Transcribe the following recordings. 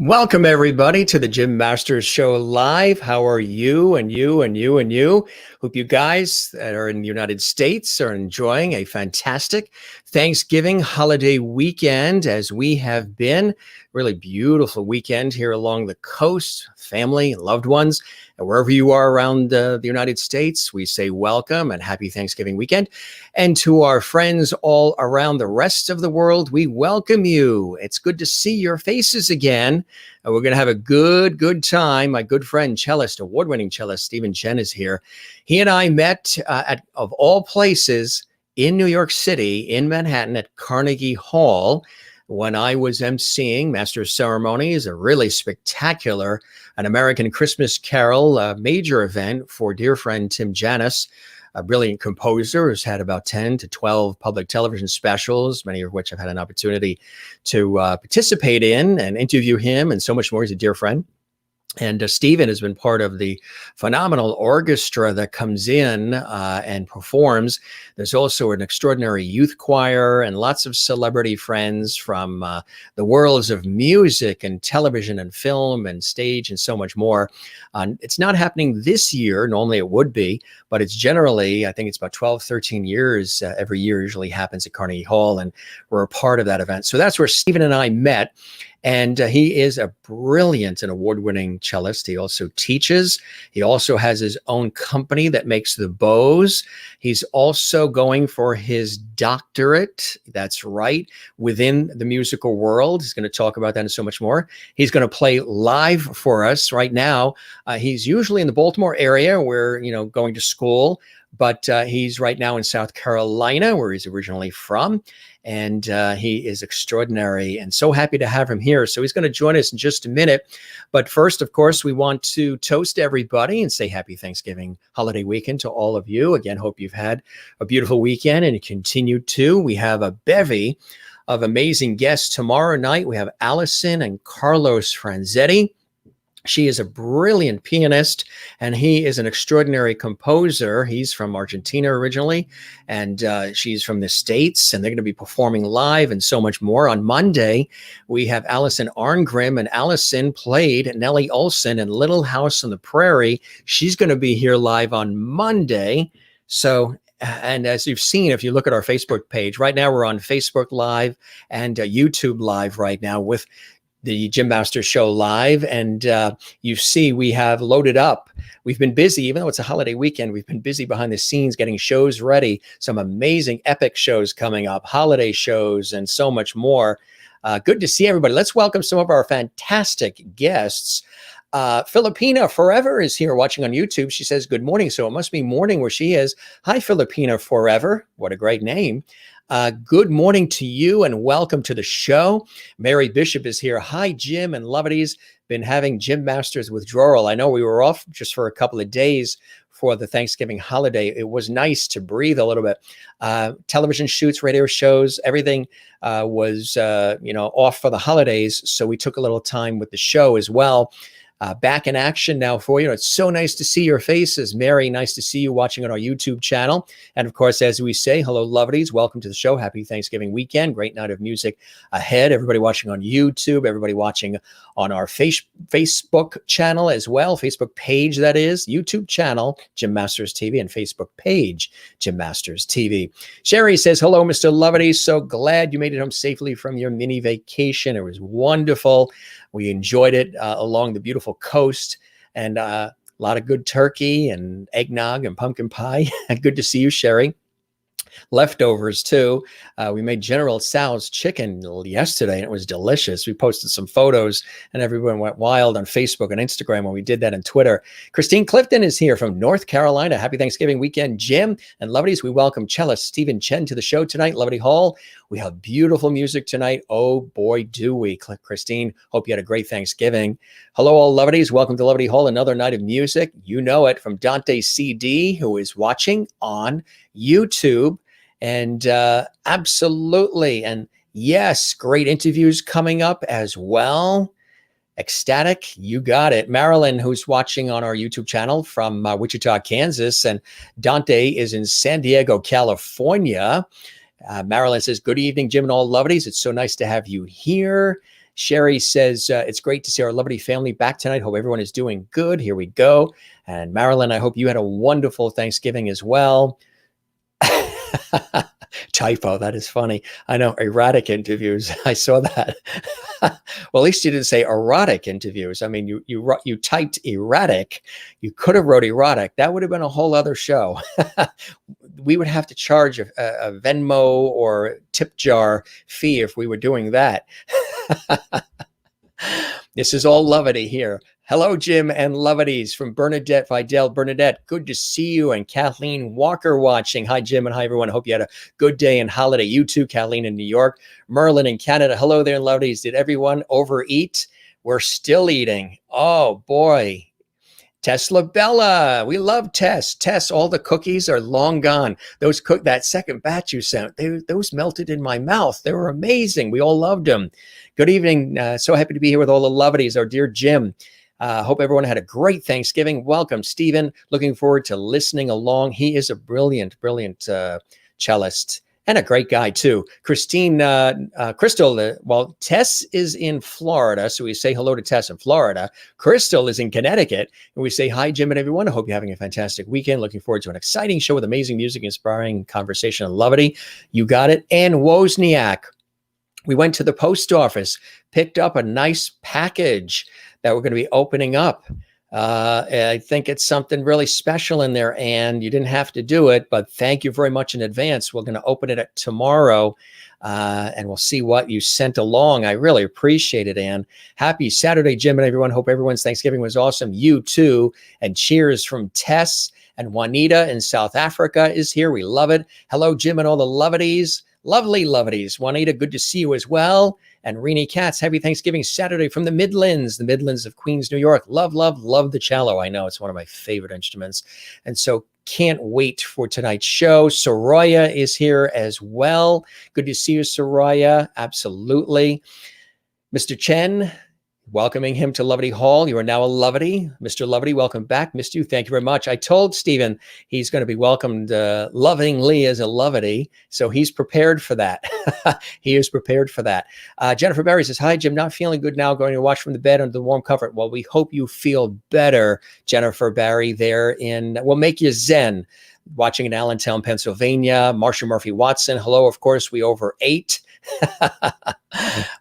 Welcome everybody to the Jim Masters Show Live. How are you and you and you and you? Hope you guys that are in the United States are enjoying a fantastic Thanksgiving holiday weekend, as we have been. Really beautiful weekend here along the coast, family, loved ones, and wherever you are around the United States, we say welcome and happy Thanksgiving weekend. And to our friends all around the rest of the world, we welcome you. It's good to see your faces again. And we're going to have a good time. My good friend, award-winning cellist Steven Chen is here. He and I met at, of all places, in New York City, in Manhattan, at Carnegie Hall, when I was emceeing Master of Ceremonies, a really spectacular, an American Christmas Carol, major event for dear friend Tim Janis, a brilliant composer who's had about 10 to 12 public television specials, many of which I've had an opportunity to participate in and interview him and so much more. He's a dear friend. And Steven has been part of the phenomenal orchestra that comes in and performs. There's also an extraordinary youth choir and lots of celebrity friends from the worlds of music and television and film and stage and so much more. It's not happening this year. Normally it would be, but it's generally, I think it's about 12, 13 years every year usually happens at Carnegie Hall. And we're a part of that event. So that's where Steven and I met. And he is a brilliant and award-winning cellist. He also teaches. He also has his own company that makes the bows. He's also going for his doctorate. That's right, within the musical world. He's going to talk about that and so much more. He's going to play live for us right now. He's usually in the Baltimore area where, going to school, but he's right now in South Carolina, where he's originally from. And he is extraordinary and so happy to have him here. So he's going to join us in just a minute. But first, of course, we want to toast everybody and say happy Thanksgiving holiday weekend to all of you. Again, hope you've had a beautiful weekend and continue to. We have a bevy of amazing guests tomorrow night. We have Allison and Carlos Franzetti. She is a brilliant pianist, and he is an extraordinary composer. He's from Argentina originally, and she's from the States, and they're going to be performing live and so much more. On Monday, we have Allison Arngrim, and Allison played Nellie Olson in Little House on the Prairie. She's going to be here live on Monday. So, and as you've seen, if you look at our Facebook page, right now we're on Facebook Live and YouTube Live right now with the Jim Masters Show Live. And you see, we have loaded up. We've been busy, even though it's a holiday weekend, we've been busy behind the scenes getting shows ready. Some amazing epic shows coming up, holiday shows, and so much more. Good to see everybody. Let's welcome some of our fantastic guests. Filipina Forever is here watching on YouTube. She says, good morning. So it must be morning where she is. Hi, Filipina Forever. What a great name. Good morning to you and welcome to the show. Mary Bishop is here. Hi, Jim and Lovities. Been having Jim Masters withdrawal. I know we were off just for a couple of days for the Thanksgiving holiday. It was nice to breathe a little bit. Television shoots, radio shows, everything was off for the holidays. So we took a little time with the show as well. Back in action now for you. It's so nice to see your faces. Mary, nice to see you watching on our YouTube channel. And of course, as we say, hello, lovelies. Welcome to the show. Happy Thanksgiving weekend. Great night of music ahead. Everybody watching on YouTube, everybody watching on our Facebook channel as well. Facebook page, that is. YouTube channel, Jim Masters TV, and Facebook page, Jim Masters TV. Sherry says, hello, Mr. Lovity. So glad you made it home safely from your mini vacation. It was wonderful. We enjoyed it along the beautiful coast, and a lot of good turkey and eggnog and pumpkin pie. Good to see you, Sherry. Leftovers too. We made General Tso's chicken yesterday and it was delicious. We posted some photos and everyone went wild on Facebook and Instagram when we did that, and Twitter. Christine Clifton is here from North Carolina. Happy Thanksgiving weekend, Jim and Lovelies. We welcome cellist Steven Chen to the show tonight, Lovely Hall. We have beautiful music tonight. Oh boy, do we. Christine, hope you had a great Thanksgiving. Hello, all Lovelies. Welcome to Lovely Hall, another night of music. You know it, from Dante CD, who is watching on YouTube. And absolutely. And yes, great interviews coming up as well. Ecstatic, you got it. Marilyn, who's watching on our YouTube channel from Wichita, Kansas, and Dante is in San Diego, California. Marilyn says, good evening, Jim and all lovelies. It's so nice to have you here. Sherry says, it's great to see our lovely family back tonight. Hope everyone is doing good. Here we go. And Marilyn, I hope you had a wonderful Thanksgiving as well. Typo, that is funny. I know, erratic interviews. I saw that. Well, at least you didn't say erotic interviews. I mean, you typed erratic. You could have wrote erotic. That would have been a whole other show. We would have to charge a Venmo or tip jar fee if we were doing that. This is all levity here. Hello, Jim and levities from Bernadette Vidal. Bernadette, good to see you. And Kathleen Walker watching. Hi, Jim, and hi, everyone. I hope you had a good day and holiday. You too, Kathleen in New York. Merlin in Canada. Hello there, levities. Did everyone overeat? We're still eating. Oh, boy. Tesla Bella, we love Tess. Tess, all the cookies are long gone. That second batch you sent, those melted in my mouth. They were amazing. We all loved them. Good evening. So happy to be here with all the levities. Our dear Jim. Hope everyone had a great Thanksgiving. Welcome, Stephen. Looking forward to listening along. He is a brilliant cellist. And a great guy, too. Christine, Crystal, well, Tess is in Florida, so we say hello to Tess in Florida. Crystal is in Connecticut, and we say hi, Jim and everyone. I hope you're having a fantastic weekend. Looking forward to an exciting show with amazing music, inspiring conversation, and levity. You got it. And Wozniak, we went to the post office, picked up a nice package that we're going to be opening up. I think it's something really special in there, and you didn't have to do it, but thank you very much in advance. We're going to open it tomorrow, and we'll see what you sent along. I really appreciate it, Ann. Happy Saturday, Jim, and everyone. Hope everyone's Thanksgiving was awesome. You too. And cheers from Tess, and Juanita in South Africa is here. We love it. Hello, Jim, and all the levities. Lovely levities. Juanita, good to see you as well. And Renee Katz, happy Thanksgiving Saturday from the Midlands of Queens, New York. Love the cello. I know it's one of my favorite instruments. And so can't wait for tonight's show. Soraya is here as well. Good to see you, Soraya. Absolutely. Mr. Chen, welcoming him to Levity Hall. You are now a levity. Mr. Levity, welcome back. Missed you. Thank you very much. I told Stephen he's going to be welcomed lovingly as a levity, so he's prepared for that. He is prepared for that. Jennifer Barry says, hi, Jim. Not feeling good now. Going to watch from the bed under the warm comfort. Well, we hope you feel better, Jennifer Barry, there we'll make you zen. Watching in Allentown, Pennsylvania. Marsha Murphy Watson. Hello, of course, we overate.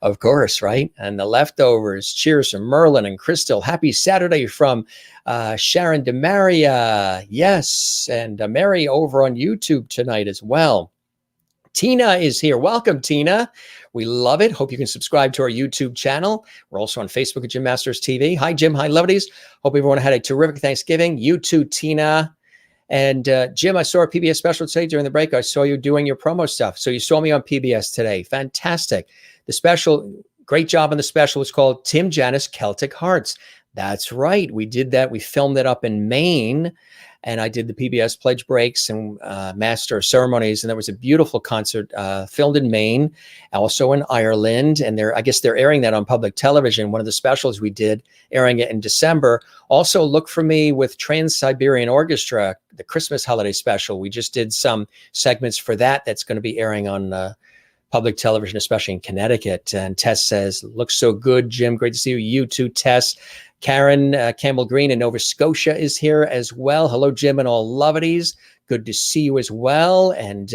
Of course, right? And the leftovers. Cheers from Merlin and Crystal. Happy Saturday from Sharon DeMaria. Yes, and Mary over on YouTube tonight as well. Tina is here. Welcome, Tina. We love it. Hope you can subscribe to our YouTube channel. We're also on Facebook at Jim Masters TV. Hi, Jim. Hi, levities. Hope everyone had a terrific Thanksgiving. You too, Tina. And Jim, I saw a PBS special today during the break. I saw you doing your promo stuff. So you saw me on PBS today. Fantastic. The special, great job on the special. It's called Tim Janis Celtic Hearts. That's right. We did that. We filmed it up in Maine. And I did the PBS pledge breaks and master ceremonies. And there was a beautiful concert filmed in Maine, also in Ireland. And I guess they're airing that on public television. One of the specials we did, airing it in December. Also, look for me with Trans-Siberian Orchestra, the Christmas holiday special. We just did some segments for that. That's going to be airing on public television, especially in Connecticut. And Tess says, looks so good, Jim. Great to see you. You too, Tess. Karen Campbell Green in Nova Scotia is here as well. Hello, Jim, and all levities. Good to see you as well. And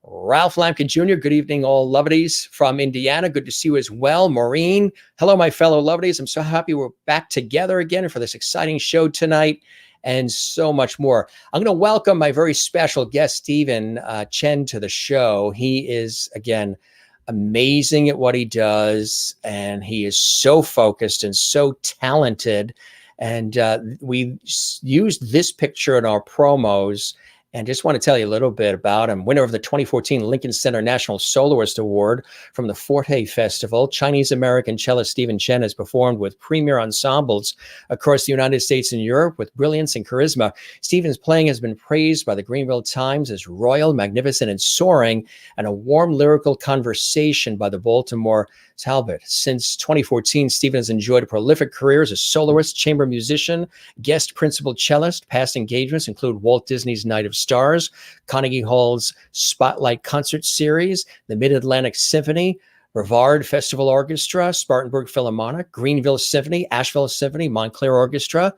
Ralph Lampkin Jr., good evening, all levities from Indiana. Good to see you as well. Maureen, hello, my fellow levities. I'm so happy we're back together again for this exciting show tonight and so much more. I'm going to welcome my very special guest, Steven Chen, to the show. He is, again, amazing at what he does, and he is so focused and so talented. And we used this picture in our promos, and just want to tell you a little bit about him. Winner of the 2014 Lincoln Center National Soloist Award from the Forte Festival, Chinese-American cellist Steven Chen has performed with premier ensembles across the United States and Europe with brilliance and charisma. Steven's playing has been praised by the Greenville Times as royal, magnificent, and soaring, and a warm lyrical conversation by the Baltimore Talbot. Since 2014, Steven has enjoyed a prolific career as a soloist, chamber musician, guest principal cellist. Past engagements include Walt Disney's Night of Stars, Carnegie Hall's Spotlight Concert Series, the Mid-Atlantic Symphony, Brevard Festival Orchestra, Spartanburg Philharmonic, Greenville Symphony, Asheville Symphony, Montclair Orchestra,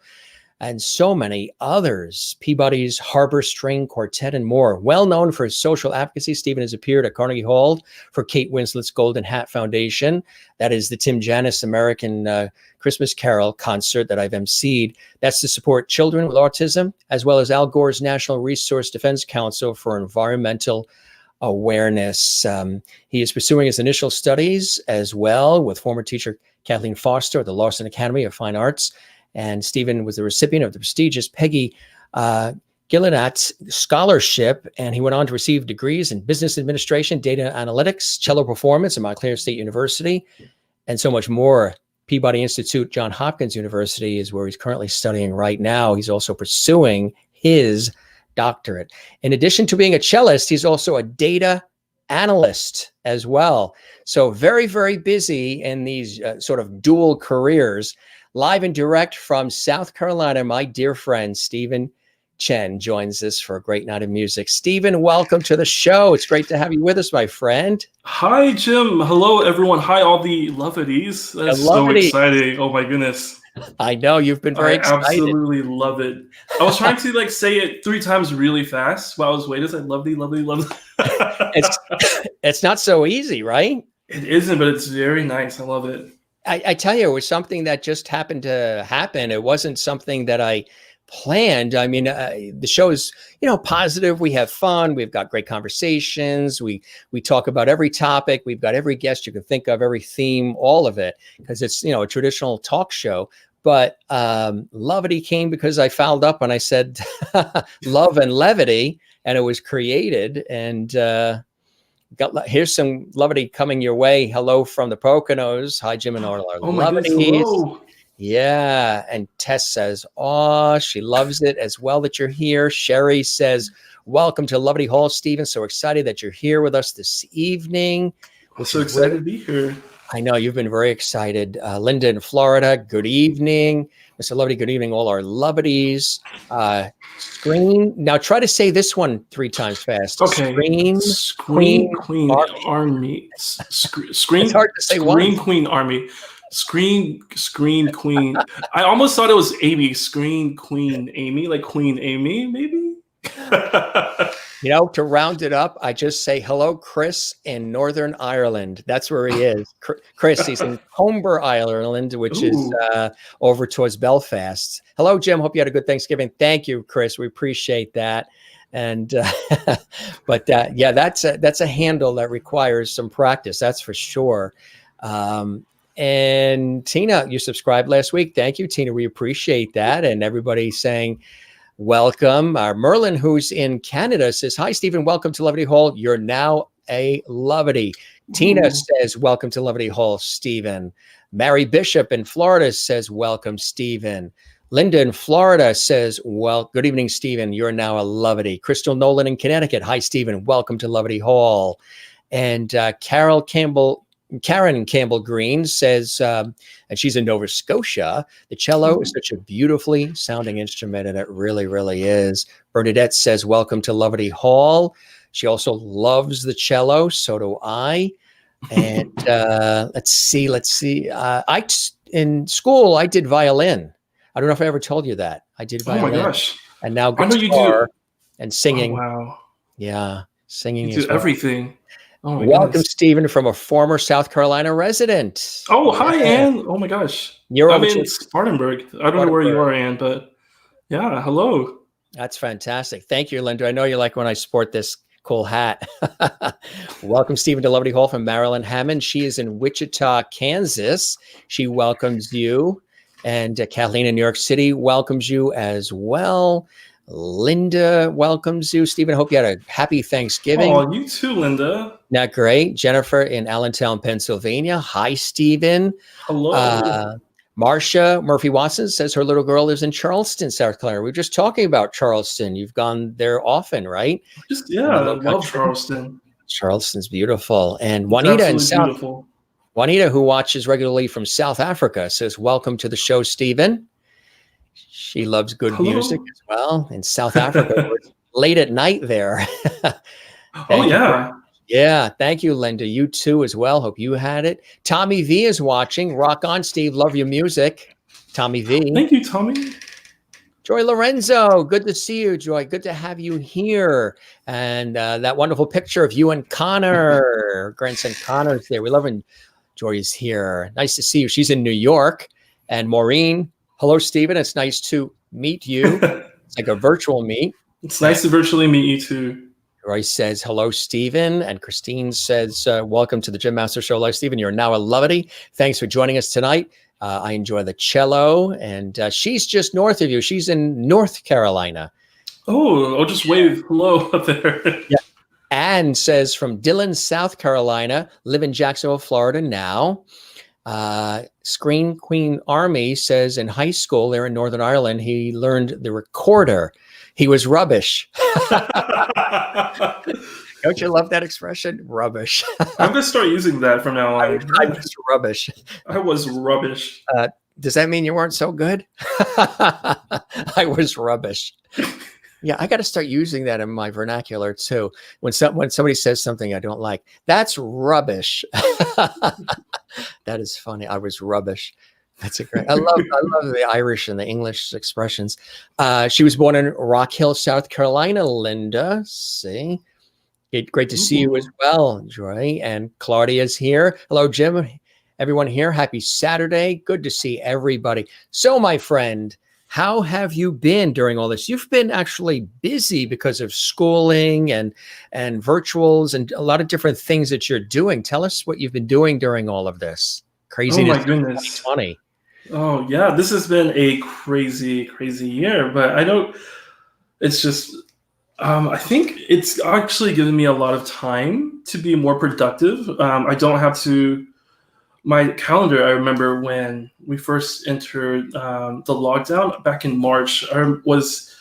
and so many others. Peabody's Harbor String Quartet and more. Well known for his social advocacy, Steven has appeared at Carnegie Hall for Kate Winslet's Golden Hat Foundation. That is the Tim Janis American Christmas Carol concert that I've emceed. That's to support children with autism, as well as Al Gore's National Resource Defense Council for Environmental Awareness. He is pursuing his initial studies as well with former teacher Kathleen Foster at the Lawson Academy of Fine Arts. And Steven was the recipient of the prestigious Peggy Gillinat Scholarship, and he went on to receive degrees in business administration, data analytics, cello performance at Montclair State University, and so much more. Peabody Institute, Johns Hopkins University is where he's currently studying right now. He's also pursuing his doctorate. In addition to being a cellist, he's also a data analyst as well. So very, very busy in these sort of dual careers. Live and direct from South Carolina, my dear friend, Steven Chen joins us for a great night of music. Steven, welcome to the show. It's great to have you with us, my friend. Hi, Jim. Hello, everyone. Hi, all the levities. That's so exciting. Oh, my goodness. I know. You've been very excited. I absolutely love it. I was trying to say it 3 times really fast while I was waiting. I said, lovely, lovely, lovely. It's not so easy, right? It isn't, but it's very nice. I love it. I tell you, it was something that just happened to happen. It wasn't something that I planned. I mean, the show is, positive. We have fun. We've got great conversations. We talk about every topic. We've got every guest you can think of, every theme, all of it, because it's, a traditional talk show. But levity came because I fouled up and I said love and levity, and it was created. And here's some levity coming your way. Hello from the Poconos. Hi, Jim and all our levities. Yeah. And Tess says, oh, she loves it as well that you're here. Sherry says, welcome to Levity Hall, Steven. So excited that you're here with us this evening. I'm so excited to be here. I know you've been very excited. Linda in Florida, good evening. Mr. Levity, good evening, all our levities. Screen. Now try to say this one 3 times fast. Okay. Screen Queen Army. Screen. It's hard to say. Screen Queen Army. Screen Queen. I almost thought it was Amy. Screen Queen Amy, like Queen Amy, maybe. To round it up, I just say hello, Chris in Northern Ireland. That's where he is. Chris, he's in Comber, Ireland, which is over towards Belfast. Hello, Jim. Hope you had a good Thanksgiving. Thank you, Chris. We appreciate that. And but that's a handle that requires some practice. That's for sure. And Tina, you subscribed last week. Thank you, Tina. We appreciate that. And everybody saying welcome. Merlin, who's in Canada, says, hi, Steven. Welcome to Levity Hall. You're now a levity. Tina says, welcome to Levity Hall, Steven. Mary Bishop in Florida says, welcome, Steven. Linda in Florida says, well, good evening, Steven. You're now a levity. Crystal Nolan in Connecticut. Hi, Steven. Welcome to Levity Hall. And Karen Campbell Green says, and she's in Nova Scotia, the cello is such a beautifully sounding instrument, and it really, really is. Bernadette says, welcome to Levity Hall. She also loves the cello. So do I. And let's see. In school, I did violin. I don't know if I ever told you that. I did violin. Oh my gosh. And now guitar and singing. Oh, wow. Yeah. Singing you do everything. Oh my welcome, goodness. Steven, from a former South Carolina resident. Oh, hi, Ann. Oh, my gosh. I'm in Spartanburg. I don't know where you are, Ann, but yeah, hello. That's fantastic. Thank you, Linda. I know you like when I sport this cool hat. Welcome, Steven, to Levity Hall from Marilyn Hammond. She is in Wichita, Kansas. She welcomes you. And Kathleen in New York City welcomes you as well. Linda welcomes you. Stephen, hope you had a happy Thanksgiving. Oh, you too, Linda. Not great. Jennifer in Allentown, Pennsylvania. Hi, Stephen. Hello. Marcia Murphy-Watson says her little girl lives in Charleston, South Carolina. We were just talking about Charleston. You've gone there often, right? I love Charleston. Charleston's beautiful. And Juanita Juanita, who watches regularly from South Africa, says, welcome to the show, Stephen. She loves good music as well in South Africa. Late at night there. Oh, yeah. Yeah, thank you, Linda. You too as well. Hope you had it. Tommy V is watching. Rock on, Steve. Love your music. Tommy V. Thank you, Tommy. Joy Lorenzo, good to see you, Joy. Good to have you here. And that wonderful picture of you and Connor, grandson Connor's there. We love when Joy is here. Nice to see you. She's in New York. And Maureen, hello, Stephen. It's nice to meet you. It's like a virtual meet. It's nice to virtually meet you too. Roy says, hello, Stephen. And Christine says, welcome to the Jim Master Show Live, Stephen. You're now a levity. Thanks for joining us tonight. I enjoy the cello. And she's just north of you. She's in North Carolina. Oh, I'll just wave hello up there. Yeah. Anne says, from Dillon, South Carolina, live in Jacksonville, Florida now. Screen Queen Army says in high school there in Northern Ireland, he learned the recorder. He was rubbish. Don't you love that expression? Rubbish. I'm going to start using that from now on. I was rubbish. I was rubbish. Does that mean you weren't so good? I was rubbish. Yeah, I got to start using that in my vernacular too. When somebody says something I don't like, that's rubbish. That is funny. I was rubbish. That's a great. I love the Irish and the English expressions. She was born in Rock Hill, South Carolina. Linda, see, great to see you as well, Joy. And Claudia's here. Hello, Jim. Everyone here. Happy Saturday. Good to see everybody. So, my friend, how have you been during all this? You've been actually busy because of schooling and virtuals and a lot of different things that you're doing. Tell us what you've been doing during all of this craziness. Oh my goodness. 2020. Oh yeah, this has been a crazy, crazy year. But I know it's just, I think it's actually given me a lot of time to be more productive. I don't have to. My calendar, I remember when we first entered the lockdown back in March, I was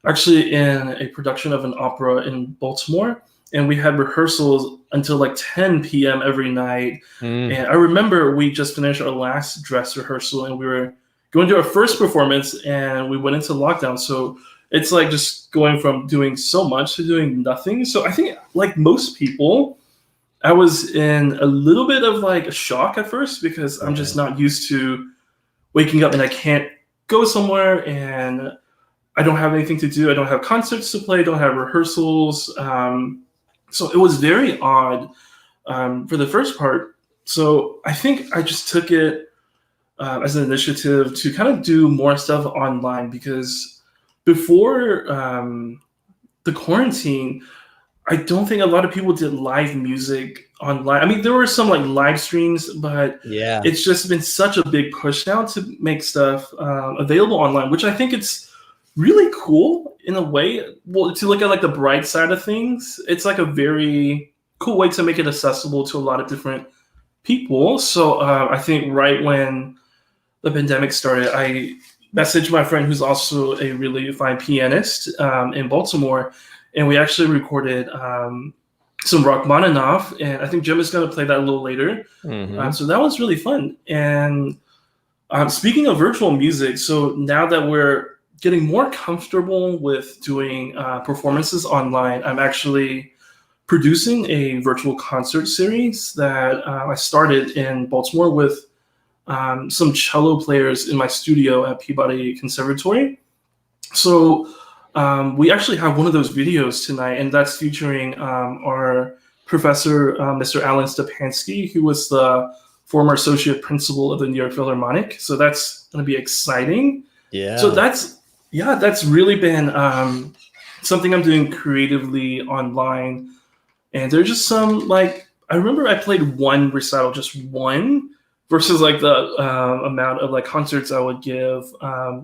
actually in a production of an opera in Baltimore, and we had rehearsals until like 10 p.m. every night. And I remember we just finished our last dress rehearsal, and we were going to our first performance, and we went into lockdown. So it's like just going from doing so much to doing nothing. So I think like most people, I was in a little bit of like a shock at first because I'm just not used to waking up and I can't go somewhere and I don't have anything to do. I don't have concerts to play. I don't have rehearsals. So it was very odd for the first part. So I think I just took it as an initiative to kind of do more stuff online because before the quarantine, I don't think a lot of people did live music online. I mean, there were some like live streams, but it's just been such a big push now to make stuff available online, which I think it's really cool in a way. Well, to look at like the bright side of things, it's like a very cool way to make it accessible to a lot of different people. So I think right when the pandemic started, I messaged my friend who's also a really fine pianist in Baltimore, and we actually recorded some Rachmaninoff, and I think Jim is going to play that a little later. So that was really fun. And speaking of virtual music, so now that we're getting more comfortable with doing performances online, I'm actually producing a virtual concert series that I started in Baltimore with some cello players in my studio at Peabody Conservatory. So we actually have one of those videos tonight, and that's featuring our professor, Mr. Alan Stepansky, who was the former associate principal of the New York Philharmonic. So that's going to be exciting. Yeah. So that's really been something I'm doing creatively online. And there's just some, like, I remember I played one recital, just one, versus like the amount of like concerts I would give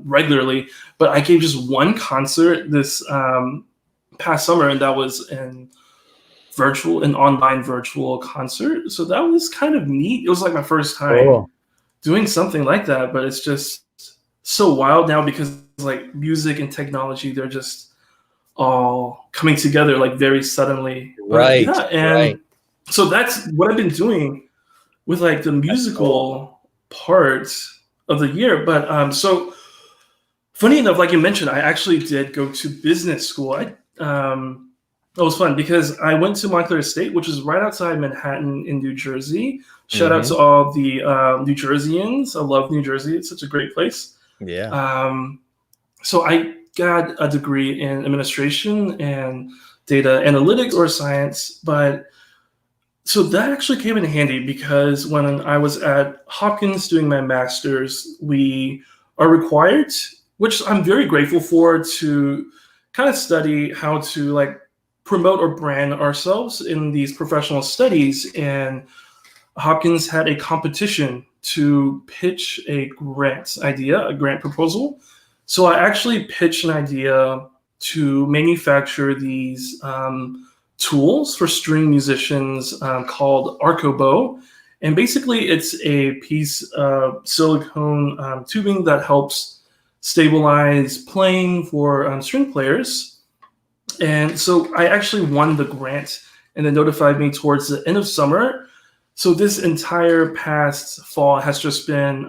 regularly. But I gave just one concert this past summer, and that was an online virtual concert. So that was kind of neat. It was like my first time doing something like that, but it's just so wild now because like music and technology, they're just all coming together like very suddenly. Right. So that's what I've been doing with like the musical part of the year. But so funny enough, like you mentioned, I actually did go to business school. It was fun because I went to Montclair State, which is right outside Manhattan in New Jersey. Shout out to Hmm. all the New Jerseyans. I love New Jersey. It's such a great place. Yeah. Um, so I got a degree in administration and data analytics or science, but so that actually came in handy because when I was at Hopkins doing my master's, we are required, which I'm very grateful for, to kind of study how to like promote or brand ourselves in these professional studies. And Hopkins had a competition to pitch a grant idea, a grant proposal. So I actually pitched an idea to manufacture these tools for string musicians called Arcobow. And basically, it's a piece of silicone tubing that helps stabilize playing for string players. And so I actually won the grant, and they notified me towards the end of summer. So this entire past fall has just been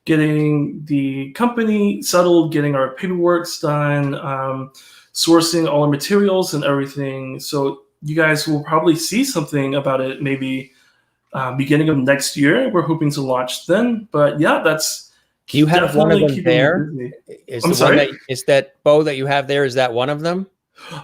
getting the company settled, getting our paperwork done, sourcing all the materials and everything. So you guys will probably see something about it maybe beginning of next year. We're hoping to launch then. But yeah, that's Do you have one of definitely them keeping me there? busy. Is I'm the one sorry? that is that bow that you have there? Is that one of them?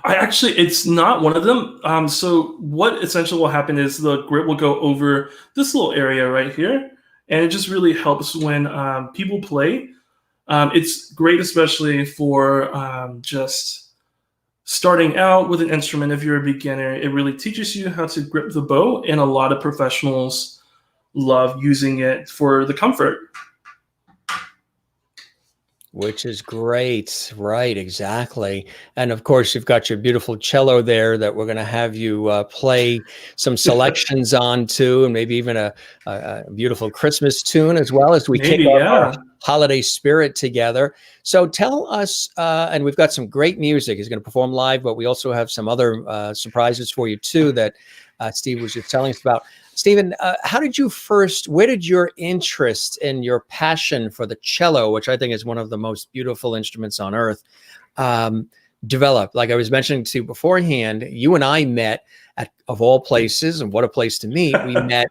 I actually, it's not one of them. So what essentially will happen is the grip will go over this little area right here, and it just really helps when people play. It's great, especially for just starting out with an instrument. If you're a beginner, it really teaches you how to grip the bow, and a lot of professionals love using it for the comfort. Which is great. Right, exactly. And of course, you've got your beautiful cello there that we're going to have you play some selections on too, and maybe even a beautiful Christmas tune as well as we kick Maybe, off our yeah. holiday spirit together. So tell us, and we've got some great music. He's going to perform live, but we also have some other surprises for you too that Steve was just telling us about. Steven, where did your interest and your passion for the cello, which I think is one of the most beautiful instruments on earth, develop? Like I was mentioning to you beforehand, you and I met of all places, and what a place to meet. We met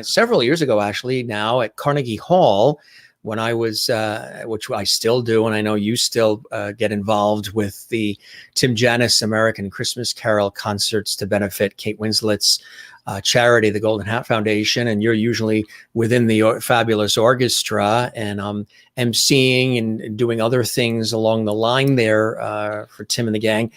several years ago, actually, now at Carnegie Hall when I was, which I still do, and I know you still get involved with the Tim Janis American Christmas Carol concerts to benefit Kate Winslet's charity, the Golden Hat Foundation, and you're usually within the fabulous orchestra, and emceeing and doing other things along the line there for Tim and the gang.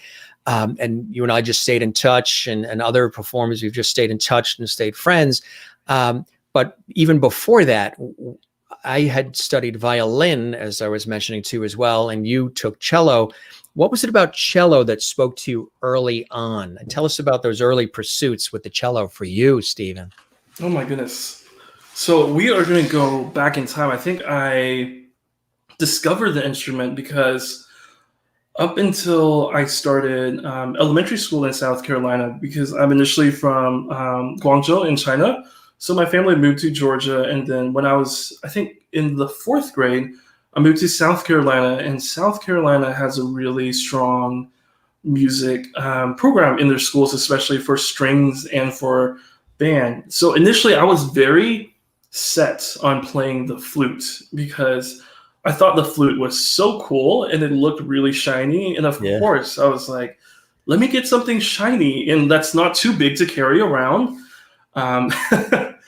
And you and I just stayed in touch, and other performers, we've just stayed in touch and stayed friends. But even before that, I had studied violin, as I was mentioning too, as well, and you took cello. What was it about cello that spoke to you early on? And tell us about those early pursuits with the cello for you, Steven. Oh my goodness. So we are going to go back in time. I think I discovered the instrument because up until I started elementary school in South Carolina, because I'm initially from Guangzhou in China. So my family moved to Georgia. And then when I was, I think, in the fourth grade, I moved to South Carolina. And South Carolina has a really strong music program in their schools, especially for strings and for band. So initially, I was very set on playing the flute because I thought the flute was so cool and it looked really shiny. And of Yeah. course, I was like, let me get something shiny and that's not too big to carry around.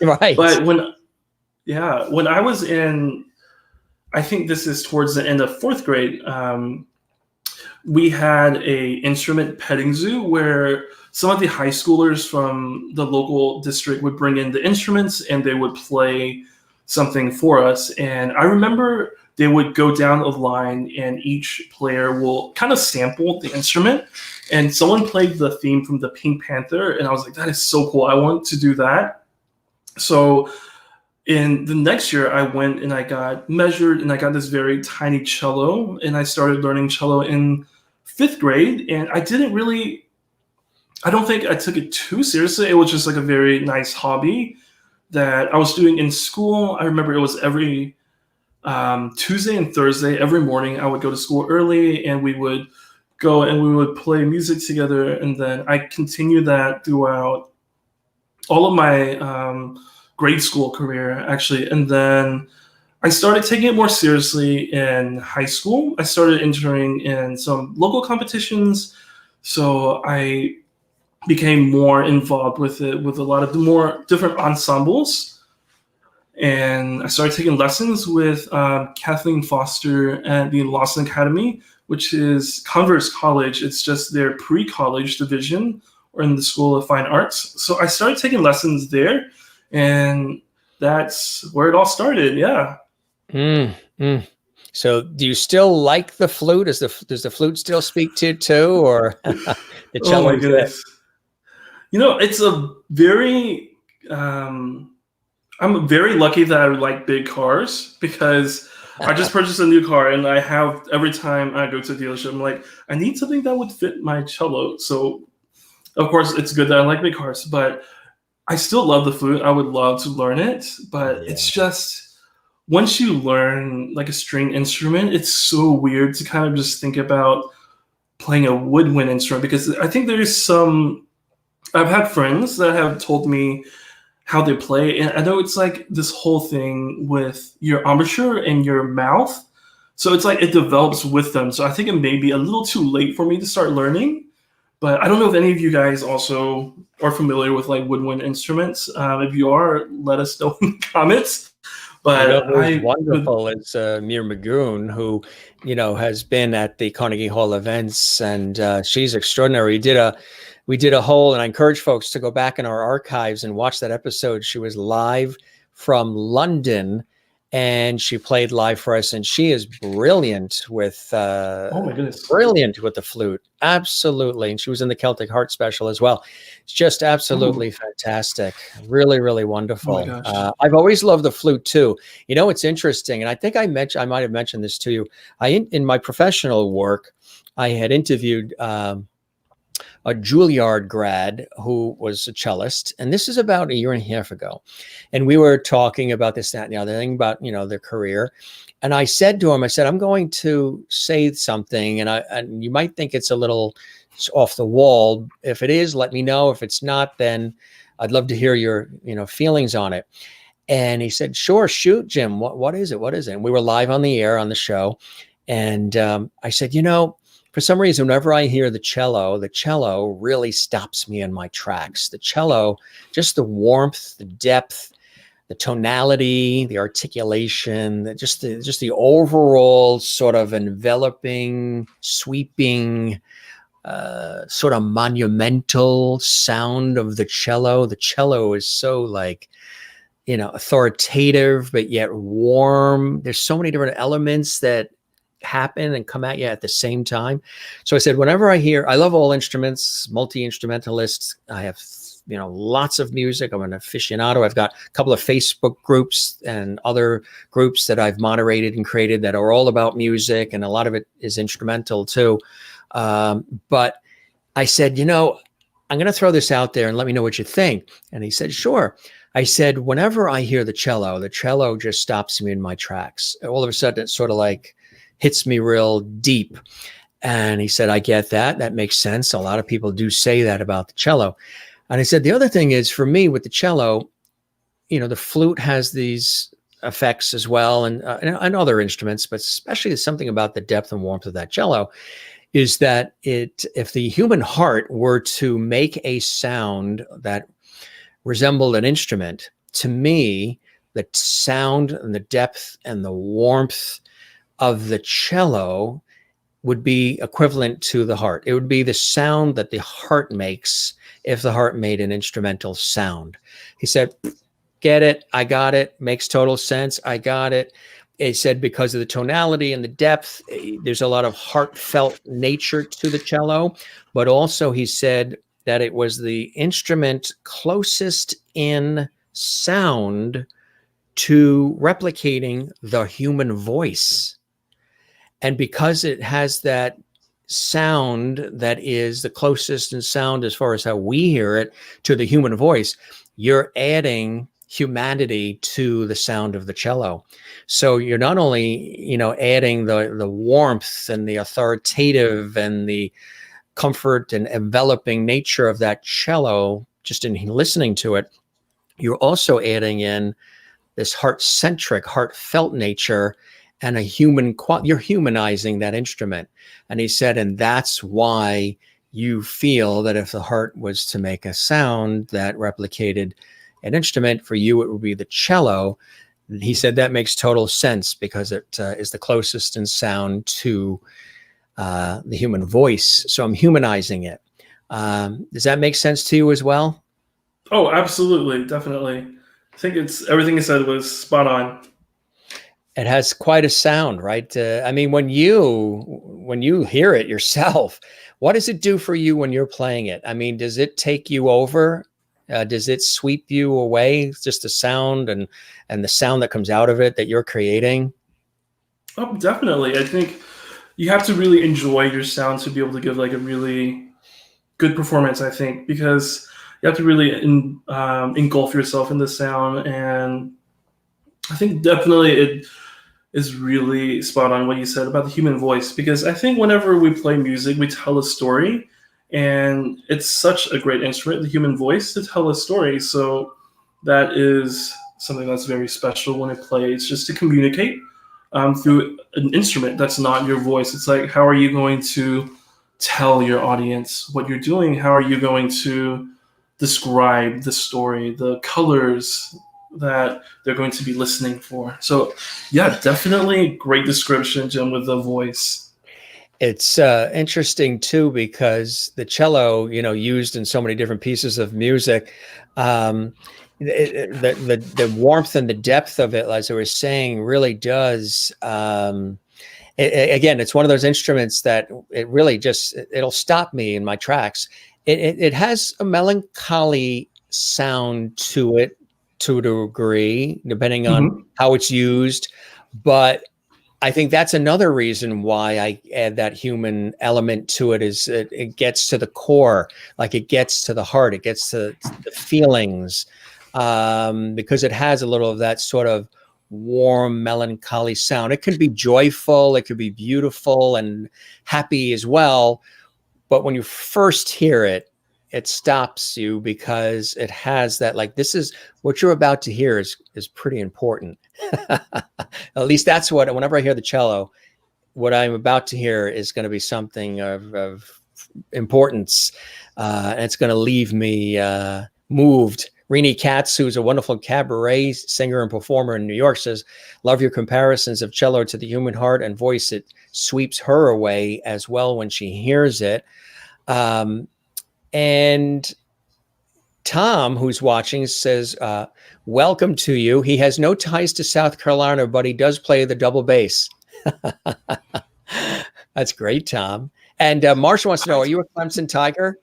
Right. But when I was in, I think this is towards the end of fourth grade, we had a instrument petting zoo where some of the high schoolers from the local district would bring in the instruments and they would play something for us. And I remember they would go down a line and each player will kind of sample the instrument. And someone played the theme from the Pink Panther. And I was like, that is so cool. I want to do that. So in the next year, I went and I got measured and I got this very tiny cello. And I started learning cello in fifth grade. And I don't think I took it too seriously. It was just like a very nice hobby that I was doing in school. I remember it was every Tuesday and Thursday, every morning I would go to school early and we would go and we would play music together. And then I continued that throughout all of my grade school career, actually. And then I started taking it more seriously in high school. I started entering in some local competitions. So I became more involved with it, with a lot of the more different ensembles. And I started taking lessons with Kathleen Foster at the Lawson Academy, which is Converse College. It's just their pre-college division, or in the School of Fine Arts. So I started taking lessons there, and that's where it all started. Yeah. Mm, mm. So do you still like the flute? Does the flute still speak to you too, or the Oh my cello's it? goodness. It's a very I'm very lucky that I like big cars, because I just purchased a new car, and I have, every time I go to a dealership, I'm like, I need something that would fit my cello. So of course it's good that I like big cars, but I still love the flute. I would love to learn it, but Yeah. it's just, once you learn like a string instrument, it's so weird to kind of just think about playing a woodwind instrument, because I think there's some, I've had friends that have told me how they play, and I know it's like this whole thing with your embouchure and your mouth. So it's like it develops with them. So I think it may be a little too late for me to start learning. But I don't know if any of you guys also are familiar with like woodwind instruments. If you are, let us know in the comments. But Who's I would, wonderful is Mir Magoon, who, has been at the Carnegie Hall events, and she's extraordinary. We did a whole, and I encourage folks to go back in our archives and watch that episode. She was live from London, and she played live for us, and she is brilliant with oh my goodness. the flute. Absolutely. And she was in the Celtic Heart special as well. It's just absolutely fantastic. Really, really wonderful. Oh my gosh. I've always loved the flute too. It's interesting. And I think I might have mentioned this to you. In my professional work, I had interviewed a Juilliard grad who was a cellist. And this is about a year and a half ago. And we were talking about this, that, and the other thing about, their career. And I said to him, I'm going to say something, and you might think it's a little off the wall. If it is, let me know. If it's not, then I'd love to hear your, feelings on it. And he said, sure, shoot, Jim. What is it? What is it? And we were live on the air on the show. And I said, for some reason, whenever I hear the cello really stops me in my tracks. The cello, just the warmth, the depth, the tonality, the articulation, just the overall sort of enveloping, sweeping, sort of monumental sound of the cello. The cello is so like, authoritative, but yet warm. There's so many different elements that happen and come at you at the same time. So I said, whenever I love all instruments, multi-instrumentalist. I have, lots of music. I'm an aficionado. I've got a couple of Facebook groups and other groups that I've moderated and created that are all about music. And a lot of it is instrumental too. But I said, I'm going to throw this out there and let me know what you think. And he said, sure. I said, whenever I hear the cello just stops me in my tracks. All of a sudden, it's sort of like hits me real deep. And he said, I get that. That makes sense. A lot of people do say that about the cello. And I said, the other thing is for me with the cello, the flute has these effects as well, and other instruments, but especially there's something about the depth and warmth of that cello is that if the human heart were to make a sound that resembled an instrument, to me, the sound and the depth and the warmth of the cello would be equivalent to the heart. It would be the sound that the heart makes if the heart made an instrumental sound. He said, get it. I got it. Makes total sense. I got it. He said, because of the tonality and the depth, there's a lot of heartfelt nature to the cello, but also he said that it was the instrument closest in sound to replicating the human voice. And because it has that sound that is the closest in sound as far as how we hear it to the human voice, you're adding humanity to the sound of the cello. So you're not only, adding the warmth and the authoritative and the comfort and enveloping nature of that cello just in listening to it, you're also adding in this heart-centric, heartfelt nature and you're humanizing that instrument. And he said, and that's why you feel that if the heart was to make a sound that replicated an instrument, for you, it would be the cello. He said that makes total sense because it is the closest in sound to the human voice. So I'm humanizing it. Does that make sense to you as well? Oh, absolutely. Definitely. I think everything you said was spot on. It has quite a sound, right? I mean, when you hear it yourself, what does it do for you when you're playing it? I mean, does it take you over? Does it sweep you away? It's just the sound and the sound that comes out of it that you're creating? Oh, definitely. I think you have to really enjoy your sound to be able to give like a really good performance, I think, because you have to really engulf yourself in the sound. And I think definitely it is really spot on what you said about the human voice, because I think whenever we play music, we tell a story, and it's such a great instrument, the human voice, to tell a story. So that is something that's very special when it plays, just to communicate through an instrument that's not your voice. It's like, how are you going to tell your audience what you're doing? How are you going to describe the story, the colors that they're going to be listening for? So yeah, definitely great description, Jim, with the voice. It's interesting too, because the cello, used in so many different pieces of music, the warmth and the depth of it, as I was saying, really does. Again, it's one of those instruments that it really it'll stop me in my tracks. It has a melancholy sound to it, to a degree, depending on how it's used. But I think that's another reason why I add that human element to it, is it gets to the core, like it gets to the heart, it gets to the feelings, because it has a little of that sort of warm, melancholy sound. It could be joyful, it could be beautiful and happy as well. But when you first hear it, it stops you, because it has that, like, this is what you're about to hear is pretty important. At least that's whenever I hear the cello, what I'm about to hear is going to be something of importance. And it's going to leave me moved. Renee Katz, who's a wonderful cabaret singer and performer in New York, says, love your comparisons of cello to the human heart and voice. It sweeps her away as well when she hears it. And Tom, who's watching, says, welcome to you. He has no ties to South Carolina, but he does play the double bass. That's great, Tom. And Marsha wants to know, are you a Clemson Tiger?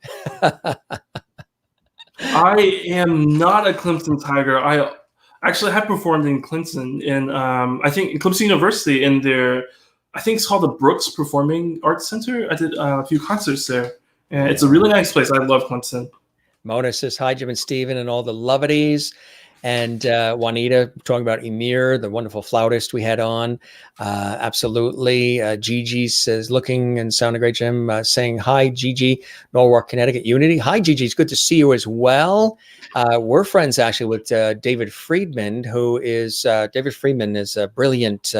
I am not a Clemson Tiger. I actually have performed in Clemson, I think in Clemson University, in their, I think it's called the Brooks Performing Arts Center. I did a few concerts there, and it's a really nice place. I love Clemson. Mona says, hi, Jim and Steven and all the levities. And Juanita talking about Emir, the wonderful flautist we had on. Absolutely. Gigi says, looking and sounding great, Jim. Saying hi, Gigi, Norwalk, Connecticut Unity. Hi, Gigi. It's good to see you as well. We're friends actually with David Friedman, David Friedman is a brilliant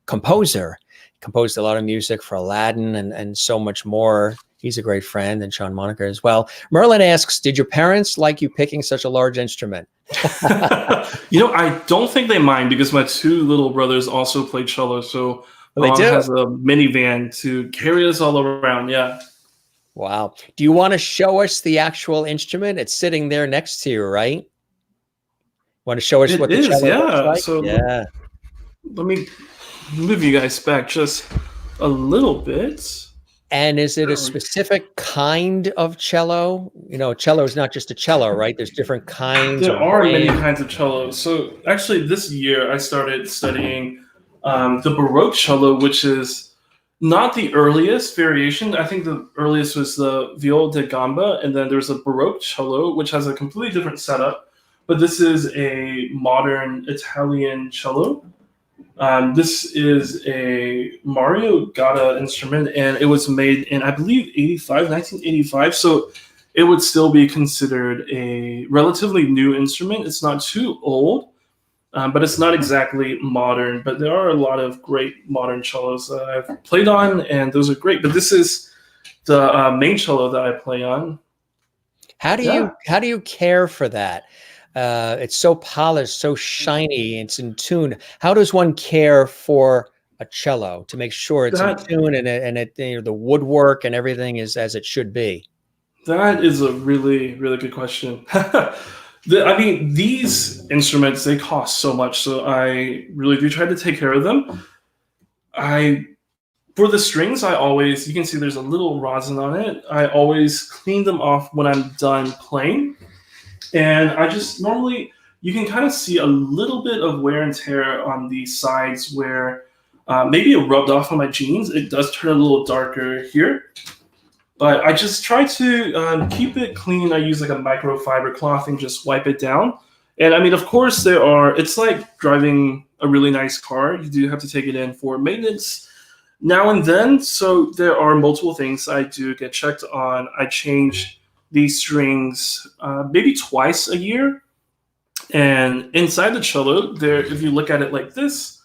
composer. Composed a lot of music for Aladdin and so much more. He's a great friend, and Sean Monaco as well. Merlin asks, did your parents like you picking such a large instrument? I don't think they mind, because my two little brothers also play cello. So Mom has a minivan to carry us all around. Yeah. Wow. Do you want to show us the actual instrument? It's sitting there next to you, right? Want to show us what the cello looks like? So let me move you guys back just a little bit. And is it a specific kind of cello? Cello is not just a cello, right? There's different kinds. There are many kinds of cello. So actually this year I started studying the Baroque cello, which is not the earliest variation. I think the earliest was the viola da gamba. And then there's a Baroque cello, which has a completely different setup, but this is a modern Italian cello. This is a Mario Gata instrument, and it was made in, I believe, 1985. So it would still be considered a relatively new instrument. It's not too old, but it's not exactly modern. But there are a lot of great modern cellos that I've played on, and those are great. But this is the main cello that I play on. How do you care for that? It's so polished, so shiny, it's in tune. How does one care for a cello to make sure it's in tune and the woodwork and everything is as it should be? That is a really, really good question. I mean, these instruments, they cost so much, so I really do try to take care of them. For the strings, you can see there's a little rosin on it. I always clean them off when I'm done playing. And I just normally, you can kind of see a little bit of wear and tear on the sides where maybe it rubbed off on my jeans. It does turn a little darker here. But I just try to keep it clean. I use like a microfiber cloth and just wipe it down. And I mean, of course, it's like driving a really nice car. You do have to take it in for maintenance now and then. So there are multiple things I do get checked on. I change these strings maybe twice a year. And inside the cello, if you look at it like this,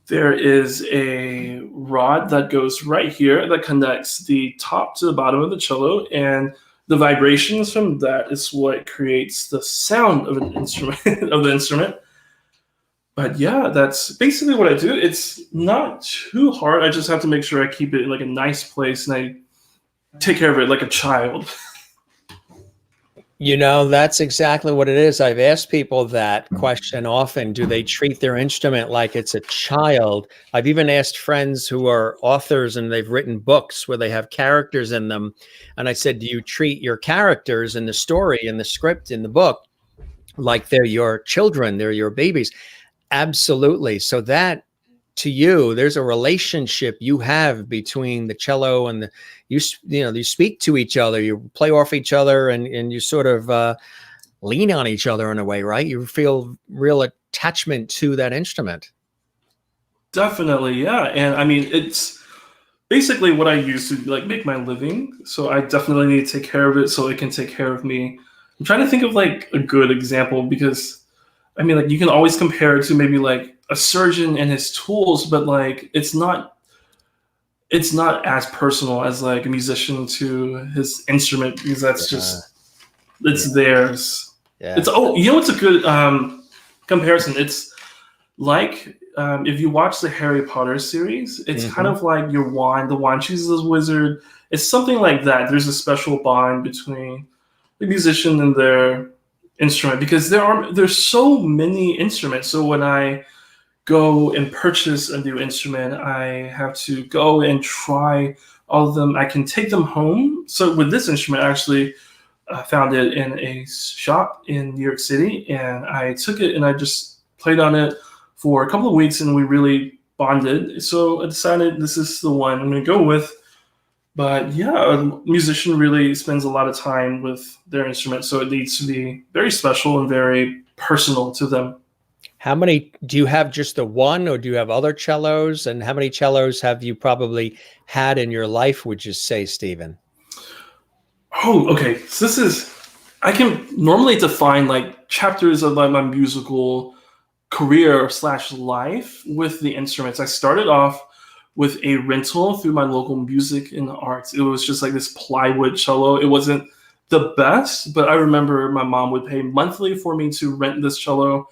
there is a rod that goes right here that connects the top to the bottom of the cello, and the vibrations from that is what creates the sound of an instrument of the instrument. But yeah, that's basically what I do. It's not too hard. I just have to make sure I keep it in like a nice place and I take care of it like a child. You know, that's exactly what it is. I've asked people that question often. Do they treat their instrument like it's a child? I've even asked friends who are authors and they've written books where they have characters in them. And I said, do you treat your characters in the story, in the script, in the book, like they're your children, they're your babies? Absolutely. So that, to you, there's a relationship you have between the cello and you speak to each other, you play off each other, and you sort of lean on each other in a way, right? You feel real attachment to that instrument. Definitely, yeah. And I mean, it's basically what I use to like make my living. So I definitely need to take care of it so it can take care of me. I'm trying to think of like a good example because I mean, like you can always compare it to maybe like a surgeon and his tools, but like it's not as personal as like a musician to his instrument because that's it's theirs. Yeah. It's it's a good comparison. It's like if you watch the Harry Potter series, it's kind of like your wand. The wand chooses a wizard. It's something like that. There's a special bond between the musician and their instrument because there's so many instruments. So when I go and purchase a new instrument, I have to go and try all of them. I can take them home. So with this instrument, I actually found it in a shop in New York City, and I took it and I just played on it for a couple of weeks, and we really bonded. So I decided this is the one I'm going to go with. But yeah, a musician really spends a lot of time with their instrument, so it needs to be very special and very personal to them. How many do you have? Just the one, or do you have other cellos? And how many cellos have you probably had in your life, would you say, Steven? Oh, okay. So I can normally define like chapters of like my musical career / life with the instruments. I started off with a rental through my local music and arts. It was just like this plywood cello. It wasn't the best, but I remember my mom would pay monthly for me to rent this cello.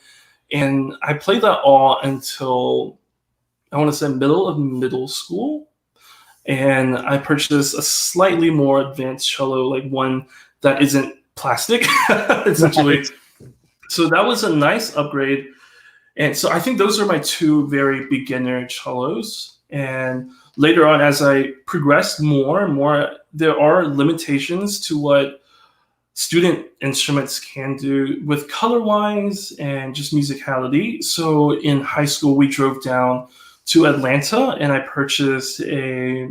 And I played that all until, I want to say, middle of middle school. And I purchased a slightly more advanced cello, like one that isn't plastic, essentially. So that was a nice upgrade. And so I think those are my two very beginner cellos. And later on, as I progressed more and more, there are limitations to what student instruments can do with color-wise and just musicality. So in high school, we drove down to Atlanta, and I purchased a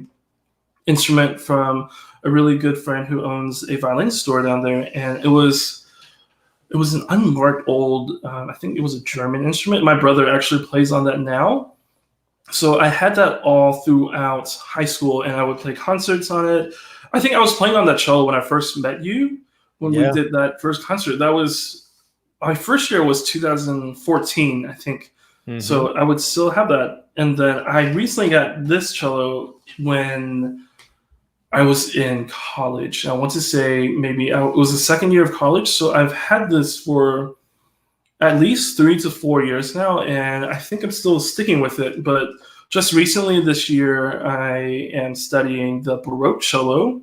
instrument from a really good friend who owns a violin store down there. And it was it was an unmarked old, I think it was a German instrument. My brother actually plays on that now. So I had that all throughout high school, and I would play concerts on it. I think I was playing on that cello when I first met you, when we Yeah. did that first concert. That was my first year was 2014, I think. Hmm. So I would still have that. And then I recently got this cello when I was in college. I want to say maybe it was the second year of college. So I've had this for at least 3 to 4 years now, and I think I'm still sticking with it. But just recently this year, I am studying the Baroque cello,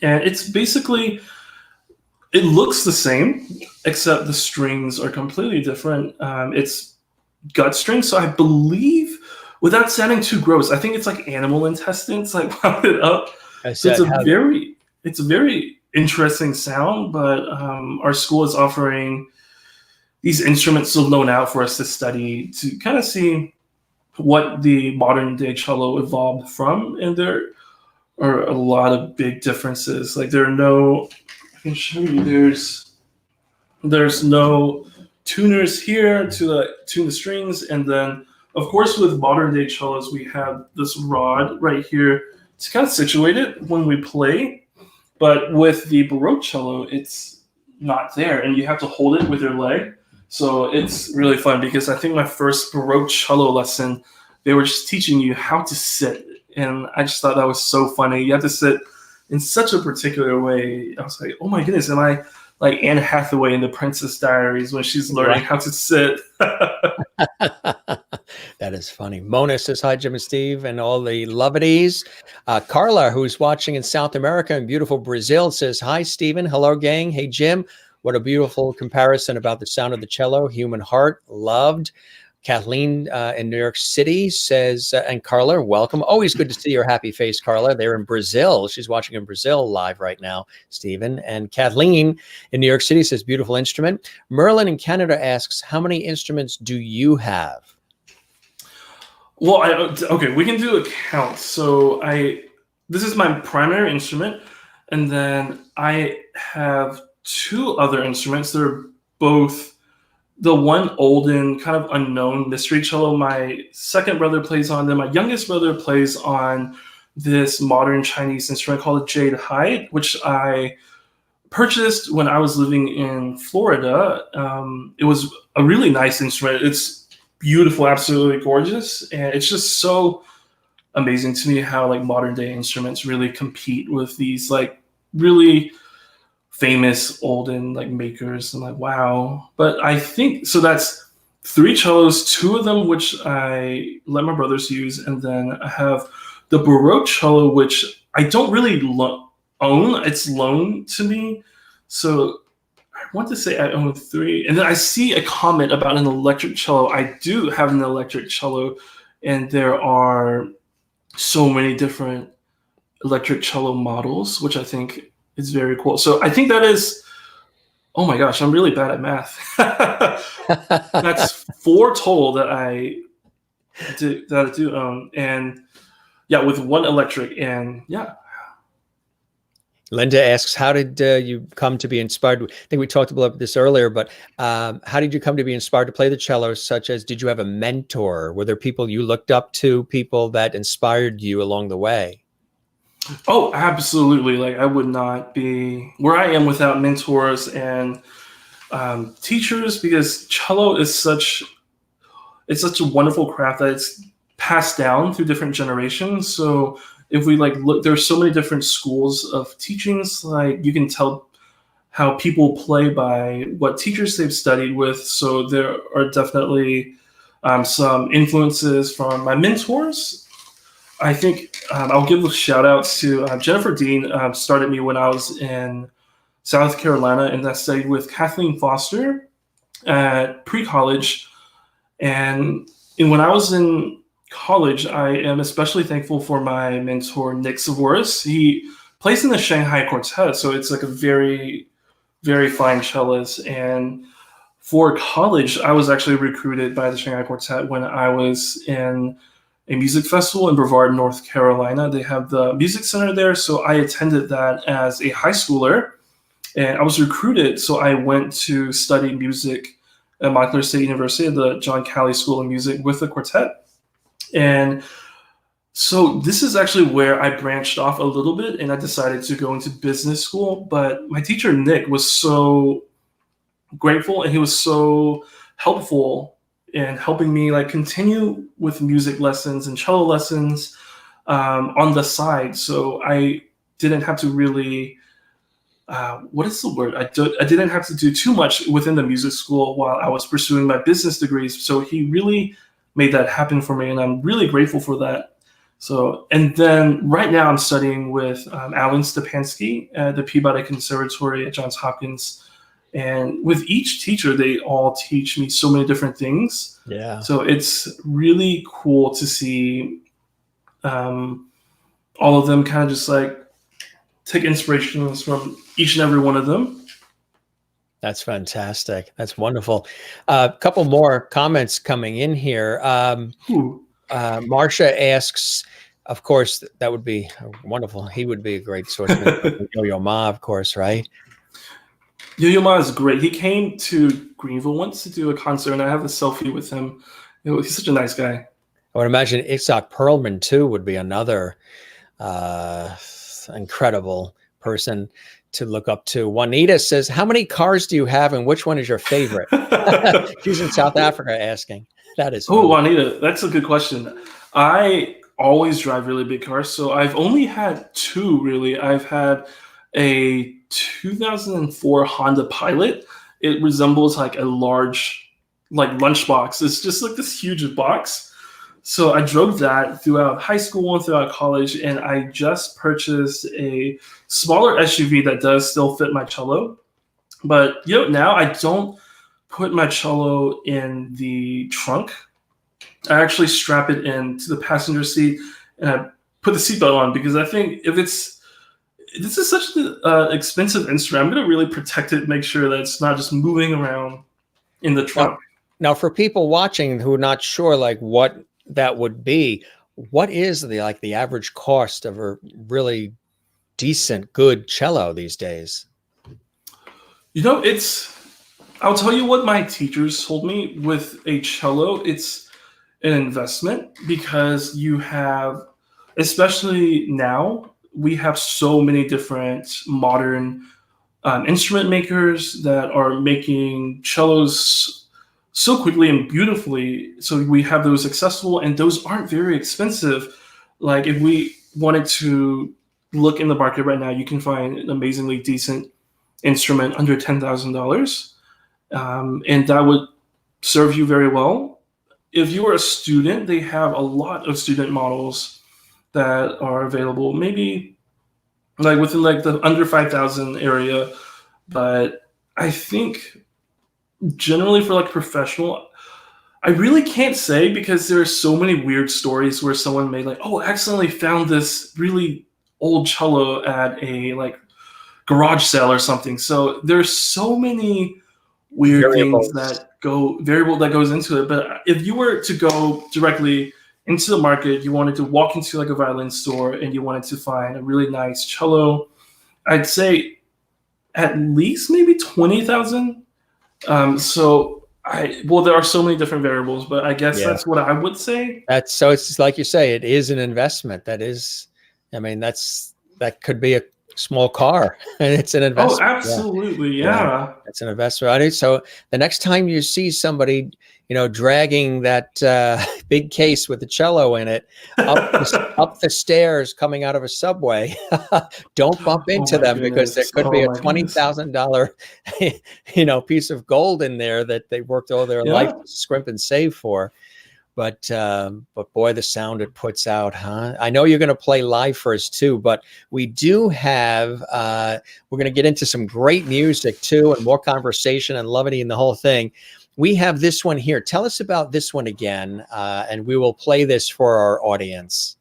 and it's basically it looks the same, except the strings are completely different. It's gut strings, so I believe, without sounding too gross, I think it's like animal intestines, like wound it up. I So said, how, it's a very interesting sound. But our school is offering these instruments to loan out for us to study to kind of see what the modern day cello evolved from. And there are a lot of big differences. Like there are no, I can show you, there's no tuners here to tune the strings. And then of course with modern day cellos, we have this rod right here to kind of situate it when we play. But with the Baroque cello, it's not there, and you have to hold it with your leg. So it's really fun because I think my first Baroque cello lesson, they were just teaching you how to sit, and I just thought that was so funny. You have to sit in such a particular way. I was like, oh my goodness, am I like Anne Hathaway in The Princess Diaries when she's learning right. how to sit? That is funny. Mona says hi, Jim and Steve, and all the lovities. Carla, who's watching in South America in beautiful Brazil, says hi, Stephen. Hello, gang. Hey, Jim. What a beautiful comparison about the sound of the cello. Human heart, loved. Kathleen in New York City says, and Carla, welcome. Always good to see your happy face, Carla. They're in Brazil. She's watching in Brazil live right now, Stephen. And Kathleen in New York City says, beautiful instrument. Merlin in Canada asks, how many instruments do you have? Well, okay, we can do a count. So this is my primary instrument, and then I have two other instruments. They're both the one olden, kind of unknown mystery cello. My second brother plays on them. My youngest brother plays on this modern Chinese instrument called a jade hide, which I purchased when I was living in Florida. It was a really nice instrument. It's beautiful, absolutely gorgeous, and it's just so amazing to me how like modern day instruments really compete with these like really famous olden like makers. And like, wow. But I think so that's three cellos, two of them which I let my brothers use, and then I have the Baroque cello, which I don't really own. It's loaned to me. So I want to say I own three. And then I see a comment about an electric cello. I do have an electric cello, and there are so many different electric cello models, which I think is very cool. So I think that is, oh my gosh, I'm really bad at math. That's four total that I do own. And yeah, with one electric, and yeah. Linda asks, how did you come to be inspired? I think we talked about this earlier, but how did you come to be inspired to play the cello? Such as, did you have a mentor? Were there people you looked up to, people that inspired you along the way? Oh, absolutely. Like I would not be where I am without mentors and teachers, because cello is such a wonderful craft that it's passed down through different generations. So if we like look, there's so many different schools of teachings. Like you can tell how people play by what teachers they've studied with. So there are definitely some influences from my mentors. I think I'll give a shout out to Jennifer Dean. Started me when I was in South Carolina, and I studied with Kathleen Foster at pre-college. And when I was in college, I am especially thankful for my mentor, Nick Savoris. He plays in the Shanghai Quartet, so it's like a very, very fine cellist. And for college, I was actually recruited by the Shanghai Quartet when I was in a music festival in Brevard, North Carolina. They have the music center there, so I attended that as a high schooler. And I was recruited, so I went to study music at Montclair State University at the John Calley School of Music with the quartet. And so this is actually where I branched off a little bit, and I decided to go into business school. But my teacher, Nick, was so grateful, and he was so helpful in helping me like continue with music lessons and cello lessons on the side. So I didn't have to really what is the word? I didn't have to do too much within the music school while I was pursuing my business degrees. So he really made that happen for me, and I'm really grateful for that. So, and then right now I'm studying with Alan Stepansky at the Peabody Conservatory at Johns Hopkins. And with each teacher, they all teach me so many different things. Yeah. So it's really cool to see all of them kind of just like take inspirations from each and every one of them. That's fantastic. That's wonderful. A couple more comments coming in here. Marcia asks, of course, that would be wonderful. He would be a great source for Yo-Yo Ma, of course, right? Yo-Yo Ma is great. He came to Greenville once to do a concert, and I have a selfie with him. He's such a nice guy. I would imagine Itzhak Perlman, too, would be another incredible person to look up to. Juanita says, how many cars do you have, and which one is your favorite? She's in South Africa asking. That is funny. Juanita, that's a good question. I always drive really big cars, so I've only had two, really. I've had a 2004 Honda Pilot. It resembles like a large like lunchbox. It's just like this huge box. So I drove that throughout high school and throughout college, and I just purchased a smaller SUV that does still fit my cello. But now I don't put my cello in the trunk. I actually strap it into the passenger seat, and I put the seatbelt on, because I think this is such an expensive instrument, I'm going to really protect it, make sure that it's not just moving around in the trunk. Now, for people watching who are not sure like what that would be, what is the average cost of a really decent, good cello these days? I'll tell you what my teachers told me. With a cello, it's an investment, because you have, especially now, we have so many different modern instrument makers that are making cellos so quickly and beautifully. So we have those accessible, and those aren't very expensive. Like if we wanted to look in the market right now, you can find an amazingly decent instrument under $10,000. And that would serve you very well. If you are a student, they have a lot of student models that are available, maybe like within like the under 5,000 area. But I think generally for like professional, I really can't say, because there are so many weird stories where someone may accidentally found this really old cello at a like garage sale or something. So there's so many weird things that goes into it. But if you were to go directly into the market, you wanted to walk into like a violin store and you wanted to find a really nice cello, I'd say at least maybe 20,000. There are so many different variables, but I guess that's what I would say. So it's like you say, it is an investment. That could be a small car, and it's an investment. Oh, absolutely. Yeah. It's an investment. So the next time you see somebody, dragging that big case with the cello in it up the stairs coming out of a subway, don't bump into them, because there could be a $20,000 piece of gold in there that they worked all their life to scrimp and save for. But boy, the sound it puts out, huh? I know you're going to play live for us too, but we do have, we're going to get into some great music too, and more conversation and levity and the whole thing. We have this one here. Tell us about this one again, and we will play this for our audience.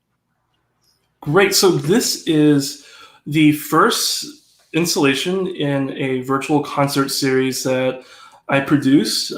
Great. So this is the first installation in a virtual concert series that I produced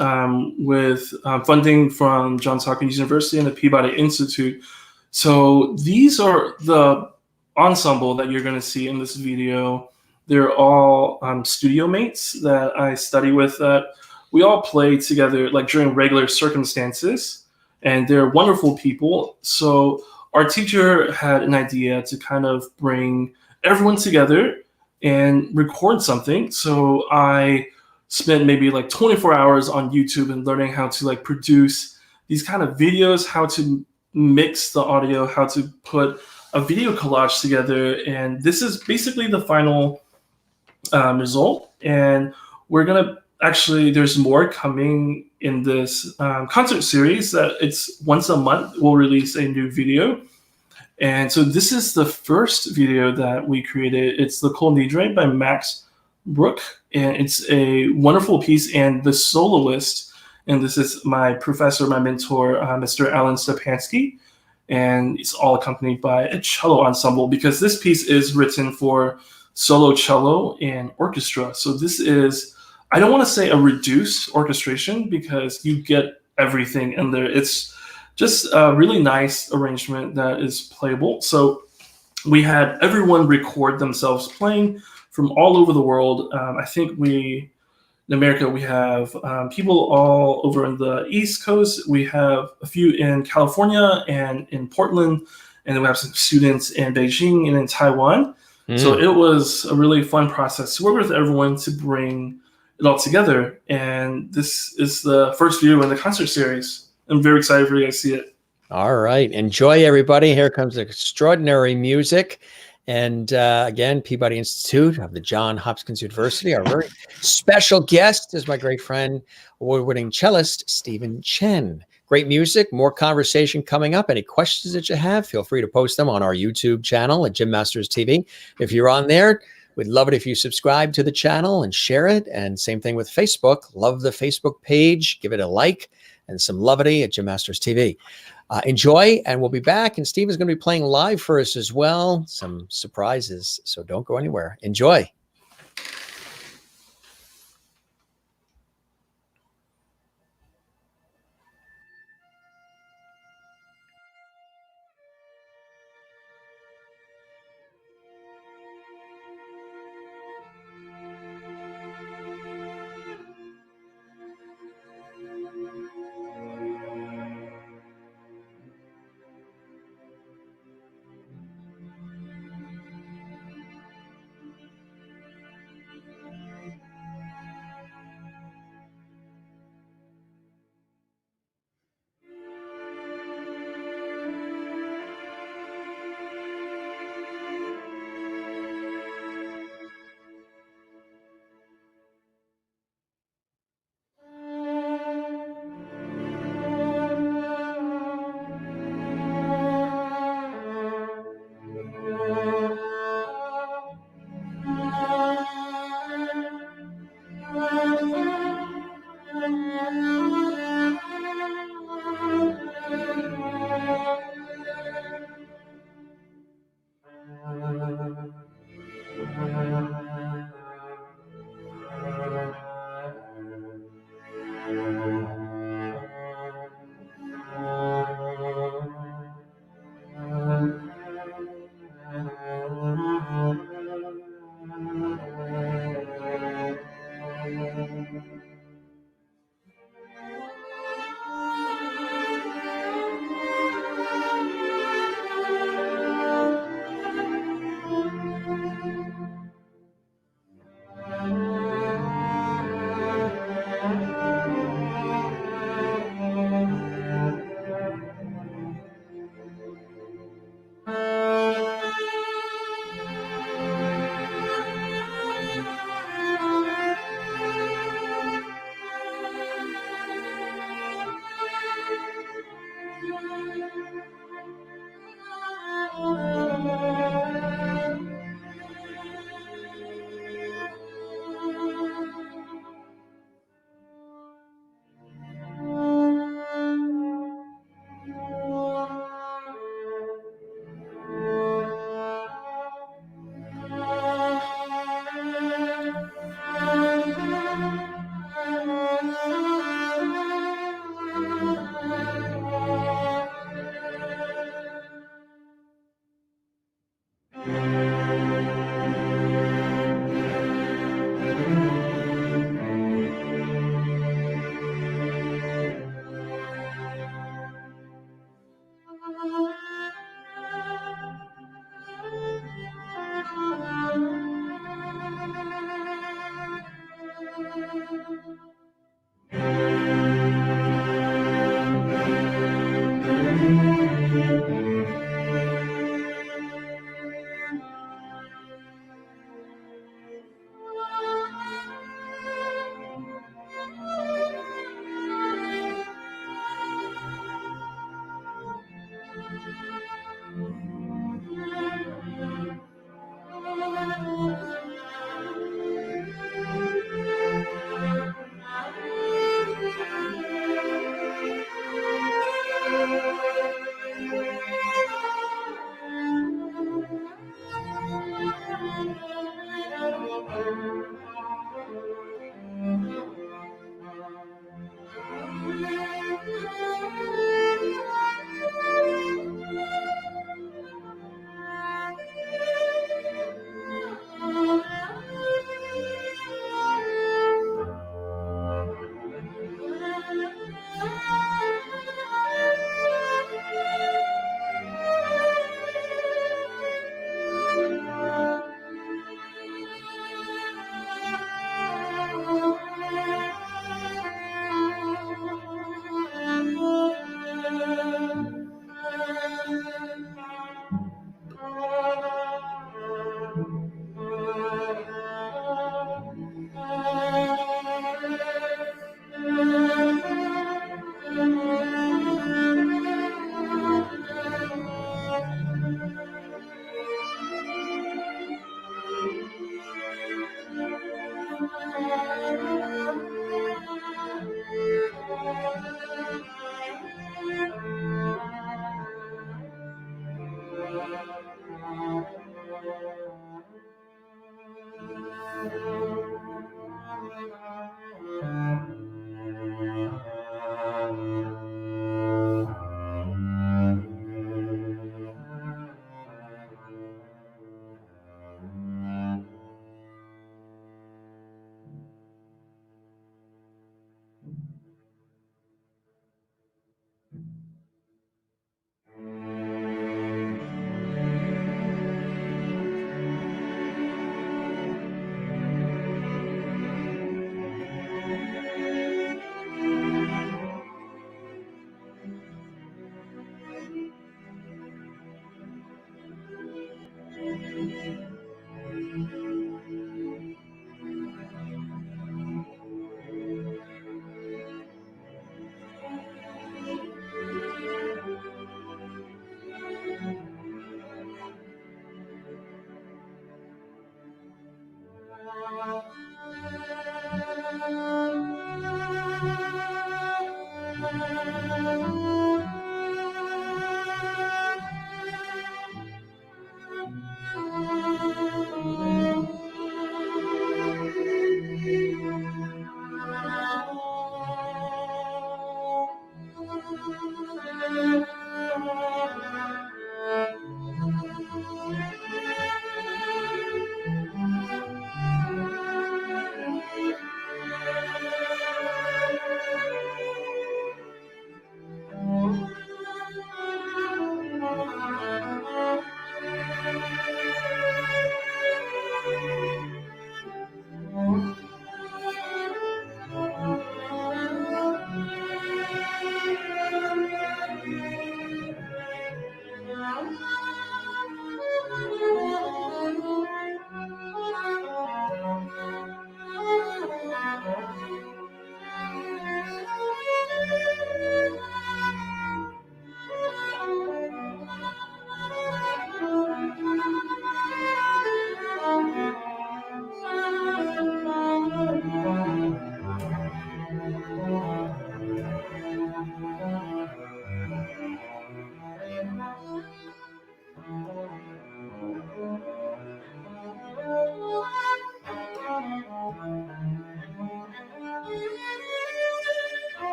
with funding from Johns Hopkins University and the Peabody Institute. So these are the ensemble that you're going to see in this video. They're all studio mates that I study with. That we all play together like during regular circumstances, and they're wonderful people. So our teacher had an idea to kind of bring everyone together and record something. So I spent maybe like 24 hours on YouTube and learning how to like produce these kind of videos, how to mix the audio, how to put a video collage together. And this is basically the final result. And we're gonna actually, there's more coming in this concert series that it's once a month we'll release a new video. And so this is the first video that we created. It's the Col Nidre by Max Brook, and it's a wonderful piece. And the soloist, and this is my professor, my mentor, Mr. Alan Stepansky, and it's all accompanied by a cello ensemble because this piece is written for solo cello and orchestra. So this is, I don't want to say a reduced orchestration because you get everything in there. It's just a really nice arrangement that is playable. So we had everyone record themselves playing from all over the world. I think in America, we have people all over in the East Coast. We have a few in California and in Portland, and then we have some students in Beijing and in Taiwan. So it was a really fun process to work with everyone to bring it all together. And this is the first video in the concert series. I'm very excited for you guys to see it. All right. Enjoy, everybody. Here comes extraordinary music. And again, Peabody Institute of the Johns Hopkins University. Our very special guest is my great friend, award-winning cellist, Steven Chen. Great music, more conversation coming up. Any questions that you have, feel free to post them on our YouTube channel at Jim Masters TV. If you're on there, we'd love it if you subscribe to the channel and share it. And same thing with Facebook. Love the Facebook page. Give it a like and some levity at Jim Masters TV. Enjoy, and we'll be back. And Steve is going to be playing live for us as well. Some surprises, so don't go anywhere. Enjoy.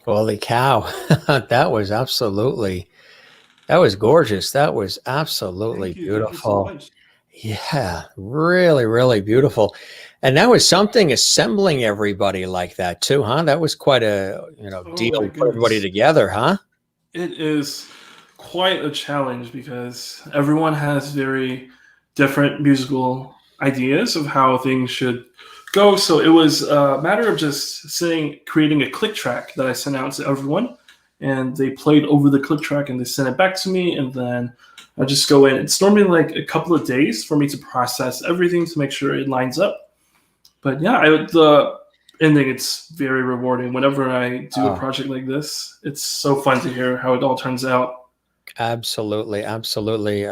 Holy cow. That was that was gorgeous. That was absolutely Thank you. Thank you so beautiful. much. Yeah, really, really beautiful. And that was something assembling everybody like that too, huh? That was quite a, deal Oh my to put everybody goodness. together, huh? It is quite a challenge because everyone has very different musical ideas of how things should go. So it was a matter of just creating a click track that I sent out to everyone, and they played over the click track and they sent it back to me, and then I just go in. It's normally like a couple of days for me to process everything to make sure it lines up. But yeah, the ending, it's very rewarding. Whenever I do a Oh, project like this, it's so fun to hear how it all turns out. absolutely, absolutely.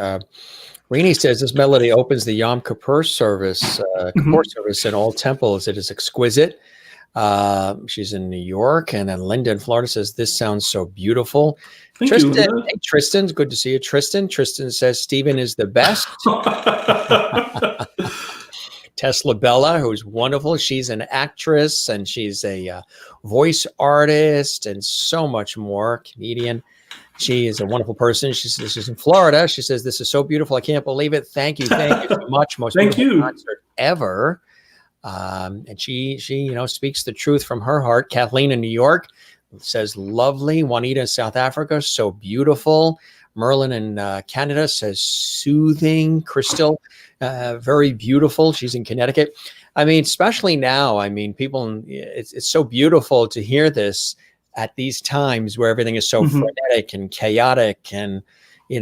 Rini says this melody opens the Yom Kippur Mhm. service in all temples. It is exquisite. She's in New York, and then Linda in Florida says this sounds so beautiful. Thank you, Tristan, Linda. hey Tristan, good to see you, Tristan. Tristan says Stephen is the best. Tesla Bella, who's wonderful. She's an actress and she's a voice artist and so much more. Comedian. She is a wonderful person. She says she's in Florida. She says this is so beautiful. I can't believe it. Thank you so much. Most Thank beautiful you. concert ever. And she speaks the truth from her heart. Kathleen in New York says lovely. Juanita in South Africa, so beautiful. Merlin in Canada says soothing. Crystal, very beautiful. She's in Connecticut. I mean, especially now. I mean, people. It's so beautiful to hear this at these times where everything is so Mhm. frenetic and chaotic and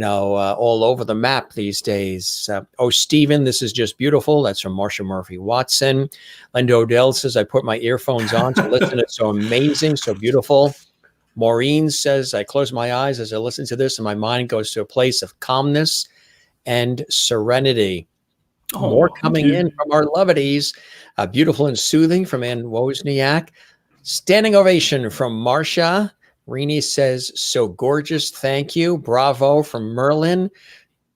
all over the map these days. Oh, Stephen, this is just beautiful. That's from Marsha Murphy Watson. Linda Odell says, I put my earphones on to listen. It's so amazing, so beautiful. Maureen says, I close my eyes as I listen to this, and my mind goes to a place of calmness and serenity. More Oh, thank coming in you. from our levities. Beautiful and soothing from Ann Wozniak. Standing ovation from Marcia. Rini says, so gorgeous. Thank you. Bravo from Merlin.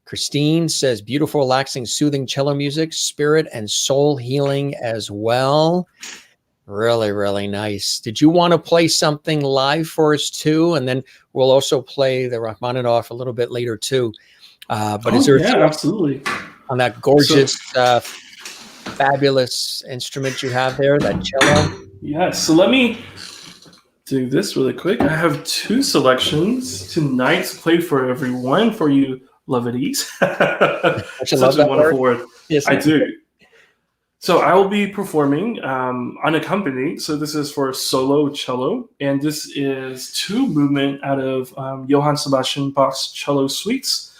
Christine says, beautiful, relaxing, soothing cello music, spirit and soul healing as well. Really, really nice. Did you want to play something live for us too? And then we'll also play the Rachmaninoff a little bit later too. But is Oh there a yeah, selection absolutely. on that So gorgeous, fabulous instrument you have there, that cello? yeah, so let me do this really quick. I have two selections tonight to play for everyone, for you levities. Don't you love Such a that word? wonderful word. Yes, I I do. do. So I will be performing unaccompanied. So this is for solo cello, and this is two movement out of Johann Sebastian Bach's cello suites.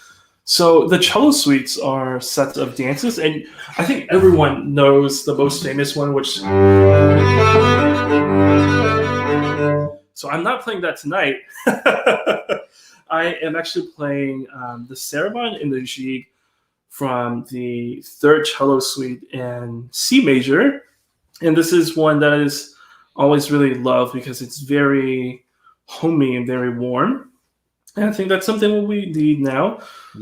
So the cello suites are sets of dances, and I think everyone knows the most famous one, which. So I'm not playing that tonight. I am actually playing the Sarabande in the Gigue from the third cello suite in C major. And this is one that is always really loved because it's very homey and very warm. And I think that's something we need now.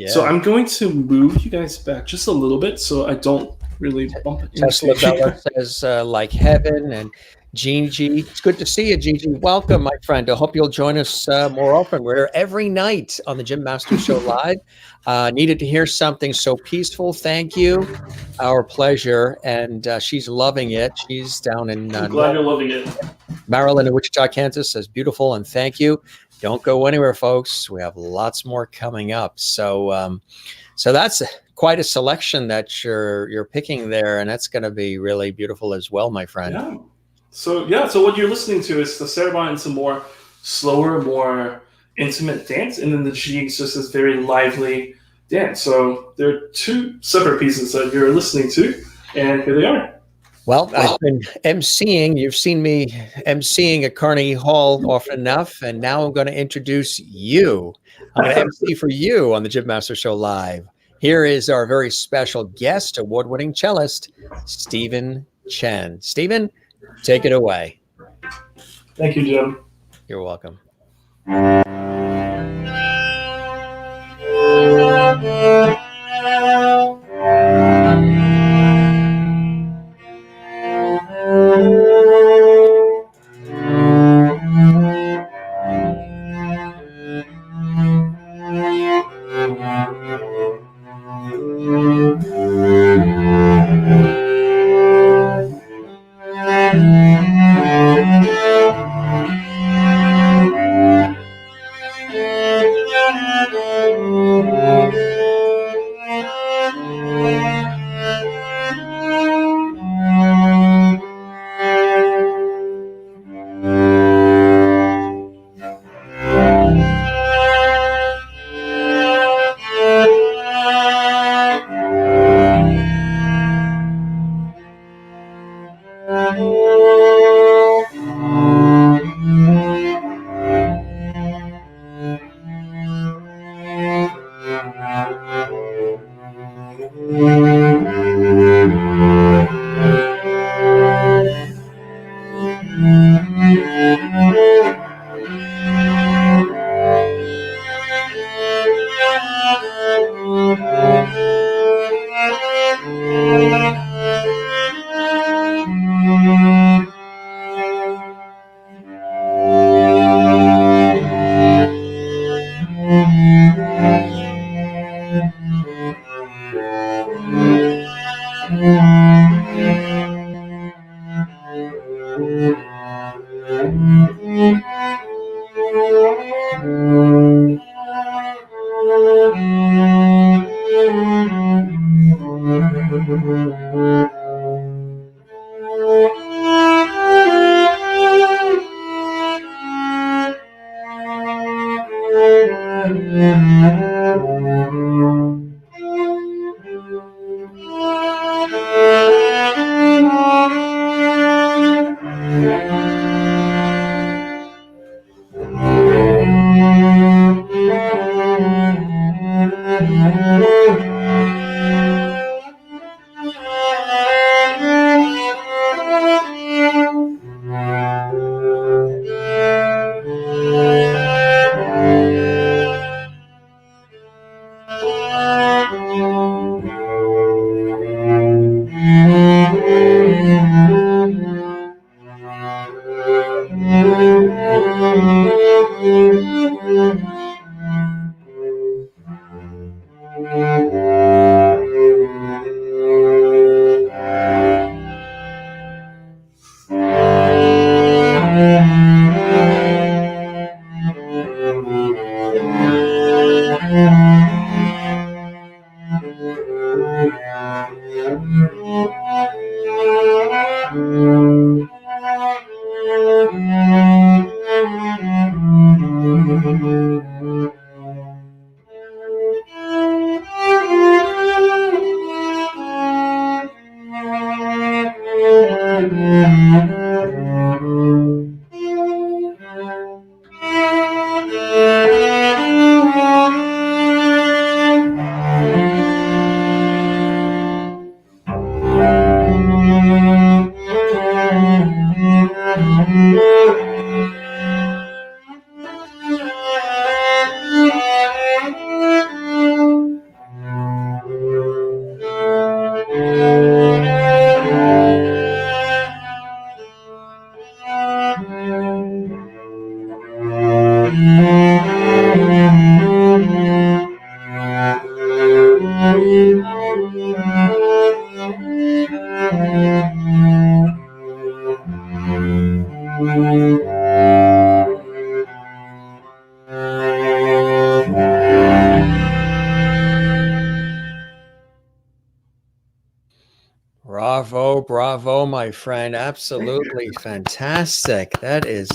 So Yeah. I'm going to move you guys back just a little bit so I don't really bump into Tesla you. Bella says, like heaven. And Gigi, it's good to see you, Gigi. Welcome, my friend. I hope you'll join us more often. We're every night on the Jim Master Show Live. Needed to hear something so peaceful. Thank you. Our pleasure. And she's loving it. She's down in I'm glad you're loving it. Maryland and Wichita, Kansas says beautiful and thank you. Don't go anywhere, folks. We have lots more coming up. So that's quite a selection that you're picking there, and that's going to be really beautiful as well, my friend. So what you're listening to is the Sarabande. It's a more slower, more intimate dance, and then the Gigue is just this very lively dance. So there are two separate pieces that you're listening to, and here they are. Well, I've been emceeing. You've seen me emceeing at Carnegie Hall often enough, and now I'm going to introduce you. I'm going to MC for you on the Jim Master Show Live. Here is our very special guest, award-winning cellist, Steven Chen. Steven, take it away. Thank you, Jim. You're welcome. Bravo, bravo, my friend. Absolutely fantastic. That is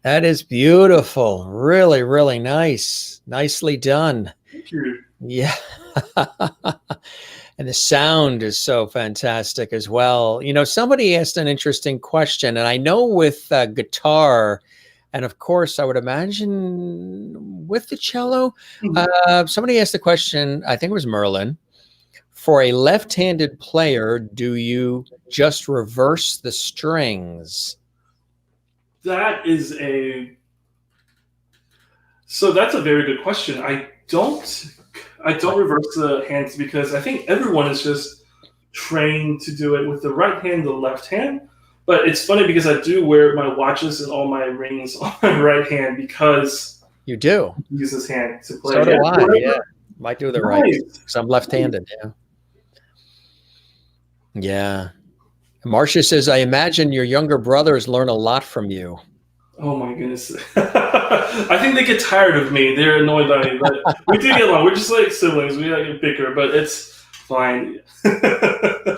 that is beautiful. Really, really nice. Nicely done. Thank you. Yeah. And the sound is so fantastic as well. You know, somebody asked an interesting question, and I know with guitar, and of course, I would imagine with the cello, somebody asked the question, I think it was Merlin, for a left-handed player, do you just reverse the strings? That is that's a very good question. I don't reverse the hands because I think everyone is just trained to do it with the right hand, the left hand. But it's funny because I do wear my watches and all my rings on my right hand because You do. I use this hand to play. So do I. Yeah. Might do the right Nice. because I'm left-handed. Yeah. Yeah. Marcia says, I imagine your younger brothers learn a lot from you. Oh my goodness. I think they get tired of me. They're annoyed by me, but we do get along. We're just like siblings. We like bicker, but it's fine.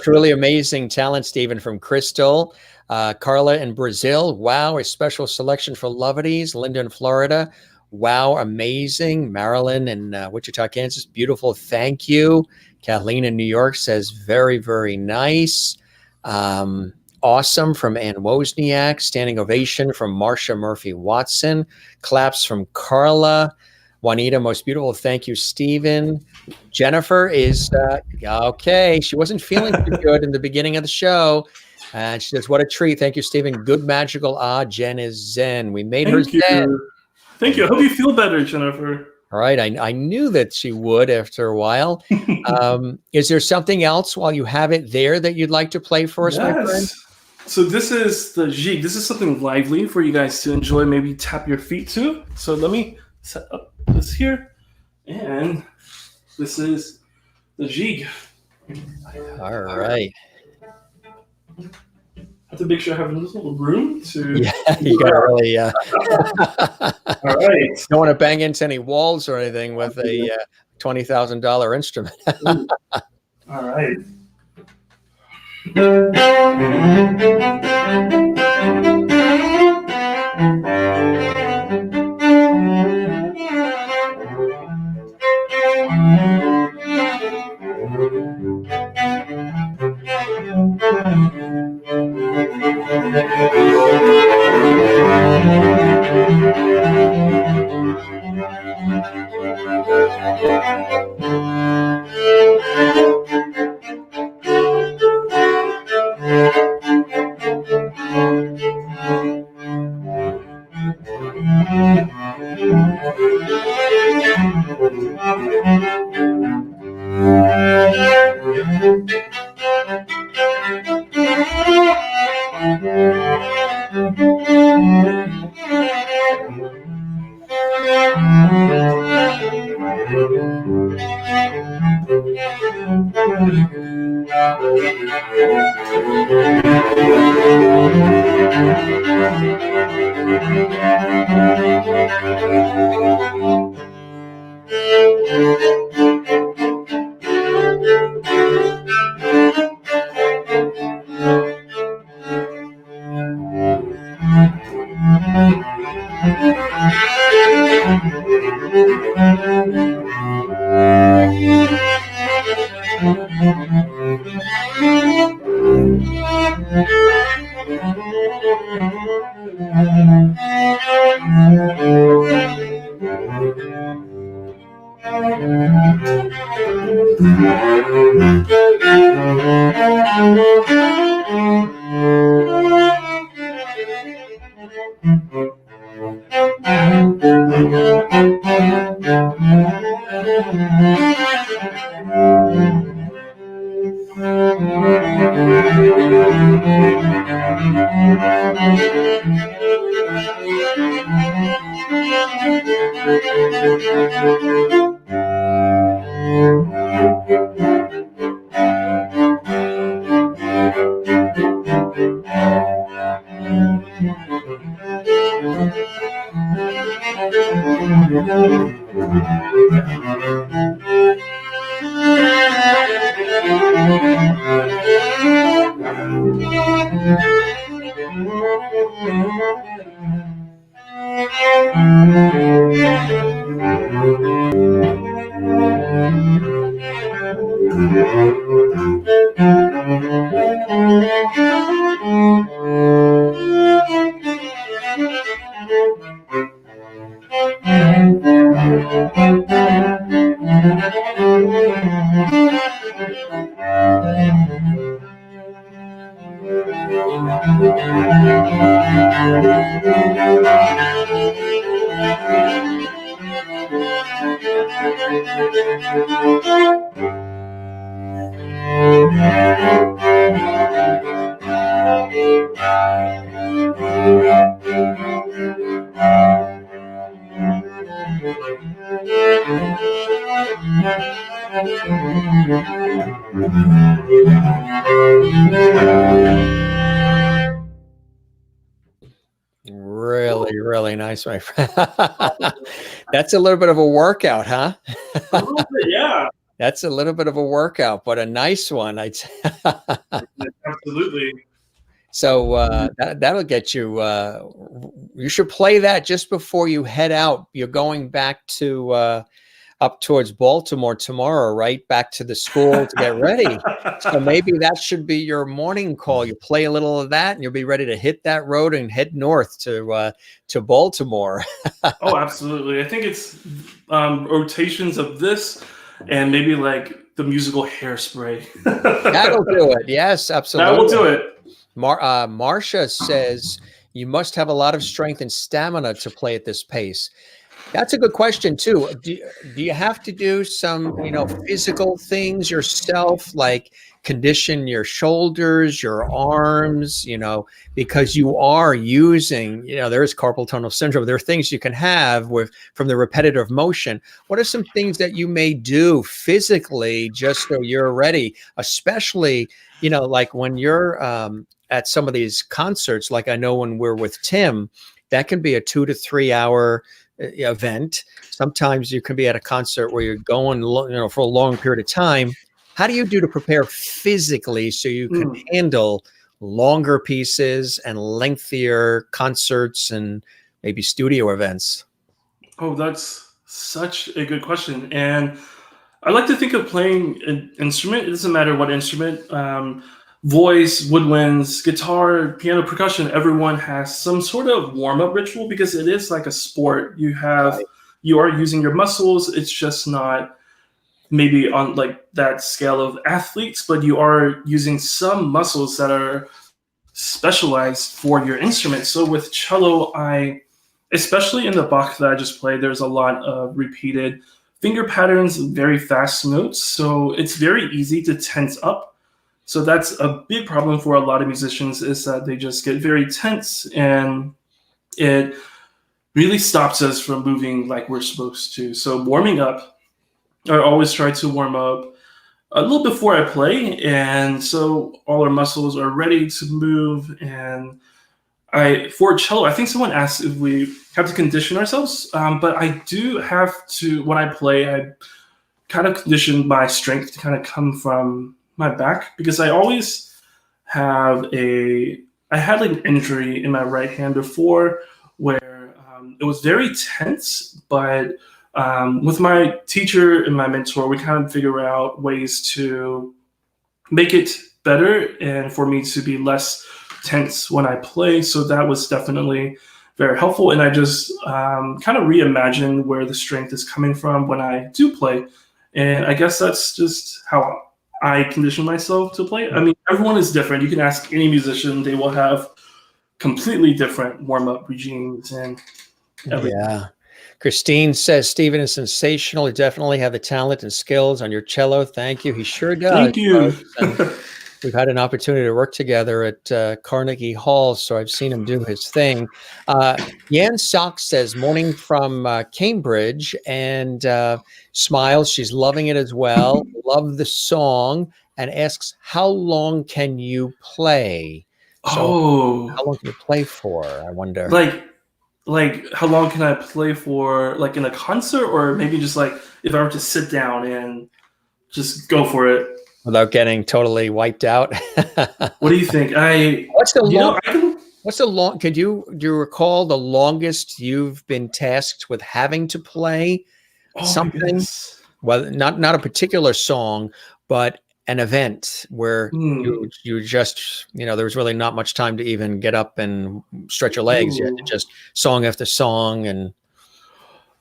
Truly amazing talent, Stephen, from Crystal. Carla in Brazil. Wow, a special selection for Lovities. Linda in Florida. Wow, amazing. Marilyn in Wichita, Kansas. Beautiful. Thank you. Kathleen in New York says, very, very nice. Awesome from Ann Wozniak. Standing ovation from Marcia Murphy Watson. Claps from Carla. Juanita, most beautiful. Thank you, Stephen. Jennifer is okay. She wasn't feeling too good in the beginning of the show. And she says, what a treat. Thank you, Stephen. Good magical. Jen is zen. We made her Thank zen. you. Thank you. I hope you feel better, Jennifer. All right. I knew that she would after a while. Is there something else while you have it there that you'd like to play for us, my friend? So this is the jig. This is something lively for you guys to enjoy, maybe tap your feet to. So let me set up this here. And this is the jig. All right. I have to make sure I have a little room to... Yeah, you got to really... All right. Don't want to bang into any walls or anything with a $20,000 instrument. All right. Really, really nice, my friend. That's a little bit of a workout, huh? A little bit, yeah. That's a little bit of a workout, but a nice one. Absolutely. So that'll get you. You should play that just before you head out. You're going back to up towards Baltimore tomorrow, right? Back to the school to get ready. So maybe that should be your morning call. You play a little of that, and you'll be ready to hit that road and head north to Baltimore. Oh, absolutely. I think it's rotations of this and maybe like the musical Hairspray. That'll do it. Yes, absolutely. That will do it. Marcia says you must have a lot of strength and stamina to play at this pace. That's a good question too. Do you have to do some, physical things yourself, like condition your shoulders, your arms, because you are using, there's carpal tunnel syndrome. There are things you can have from the repetitive motion. What are some things that you may do physically just so you're ready, especially, like when you're at some of these concerts, like I know when we're with Tim, that can be a 2 to 3 hour event. Sometimes you can be at a concert where you're going, for a long period of time. How do you do to prepare physically so you can handle longer pieces and lengthier concerts and maybe studio events? Oh, that's such a good question. And I like to think of playing an instrument. It doesn't matter what instrument. Voice, woodwinds, guitar, piano, percussion, everyone has some sort of warm-up ritual because it is like a sport. You are using your muscles. It's just not maybe on like that scale of athletes, but you are using some muscles that are specialized for your instrument. So with cello, especially in the Bach that I just played, there's a lot of repeated finger patterns, very fast notes. So it's very easy to tense up. So that's a big problem for a lot of musicians, is that they just get very tense, and it really stops us from moving like we're supposed to. So warming up, I always try to warm up a little before I play, and so all our muscles are ready to move. And for cello, I think someone asked if we have to condition ourselves, but I do have to. When I play, I kind of condition my strength to kind of come from my back, because I always I had like an injury in my right hand before where it was very tense, but with my teacher and my mentor, we kind of figure out ways to make it better and for me to be less tense when I play. So that was definitely very helpful. And I just kind of reimagine where the strength is coming from when I do play. And I guess that's just how I condition myself to play. I mean, everyone is different. You can ask any musician, they will have completely different warm-up regimes and everything. Yeah. Christine says, Steven is sensational. You definitely have the talent and skills on your cello. Thank you. He sure does. Thank you. We've had an opportunity to work together at Carnegie Hall, so I've seen him do his thing. Yan Sok says, morning from Cambridge, and smiles. She's loving it as well. Love the song, and asks, how long can you play? So how long can you play for, I wonder? Like how long can I play for, like in a concert, or maybe just like if I were to sit down and just go for it? Without getting totally wiped out. What do you think? Do you recall the longest you've been tasked with having to play something? Well, not a particular song, but an event where you just, there was really not much time to even get up and stretch your legs. You had to just song after song. And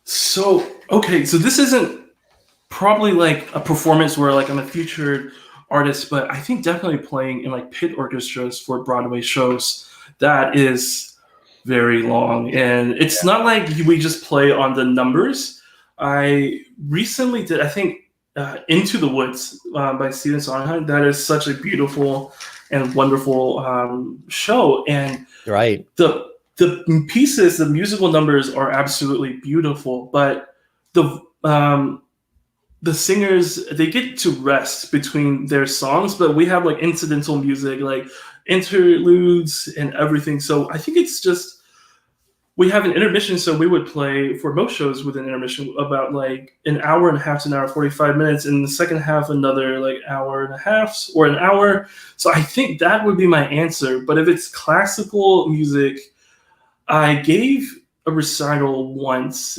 so this isn't probably like a performance where like I'm a featured artist, but I think definitely playing in like pit orchestras for Broadway shows, that is very long. And it's not like we just play on the numbers. I recently did, I think, Into the Woods by Stephen Sondheim. That is such a beautiful and wonderful show. And right, the pieces, the musical numbers are absolutely beautiful, but the singers, they get to rest between their songs, but we have like incidental music, like interludes and everything. So I think it's just we have an intermission, so we would play for most shows with an intermission about like an hour and a half to an hour 45 minutes, and the second half another like hour and a half or an hour. So I think that would be my answer. But if it's classical music, I gave a recital once.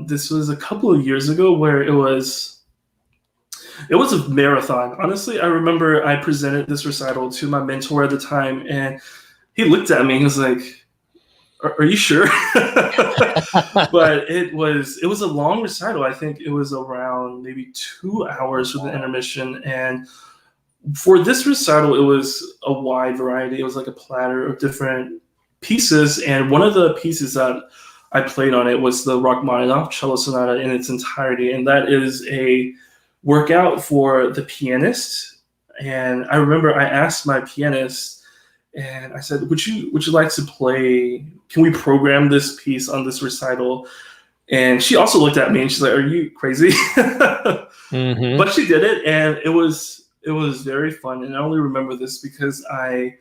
This was a couple of years ago where it was a marathon. Honestly, I remember I presented this recital to my mentor at the time, and he looked at me and he was like, are you sure? But it was a long recital. I think it was around maybe 2 hours with an intermission. And for this recital, it was a wide variety. It was like a platter of different pieces. And one of the pieces that I played on it was the Rachmaninoff Cello Sonata in its entirety. And that is a workout for the pianist. And I remember I asked my pianist, and I said, would you like to play, can we program this piece on this recital? And she also looked at me and she's like, are you crazy? Mm-hmm. But she did it, and it was very fun. And I only remember this because I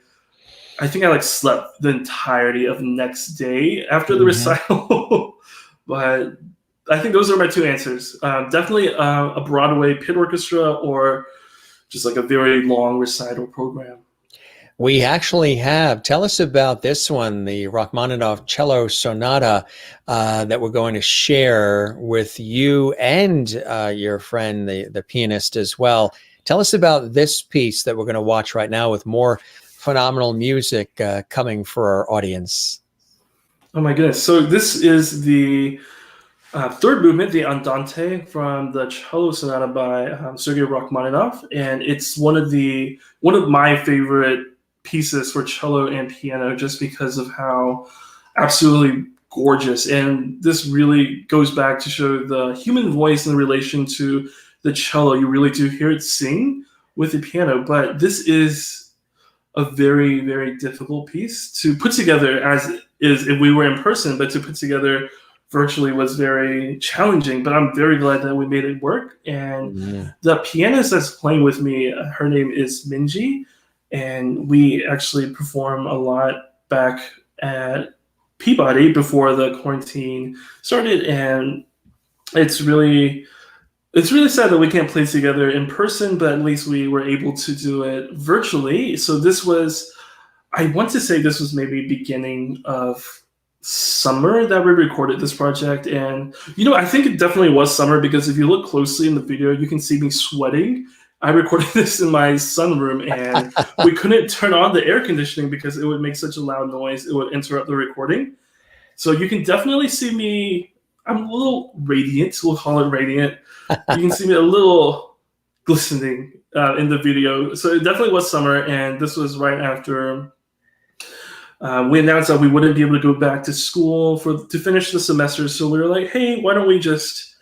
think I like slept the entirety of the next day after the recital. But I think those are my two answers. Definitely a Broadway pit orchestra, or just like a very long recital program. We actually have. Tell us about this one, the Rachmaninoff Cello Sonata that we're going to share with you and your friend, the pianist as well. Tell us about this piece that we're going to watch right now with more phenomenal music coming for our audience. Oh my goodness. So this is the third movement, the Andante, from the Cello Sonata by Sergei Rachmaninoff. And it's one of my favorite pieces for cello and piano, just because of how absolutely gorgeous. And this really goes back to show the human voice in relation to the cello. You really do hear it sing with the piano. But this is a very, very difficult piece to put together, as is if we were in person, but to put together virtually was very challenging. But I'm very glad that we made it work. And the pianist that's playing with me, her name is Minji. And we actually perform a lot back at Peabody before the quarantine started. And it's really sad that we can't play together in person, but at least we were able to do it virtually. So I want to say this was maybe beginning of summer that we recorded this project. And, I think it definitely was summer, because if you look closely in the video, you can see me sweating. I recorded this in my sunroom, and we couldn't turn on the air conditioning because it would make such a loud noise. It would interrupt the recording. So you can definitely see me. I'm a little radiant. We'll call it radiant. You can see me a little glistening in the video. So it definitely was summer, and this was right after we announced that we wouldn't be able to go back to school to finish the semester. So we were like, hey, why don't we just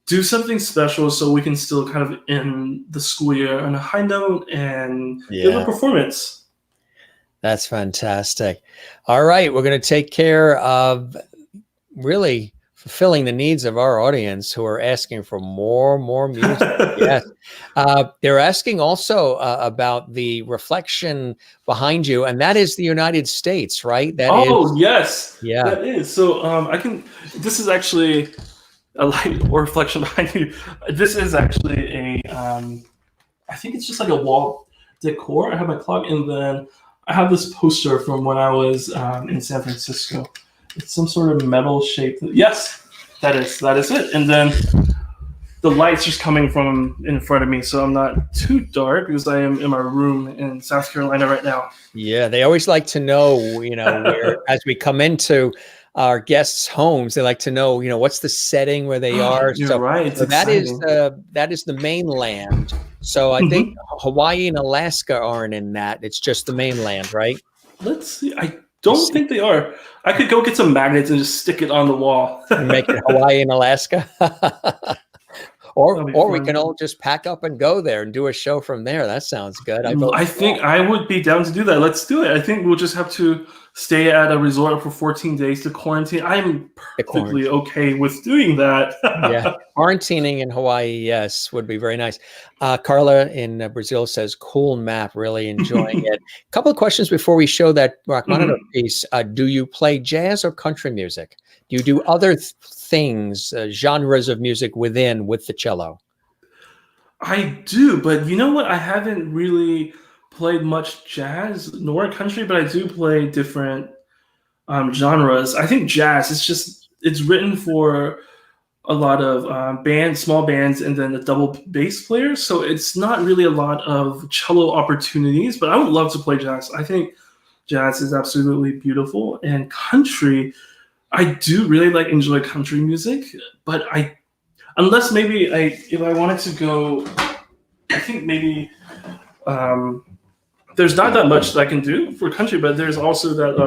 do something special so we can still kind of end the school year on a high note and give a performance. That's fantastic. All right, we're going to take care of really fulfilling the needs of our audience who are asking for more music. Yes. They're asking also about the reflection behind you, and that is the United States, right? Yes. Yeah. That is. So this is actually a light or reflection behind you. This is actually I think it's just like a wall decor. I have my clock, and then I have this poster from when I was in San Francisco. It's some sort of metal shape. Yes, that is it. And then the light's just coming from in front of me, so I'm not too dark because I am in my room in South Carolina right now. Yeah, they always like to know, where, as we come into our guests' homes, they like to know, what's the setting where they are. You're right. So that is the mainland. So I think Hawaii and Alaska aren't in that. It's just the mainland, right? Let's see. I don't think they are. I could go get some magnets and just stick it on the wall. And make it Hawaii and Alaska. Or we can all just pack up and go there and do a show from there. That sounds good. I think I would be down to do that. Let's do it. I think we'll just have to stay at a resort for 14 days to quarantine, I'm The perfectly quarantine. okay with doing that. Yeah. Quarantining in Hawaii, yes, would be very nice. Carla in Brazil says, cool map, really enjoying it. A couple of questions before we show that Rachmaninoff Mhm. piece. Do you play jazz or country music? Do you do other things, genres of music with the cello? I do, but you know what? I haven't really played much jazz nor country, but I do play different genres. I think jazz is just it's written for a lot of bands, small bands, and then a double bass player. So it's not really a lot of cello opportunities. But I would love to play jazz. I think jazz is absolutely beautiful, and country. I do really like enjoy country music, but I unless maybe if I wanted to go, I think maybe um, there's not that much that I can do for country, but there's also that.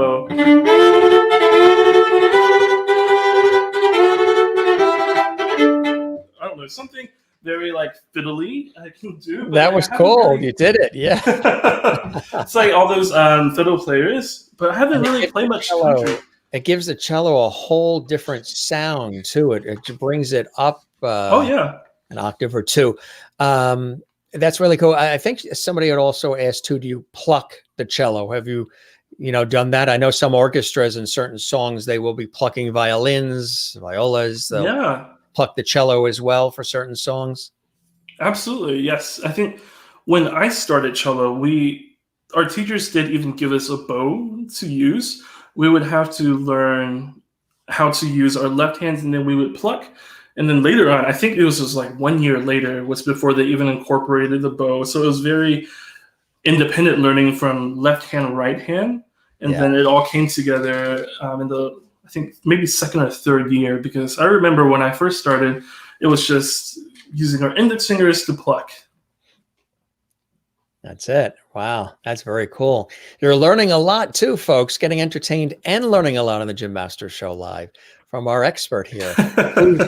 I don't know, something very like fiddly I can do, but That like I was haven't cool. really. You did it. Yeah. It's like all those fiddle players, but I haven't And really played much country. it gives the cello a whole different sound to it. It brings it up Oh yeah, an octave or two. Um, that's really cool. I think somebody had also asked too, do you pluck the cello? Have you, done that? I know some orchestras in certain songs, they will be plucking violins, violas. They'll yeah, pluck the cello as well for certain songs. absolutely. Yes, I think when I started cello, our teachers did even give us a bow to use. We would have to learn how to use our left hands, and then we would pluck. And then later on, I think it was just like 1 year later was before they even incorporated the bow. So it was very independent learning from left hand, right hand, and Yeah. then it all came together in the I think maybe second or third year. Because I remember when I first started, it was just using our index fingers to pluck. That's it. Wow. That's very cool. You're learning a lot too, folks, getting entertained and learning a lot on the Jim Master Show Live from our expert here, who's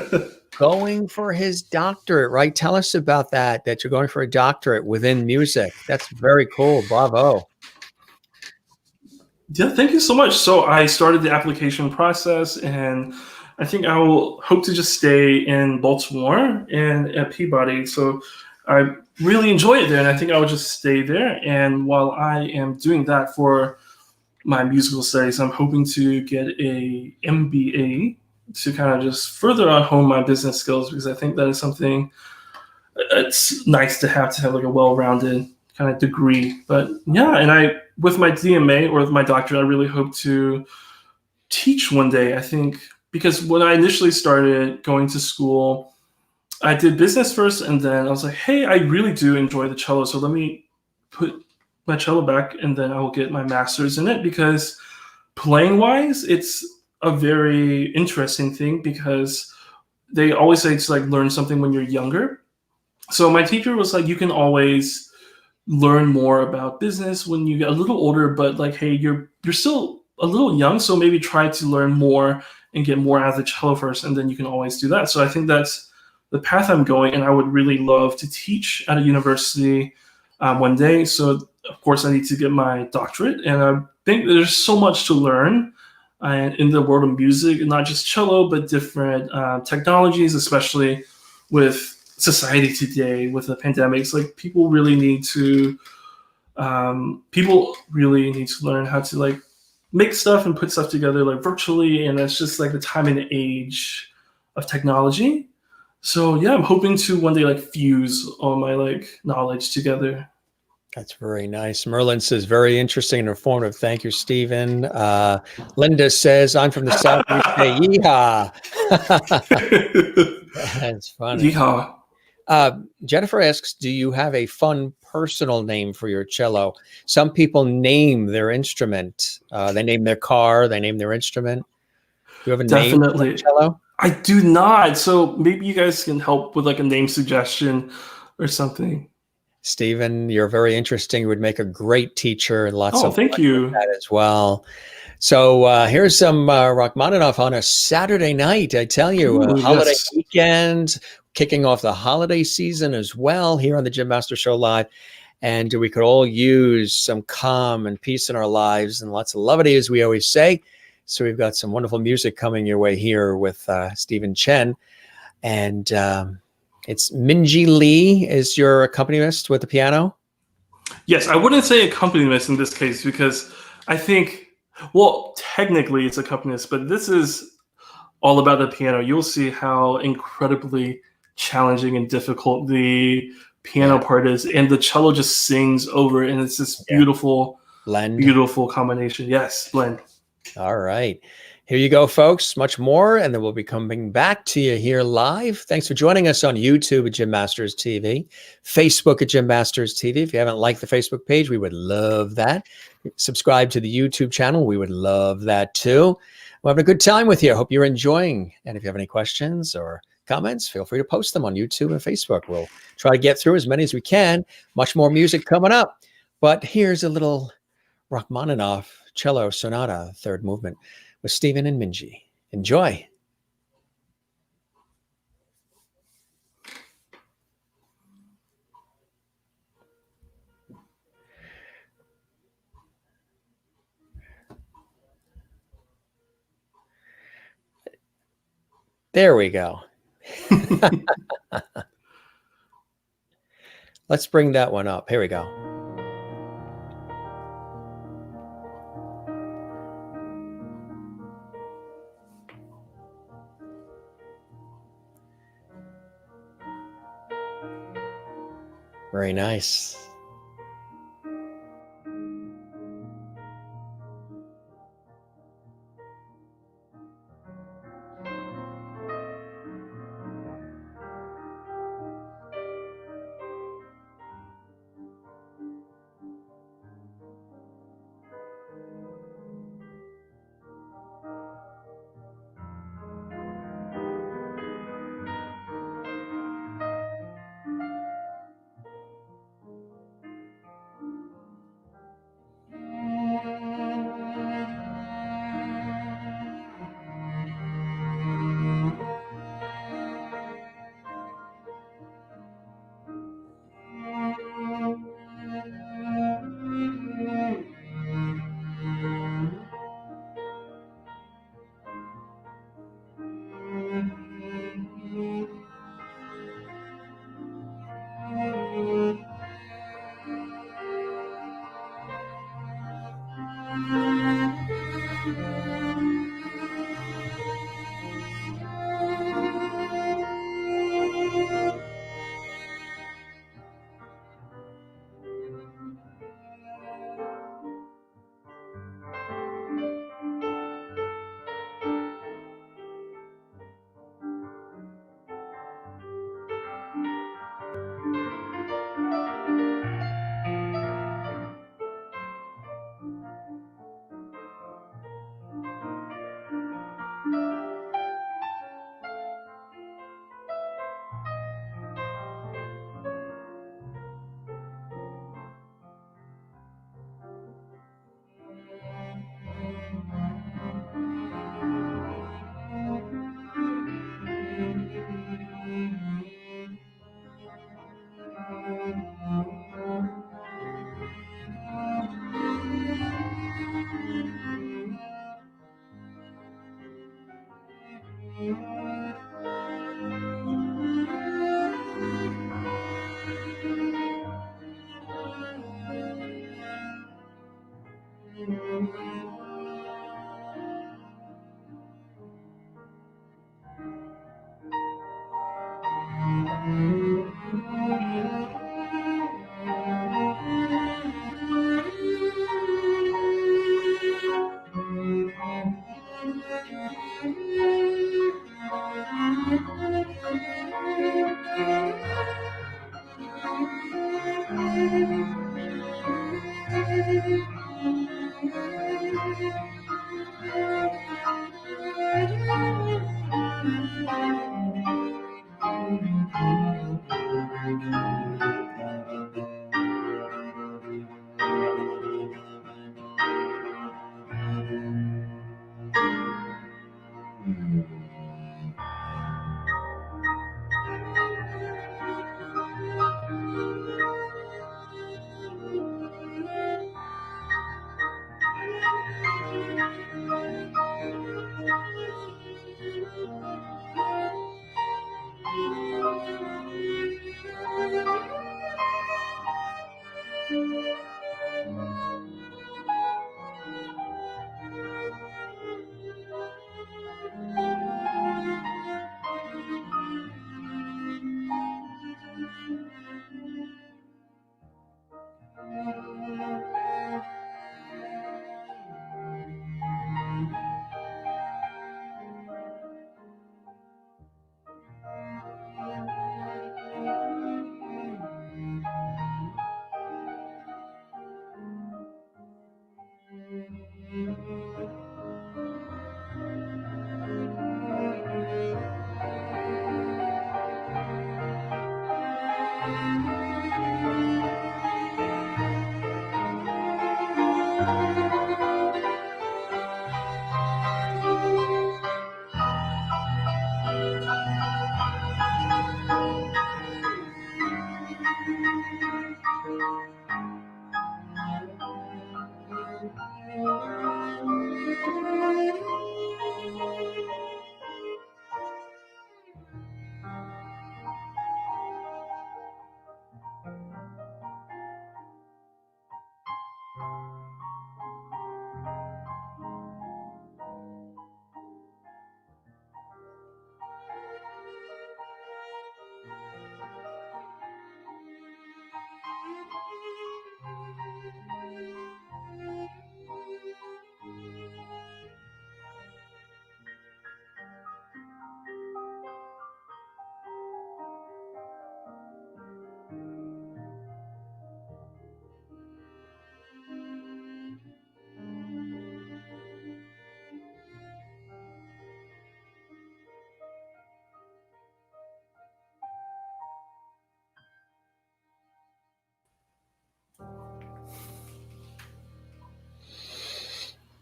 going for his doctorate, right? Tell us about that you're going for a doctorate within music. That's very cool. Bravo. Yeah, thank you so much. So I started the application process, and I think I will hope to just stay in Baltimore and at Peabody. So I really enjoy it there, and I think I will just stay there. And while I am doing that for my musical studies, I'm hoping to get a MBA to kind of just further on hone my business skills, because I think that is something it's nice to have like a well-rounded kind of degree. But yeah, and I with my DMA or with my doctorate, I really hope to teach one day. I think because when I initially started going to school, I did business first, and then I was like, hey, I really do enjoy the cello, so let me put my cello back, and then I will get my master's in it. Because playing wise, it's a very interesting thing, because they always say to like learn something when you're younger. So my teacher was like, you can always learn more about business when you get a little older, but like, hey, you're still a little young, so maybe try to learn more and get more out of the cello first, and then you can always do that. So I think that's the path I'm going, and I would really love to teach at a university one day. So of course I need to get my doctorate, and I think there's so much to learn in the world of music, and not just cello, but different technologies, especially with society today with the pandemics. Like people really need to learn how to like make stuff and put stuff together like virtually, and that's just like the time and the age of technology. So yeah, I'm hoping to one day like fuse all my like knowledge together. That's very nice. Merlin says, very interesting and informative. Thank you, Stephen. Linda says, I'm from the South. We say, yeehaw. That's funny. Yeehaw. Jennifer asks, do you have a fun personal name for your cello? Some people name their instrument. They name their car. They name their instrument. Do you have a name for the Definitely. cello? I do not. So maybe you guys can help with like a name suggestion or something. Stephen, you're very interesting. You would make a great teacher and lots Oh, of thank fun you. with that as well. So here's some Rachmaninoff on a Saturday night. I tell you, Ooh, holiday yes. weekend, kicking off the holiday season as well here on the Jim Master Show Live. and we could all use some calm and peace in our lives and lots of levity, as we always say. So we've got some wonderful music coming your way here with Steven Chen. And it's Minji Lee is your accompanist with the piano? Yes, I wouldn't say accompanist in this case because I think, well, technically it's accompanist, but this is all about the piano. You'll see how incredibly challenging and difficult the piano Yeah. part is, and the cello just sings over it, and it's this Yeah. beautiful, Blend. beautiful combination. Yes, blend. All right. Here you go, folks. Much more, and then we'll be coming back to you here live. Thanks for joining us on YouTube at Jim Masters TV, Facebook at Jim Masters TV. If you haven't liked the Facebook page, we would love that. Subscribe to the YouTube channel. We would love that too. We're having a good time with you. I hope you're enjoying. And if you have any questions or comments, feel free to post them on YouTube and Facebook. We'll try to get through as many as we can. Much more music coming up. But here's a little Rachmaninoff Cello Sonata, third movement, with Steven and Minji. Enjoy. There we go. Let's bring that one up. Here we go. Very nice.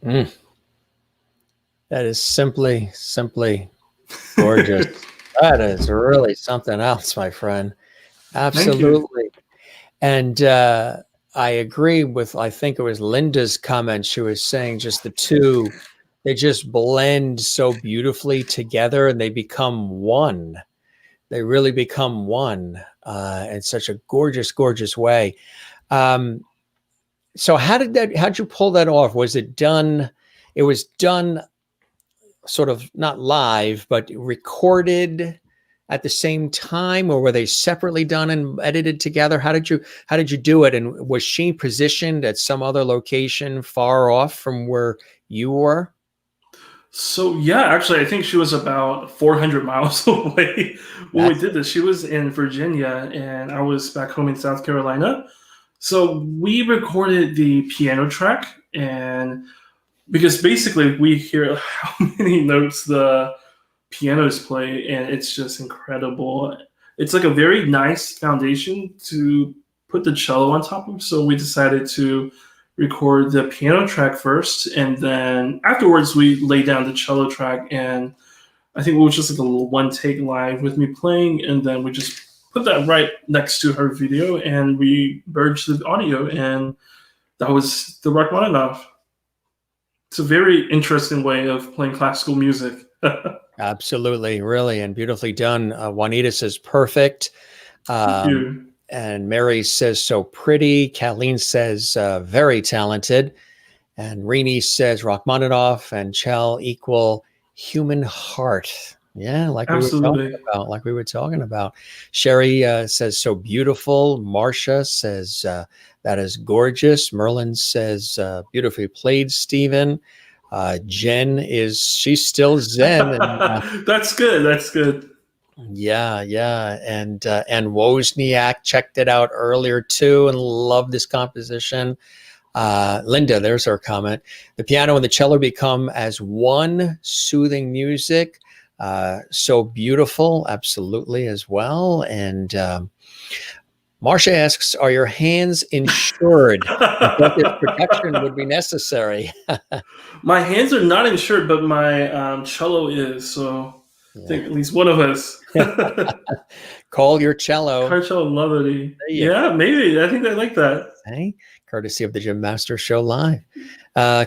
Mm. That is simply gorgeous. That is really something else, my friend. Thank you. Absolutely. And I agree with, I think it was Linda's comment. She was saying just the two, they just blend so beautifully together and they become one. They really become one in such a gorgeous, gorgeous way. So how'd you pull that off? Was it done? It was done sort of not live, but recorded at the same time, or were they separately done and edited together? How did you do it? And was she positioned at some other location far off from where you were? So yeah, actually, I think she was about 400 miles away when we That's did this. She was in Virginia, and I was back home in South Carolina. So we recorded the piano track, and because basically we hear how many notes the pianos play, and it's just incredible. It's like a very nice foundation to put the cello on top of. So we decided to record the piano track first, and then afterwards we lay down the cello track. And I think it was just like a little one take live with me playing, and then we just put that right next to her video, and we merged the audio, and that was the Rachmaninoff. It's a very interesting way of playing classical music. absolutely, really, and beautifully done. Juanita says perfect. Thank Um, you. and Mary says so pretty. Kathleen says very talented. And Rini says Rachmaninoff and Chell equal human heart. Yeah, like we were talking Absolutely. about, like we were talking about. Sherry says so beautiful. Marcia says that is gorgeous. Merlin says beautifully played, Stephen. Jen she's still Zen, and That's good. That's good. yeah, and Wozniak checked it out earlier too and loved this composition. Linda, there's her comment. The piano and the cello become as one, soothing music. So beautiful, absolutely, as well. And Marcia asks, are your hands insured? I thought this protection would be necessary. My hands are not insured, but my cello is. So I Yeah. think at least one of us. Call your cello. Car cello levity. There you Yeah, maybe. I think I like that. Hey, courtesy of the Jim Master Show Live.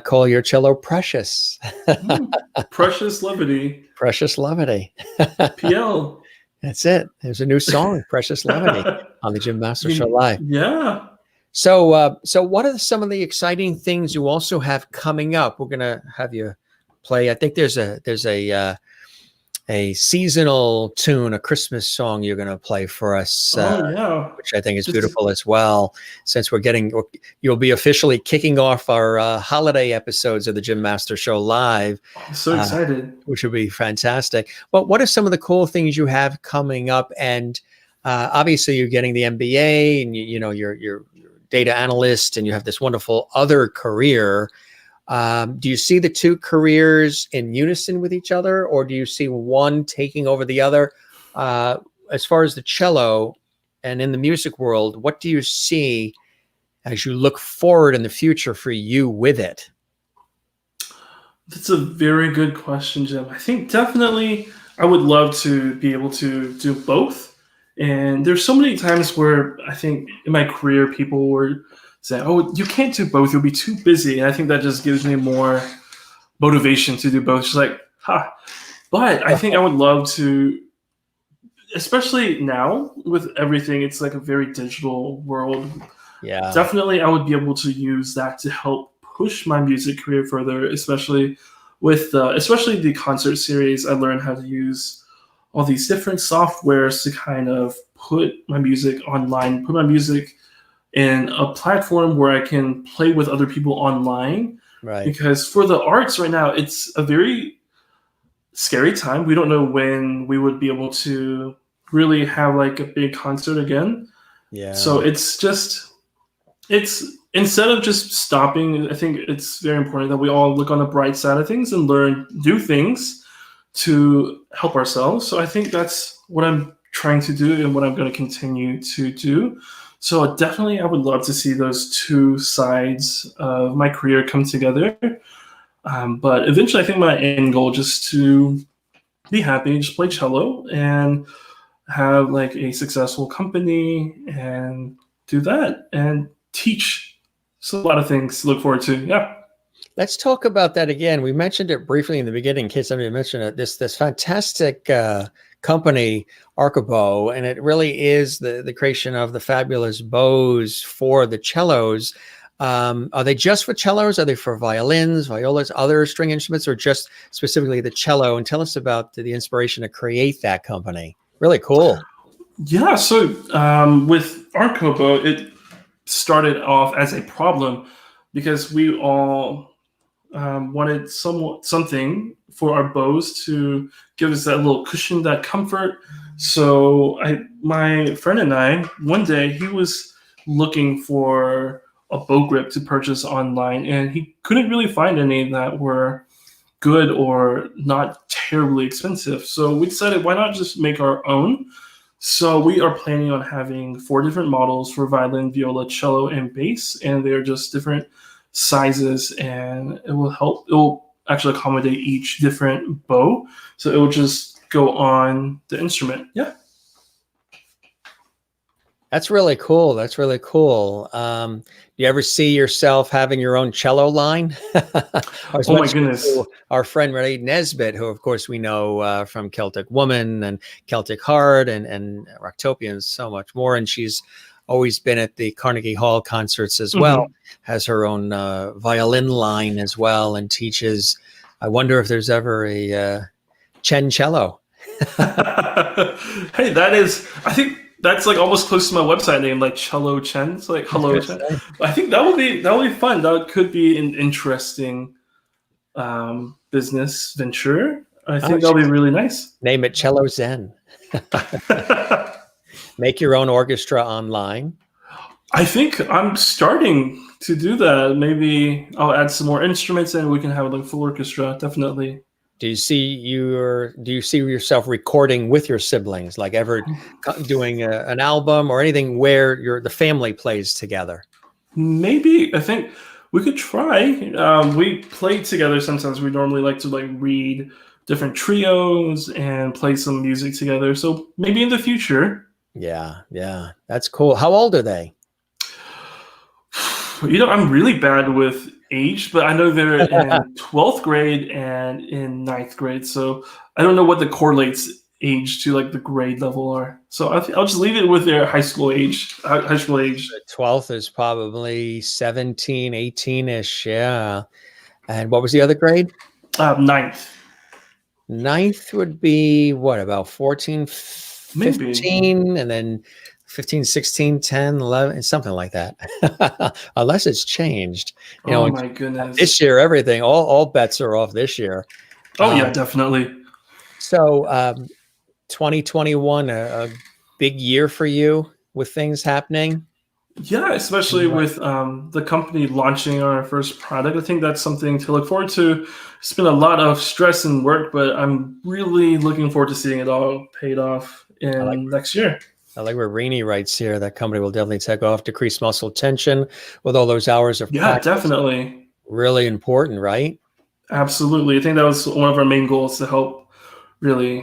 Call your cello precious. Precious levity. Precious levity. PL. That's it. There's a new song, Precious Levity, on the Jim Master Show Live. Yeah. So what are some of the exciting things you also have coming up? We're gonna have you play. I think there's a seasonal tune, a Christmas song you're gonna play for us, Oh yeah. which I think is Just beautiful as well. Since you'll be officially kicking off our holiday episodes of the Jim Master Show live, I'm so uh, excited. which will be fantastic. But what are some of the cool things you have coming up? And obviously, you're getting the MBA, and you're data analyst, and you have this wonderful other career. Do you see the two careers in unison with each other, or do you see one taking over the other? As far as the cello and in the music world, what do you see as you look forward in the future for you with it? That's a very good question, Jim. I think definitely I would love to be able to do both. And there's so many times where I think in my career people were saying, "Oh, you can't do both; you'll be too busy." And I think that just gives me more motivation to do both. Just like, ha. But I think I would love to, especially now with everything. It's like a very digital world. Yeah. Definitely, I would be able to use that to help push my music career further, especially with especially the concert series. I learned how to use all these different softwares to kind of put my music online, put my music in a platform where I can play with other people online. Right. Because for the arts right now, it's a very scary time. We don't know when we would be able to really have like a big concert again. Yeah. So it's instead of just stopping, I think it's very important that we all look on the bright side of things and learn new things to help ourselves. So I think that's what I'm trying to do and what I'm going to continue to do. So definitely I would love to see those two sides of my career come together. But eventually I think my end goal just to be happy, just play cello and have like a successful company and do that and teach. So a lot of things to look forward to. Yeah. Let's talk about that again. We mentioned it briefly in the beginning, in case somebody mentioned it. This fantastic company, Archibow, and it really is the creation of the fabulous bows for the cellos. Are they just for cellos? Are they for violins, violas, other string instruments, or just specifically the cello? And tell us about the inspiration to create that company. Really cool. Yeah. So with Archibow, it started off as a problem because we all wanted something for our bows to give us that little cushion, that comfort. So my friend and I, one day he was looking for a bow grip to purchase online, and he couldn't really find any that were good or not terribly expensive. So we decided, why not just make our own? So we are planning on having 4 different models for violin, viola, cello, and bass, and they're just different sizes, and it will actually accommodate each different bow, so it will just go on the instrument. Yeah. That's really cool. That's really cool. Do you ever see yourself having your own cello line? Oh my goodness. Our friend Ray Nesbitt, who of course we know from Celtic Woman and Celtic Heart and Rocktopia and so much more. And she's always been at the Carnegie Hall concerts as well, has her own violin line as well, and teaches. I wonder if there's ever a Chen cello. Hey, I think that's like almost close to my website name, like Cello Chen. It's like hello Chen. I think that would be fun. That could be an interesting business venture. I think that'll be really nice. Name it Cello Zen. Make your own orchestra online. I think I'm starting to do that. Maybe I'll add some more instruments and we can have like a full orchestra. Definitely. Do you see yourself recording with your siblings, like ever doing an album or anything where the family plays together? Maybe. I think we could try. We play together sometimes. We normally like to like read different trios and play some music together. So maybe in the future. Yeah, that's cool. How old are they? I'm really bad with age, but I know they're in 12th grade and in 9th grade. So I don't know what the correlates age to like the grade level are. So I'll just leave it with their high school age. High school age. The 12th is probably 17, 18-ish. Yeah. And what was the other grade? Ninth, Ninth would be what, about 14, maybe. 15, and then 15, 16, 10, 11, something like that. Unless it's changed. You Oh know, my goodness. this year, everything, all bets are off this year. Oh yeah, definitely. So 2021, a big year for you with things happening. Yeah, especially with the company launching our first product. I think that's something to look forward to. It's been a lot of stress and work, but I'm really looking forward to seeing it all paid off in next year. I like where Rainey writes here, that company will definitely take off, decrease muscle tension with all those hours of Yeah, practice. definitely. Really important, right? Absolutely. I think that was one of our main goals to help really,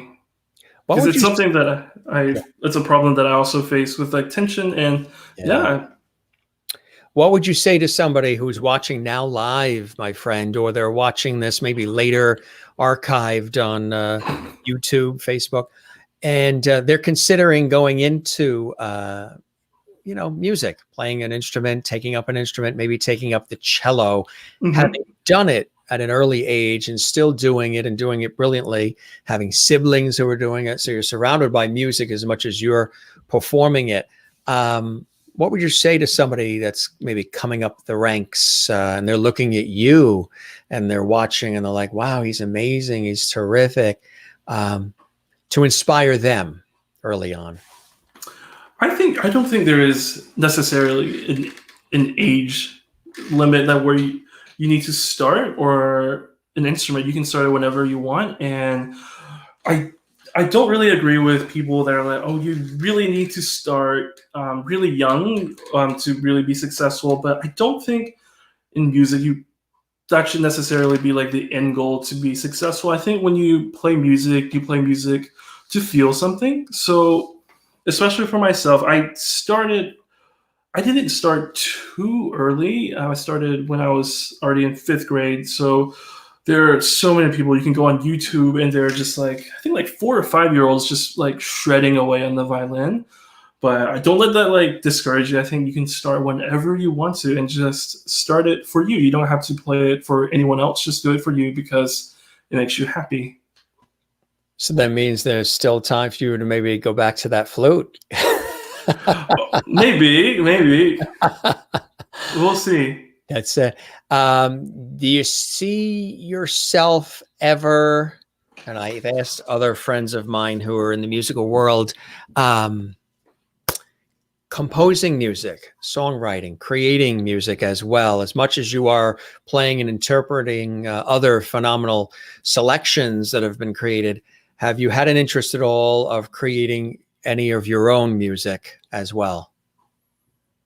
What because would it's you something that yeah. it's a problem that I also face with like tension and yeah. What would you say to somebody who's watching now live, my friend, or they're watching this maybe later archived on YouTube, Facebook, and they're considering going into music, playing an instrument, taking up an instrument, maybe taking up the cello, Mhm. having done it at an early age and still doing it and doing it brilliantly, having siblings who are doing it. So you're surrounded by music as much as you're performing it. What would you say to somebody that's maybe coming up the ranks and they're looking at you and they're watching and they're like, wow, he's amazing, he's terrific, to inspire them early on? I don't think there is necessarily an age limit that where you need to start or an instrument. You can start it whenever you want. And I I don't really agree with people that are like, oh, you really need to start really young to really be successful. But I don't think in music that should necessarily be like the end goal to be successful. I think when you play music to feel something. So, especially for myself, I didn't start too early. I started when I was already in fifth grade. So, there are so many people you can go on YouTube and they're just like, I think like 4 or 5 year olds just like shredding away on the violin. But I don't let that like discourage you. I think you can start whenever you want to and just start it for you. You don't have to play it for anyone else. Just do it for you because it makes you happy. So that means there's still time for you to maybe go back to that flute. Maybe. We'll see. That's it. Do you see yourself ever, and I've asked other friends of mine who are in the musical world, composing music, songwriting, creating music as well, as much as you are playing and interpreting other phenomenal selections that have been created? Have you had an interest at all of creating any of your own music as well?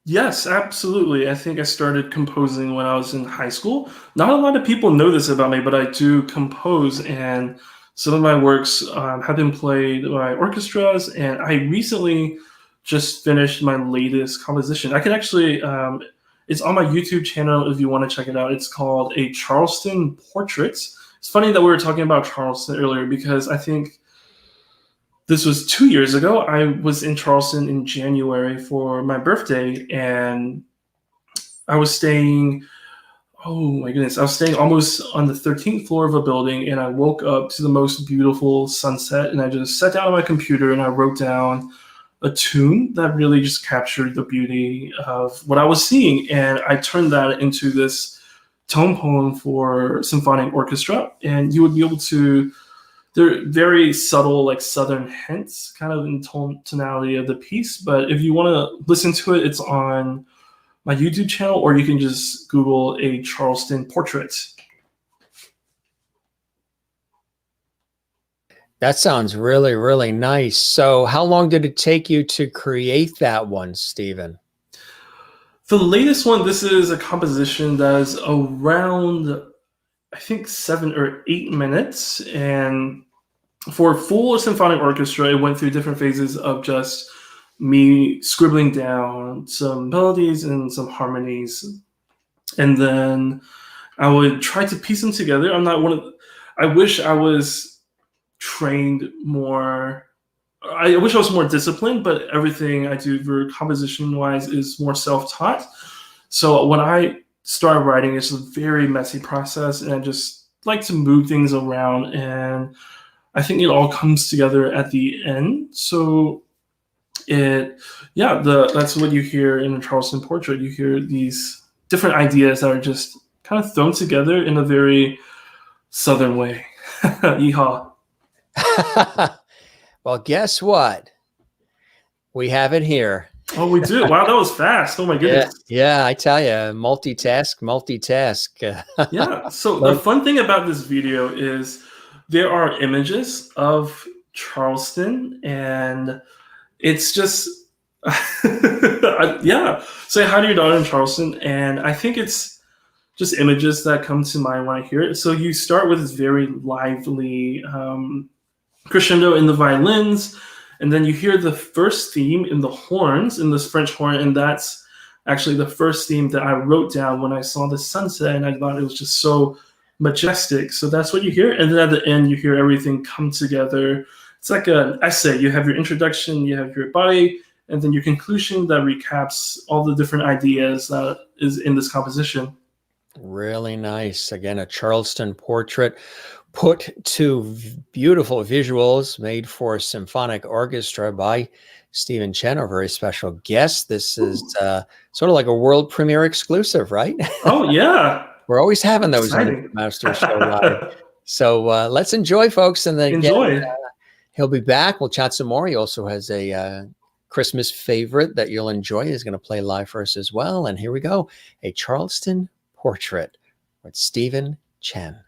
Yes, absolutely. I think I started composing when I was in high school. Not a lot of people know this about me, but I do compose, and some of my works have been played by orchestras. And I recently just finished my latest composition. I can actually, it's on my YouTube channel if you want to check it out. It's called A Charleston Portrait. It's funny that we were talking about Charleston earlier because I think this was 2 years ago. I was in Charleston in January for my birthday, and I was staying. Oh my goodness! I was staying almost on the 13th floor of a building, and I woke up to the most beautiful sunset. And I just sat down on my computer and I wrote down a tune that really just captured the beauty of what I was seeing, and I turned that into this tone poem for symphonic orchestra. And you would be able to they're very subtle, like southern hints, kind of in tonality of the piece. But if you want to listen to it, it's on my YouTube channel, or you can just Google A Charleston Portrait. That sounds really, really nice. So how long did it take you to create that one, Stephen? The latest one, this is a composition that is around, I think, 7 or 8 minutes. And for full symphonic orchestra, it went through different phases of just me scribbling down some melodies and some harmonies, and then I would try to piece them together. I'm not one of. I wish I was trained more I wish I was more disciplined, but everything I do for composition wise is more self taught. So when I start writing, it's a very messy process, and I just like to move things around, and I think it all comes together at the end. So it, yeah, that's what you hear in a Charleston portrait. You hear these different ideas that are just kind of thrown together in a very southern way. Yeehaw. Well, guess what? We have it here. Oh, we do. Wow, that was fast. Oh my Yeah, goodness. yeah, I tell you, multitask, multitask. Yeah. So the Learn- fun thing about this video is there are images of Charleston, and it's just yeah. Say hi to your daughter in Charleston, and I think it's just images that come to mind when I hear it. So you start with this very lively crescendo in the violins, and then you hear the first theme in the horns, in this French horn, and that's actually the first theme that I wrote down when I saw the sunset, and I thought it was just so majestic. So that's what you hear, and then at the end you hear everything come together. It's like an essay. You have your introduction, you have your body, and then your conclusion that recaps all the different ideas that is in this composition. Really nice. Again, a Charleston portrait put to beautiful visuals made for a symphonic orchestra by Steven Chen, our very special guest. This is sort of like a world premiere exclusive, right? Oh yeah, We're always having those on the exciting. Master Show Live. So let's enjoy, folks. And then again, Enjoy. he'll be back. We'll chat some more. He also has a Christmas favorite that you'll enjoy. He's going to play live for us as well. And here we go, a Charleston portrait with Steven Chen.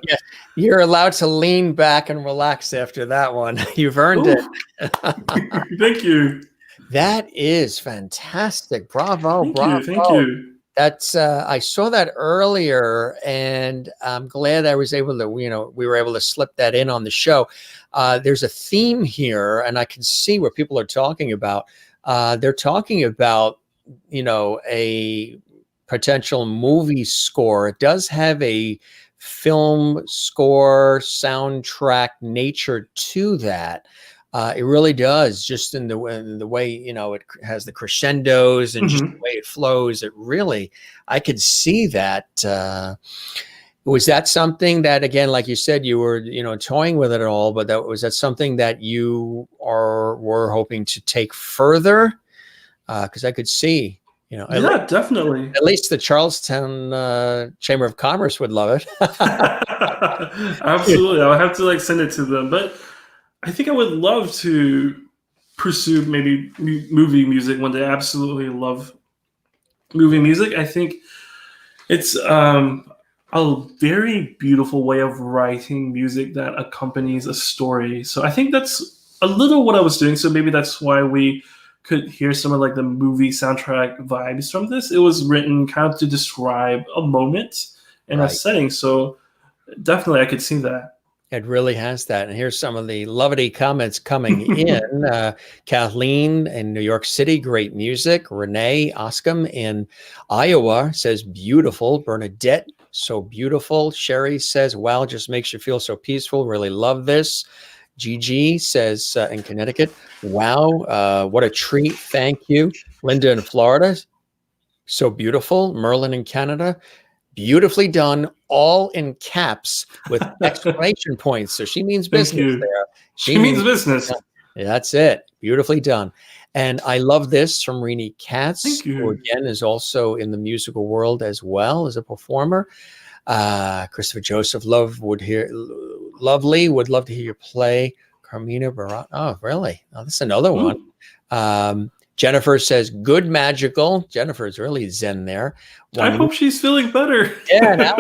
Yes, you're allowed to lean back and relax after that one. You've earned it. Thank you. That is fantastic. Bravo, Thank you. Thank bravo. you. That's I saw that earlier, and I'm glad I was able to, we were able to slip that in on the show. There's a theme here, and I can see what people are talking about. They're talking about, a potential movie score. It does have a film score, soundtrack nature to that. It really does, just in the way, it has the crescendos and just the way it flows. It really, I could see that. Was that something that, again, like you said, you were, toying with it at all, but was that something that you were hoping to take further? Because I could see, Yeah, definitely. at least the Charlestown Chamber of Commerce would love it. Absolutely. I'll have to like send it to them. But I think I would love to pursue maybe movie music one day. I absolutely love movie music. I think it's a very beautiful way of writing music that accompanies a story. So I think that's a little what I was doing. So maybe that's why we could hear some of like the movie soundtrack vibes from this. It was written kind of to describe a moment in a Right. setting. So definitely I could see that. It really has that. And here's some of the levity comments coming in. Kathleen in New York City, great music. Renee Oscom in Iowa says, beautiful. Bernadette, so beautiful. Sherry says, wow, just makes you feel so peaceful. Really love this. Gigi says in Connecticut, wow, what a treat. Thank you. Linda in Florida, so beautiful. Merlin in Canada, beautifully done, all in caps with exclamation points. So she means Thank business you. there. She means business. Yeah, that's it. Beautifully done. And I love this from Rini Katz, Thank who you. again is also in the musical world as well as a performer. Christopher Joseph, lovely, would love to hear you play Carmina Burana. Oh, really? Oh, that's another one. Jennifer says, good magical. Jennifer's really zen there. I hope she's feeling better. Yeah,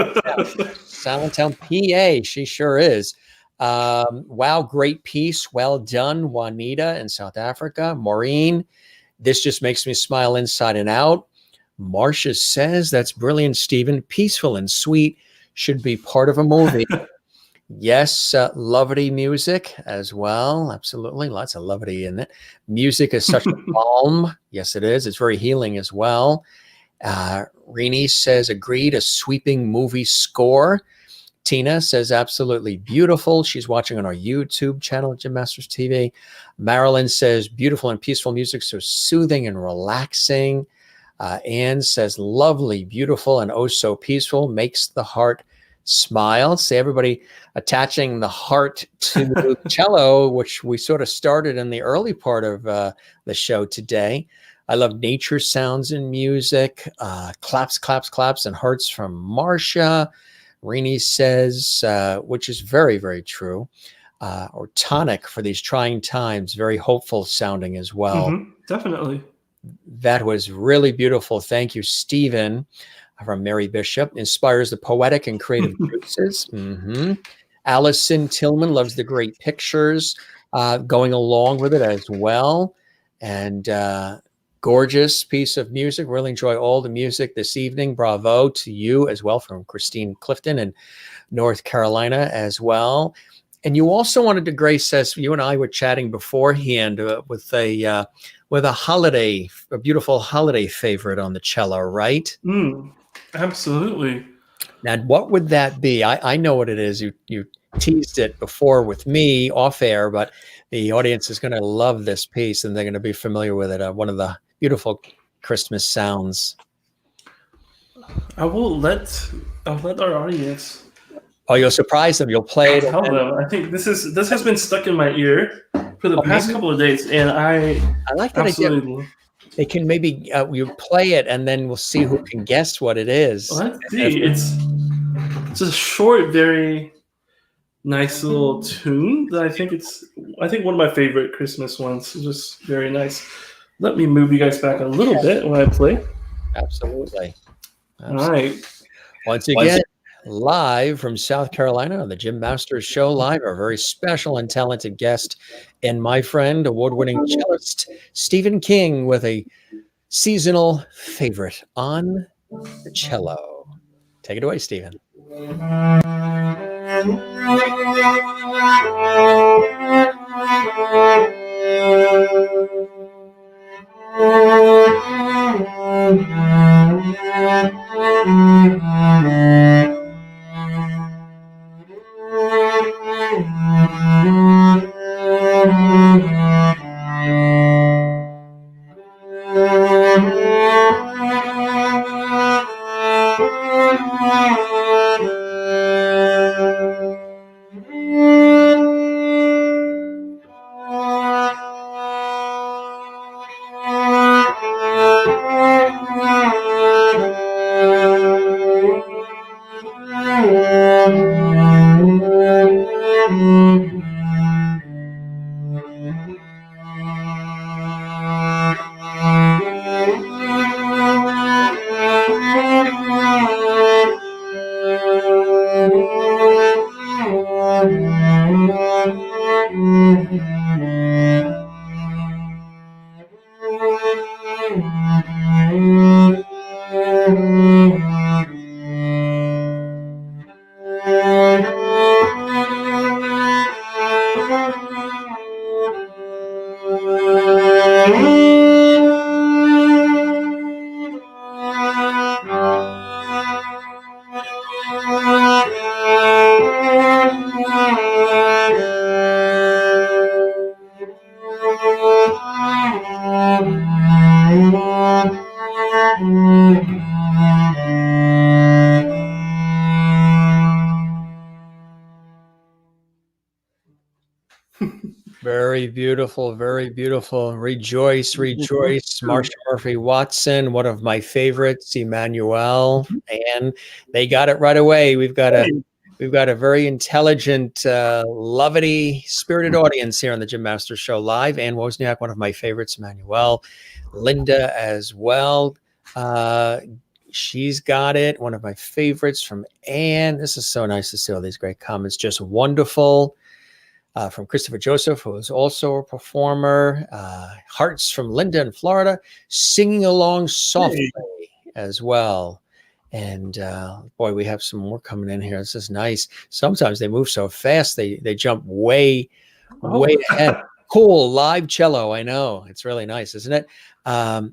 Allentown, PA. She sure is. Wow, great piece. Well done, Juanita in South Africa. Maureen, this just makes me smile inside and out. Marcia says, that's brilliant, Stephen. Peaceful and sweet. Should be part of a movie. Yes, levity music as well. Absolutely. Lots of levity in it. Music is such a balm. Yes, it is. It's very healing as well. Rini says, agreed, a sweeping movie score. Tina says, absolutely beautiful. She's watching on our YouTube channel, Jim Masters TV. Marilyn says, beautiful and peaceful music, so soothing and relaxing. Anne says, lovely, beautiful, and oh so peaceful, makes the heart smile. See, everybody attaching the heart to the cello, which we sort of started in the early part of the show today. I love nature sounds in music. Claps, claps, claps, and hearts from Marcia. Rini says, which is very, very true. Or tonic for these trying times. Very hopeful sounding as well. Definitely. That was really beautiful. Thank you, Stephen, from Mary Bishop. Inspires the poetic and creative juices. Allison Tillman loves the great pictures going along with it as well. And gorgeous piece of music. Really enjoy all the music this evening. Bravo to you as well, from Christine Clifton in North Carolina as well. And you also wanted to grace us. You and I were chatting beforehand with a holiday, a beautiful holiday favorite on the cello, right? Absolutely. Now, what would that be? I know what it is. You teased it before with me off air, but the audience is going to love this piece and they're going to be familiar with it. One of the beautiful Christmas sounds. I'll let our audience. Oh, you'll surprise them. You'll play it. Tell them. I think this has been stuck in my ear for the past couple of days, and I like that idea. They can maybe you play it, and then we'll see who can guess what it is. Let's see. It's a short, very nice little tune that I think one of my favorite Christmas ones. It's just very nice. Let me move you guys back a little bit when I play. Absolutely. All right. Once again, live from South Carolina on the Jim Masters Show Live, our very special and talented guest and my friend, award-winning cellist Stephen King, with a seasonal favorite on the cello. Take it away, Stephen. Very beautiful, very beautiful. Rejoice, rejoice. Marsha Murphy Watson, one of my favorites, Emmanuel, and they got it right away. We've got a very intelligent, levity, spirited audience here on the Jim Masters Show live. Ann Wozniak, one of my favorites, Emmanuel, Linda as well. She's got it. One of my favorites from Ann. This is so nice to see all these great comments. Just wonderful. From Christopher Joseph, who is also a performer. Hearts from Linda in Florida, singing along softly as well. And boy, we have some more coming in here. This is nice. Sometimes they move so fast, they jump way ahead. Cool, live cello. I know. It's really nice, isn't it?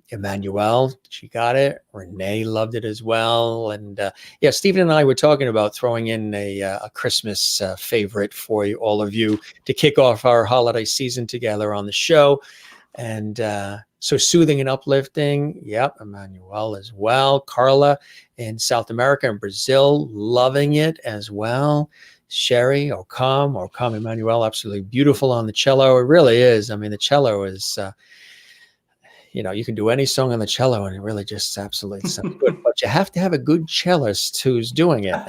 Emmanuel, she got it. Renee loved it as well. And yeah, Stephen and I were talking about throwing in a Christmas favorite for you, all of you, to kick off our holiday season together on the show. And so soothing and uplifting. Yep, Emmanuel as well. Carla in South America and Brazil, loving it as well. Sherry, Ocam, Emmanuel, absolutely beautiful on the cello. It really is. I mean, the cello is, you can do any song on the cello and it really just absolutely sounds good. But you have to have a good cellist who's doing it.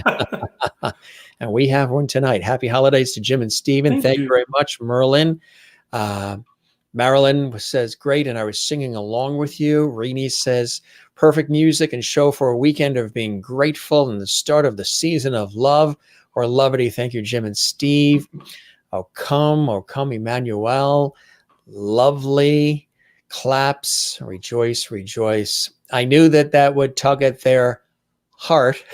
And we have one tonight. Happy holidays to Jim and Stephen. Thank you very much, Merlin. Marilyn says, great, and I was singing along with you. Rini says, perfect music and show for a weekend of being grateful and the start of the season of love or levity. Thank you, Jim and Steve. Come, Emmanuel. Lovely. Claps. Rejoice, rejoice. I knew that would tug at their heart.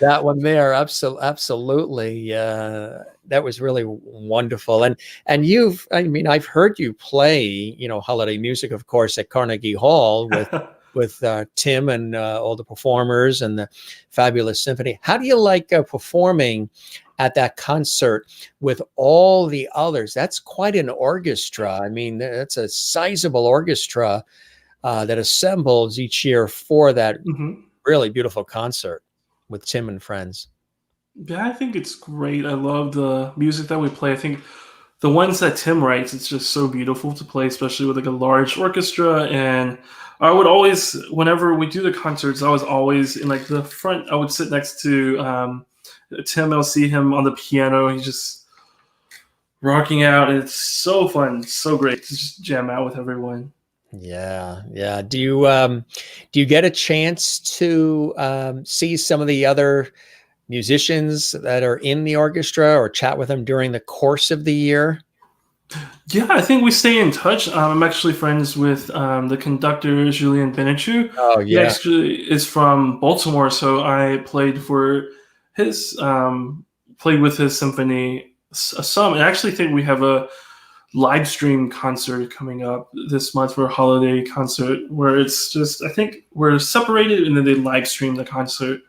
That one there, absolutely. That was really wonderful. And I've heard you play, holiday music, of course, at Carnegie Hall with Tim and all the performers and the fabulous symphony. How do you like performing at that concert with all the others? That's quite an orchestra. I mean, that's a sizable orchestra that assembles each year for that really beautiful concert with Tim and friends. Yeah, I think it's great. I love the music that we play. I think the ones that Tim writes, it's just so beautiful to play, especially with like a large orchestra. And I would always, whenever we do the concerts, I was always in like the front. I would sit next to Tim. I'll see him on the piano. He's just rocking out. It's so fun, so great to just jam out with everyone. Yeah. Do you get a chance to see some of the other musicians that are in the orchestra or chat with them during the course of the year? Yeah, I think we stay in touch. I'm actually friends with the conductor, Julien Benichu. Oh, yeah. He actually is from Baltimore, so I played with his symphony some. And I actually think we have a live stream concert coming up this month for a holiday concert where it's just, I think we're separated and then they live stream the concert.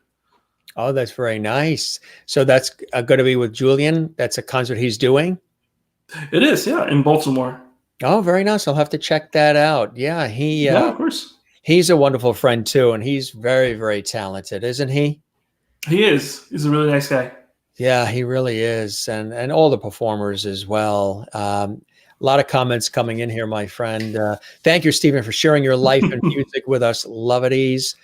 Oh, that's very nice. So that's going to be with Julian. That's a concert he's doing. It is, yeah, in Baltimore. Oh, very nice. I'll have to check that out. Yeah, yeah, of course. He's a wonderful friend too, and he's very, very talented, isn't he? He is. He's a really nice guy. Yeah, he really is, and all the performers as well. A lot of comments coming in here, my friend. Thank you, Stephen, for sharing your life and music with us, Levities.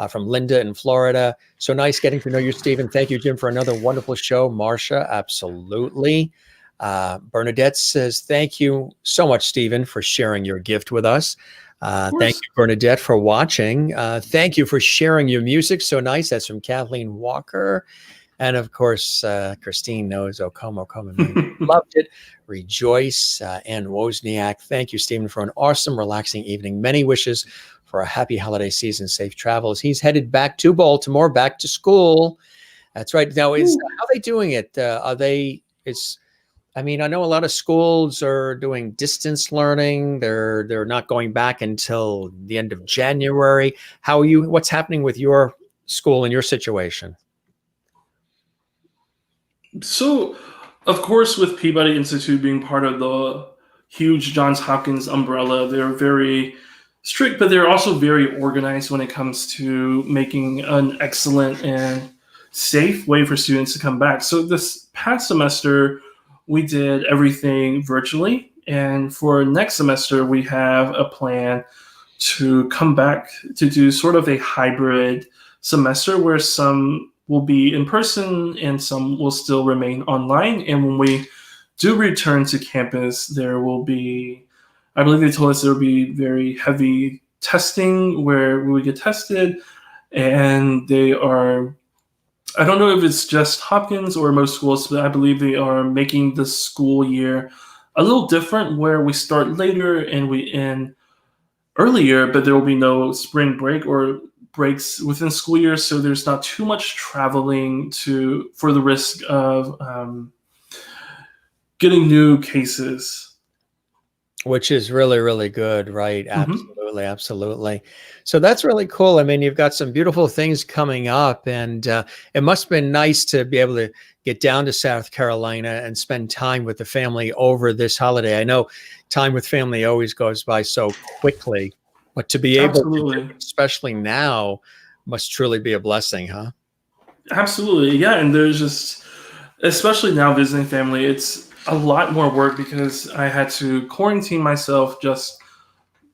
from Linda in Florida. So nice getting to know you, Stephen. Thank you, Jim, for another wonderful show. Marcia, absolutely. Bernadette says, thank you so much, Stephen, for sharing your gift with us. Thank you, Bernadette, for watching. Thank you for sharing your music. So nice. That's from Kathleen Walker. And of course, Christine knows Okomo loved it. Rejoice. Ann Wozniak. Thank you, Stephen, for an awesome, relaxing evening. Many wishes for a happy holiday season, safe travels. He's headed back to Baltimore, back to school. That's right. Now, how are they doing it? I mean, I know a lot of schools are doing distance learning. They're not going back until the end of January. How are you? What's happening with your school and your situation? So, of course, with Peabody Institute being part of the huge Johns Hopkins umbrella, they're very strict, but they're also very organized when it comes to making an excellent and safe way for students to come back. So this past semester, we did everything virtually. And for next semester, we have a plan to come back to do sort of a hybrid semester where some will be in person and some will still remain online. And when we do return to campus, there will be, I believe they told us there will be very heavy testing where we get tested. And they are, I don't know if it's just Hopkins or most schools, but I believe they are making the school year a little different where we start later and we end earlier, but there will be no spring break or breaks within school year, so there's not too much traveling for the risk of getting new cases. Which is really, really good, right? Absolutely, absolutely. So that's really cool. I mean, you've got some beautiful things coming up, and it must have been nice to be able to get down to South Carolina and spend time with the family over this holiday. I know time with family always goes by so quickly, but to be able to do it, especially now, must truly be a blessing, huh? Absolutely, yeah. And there's just, especially now visiting family, it's a lot more work because I had to quarantine myself just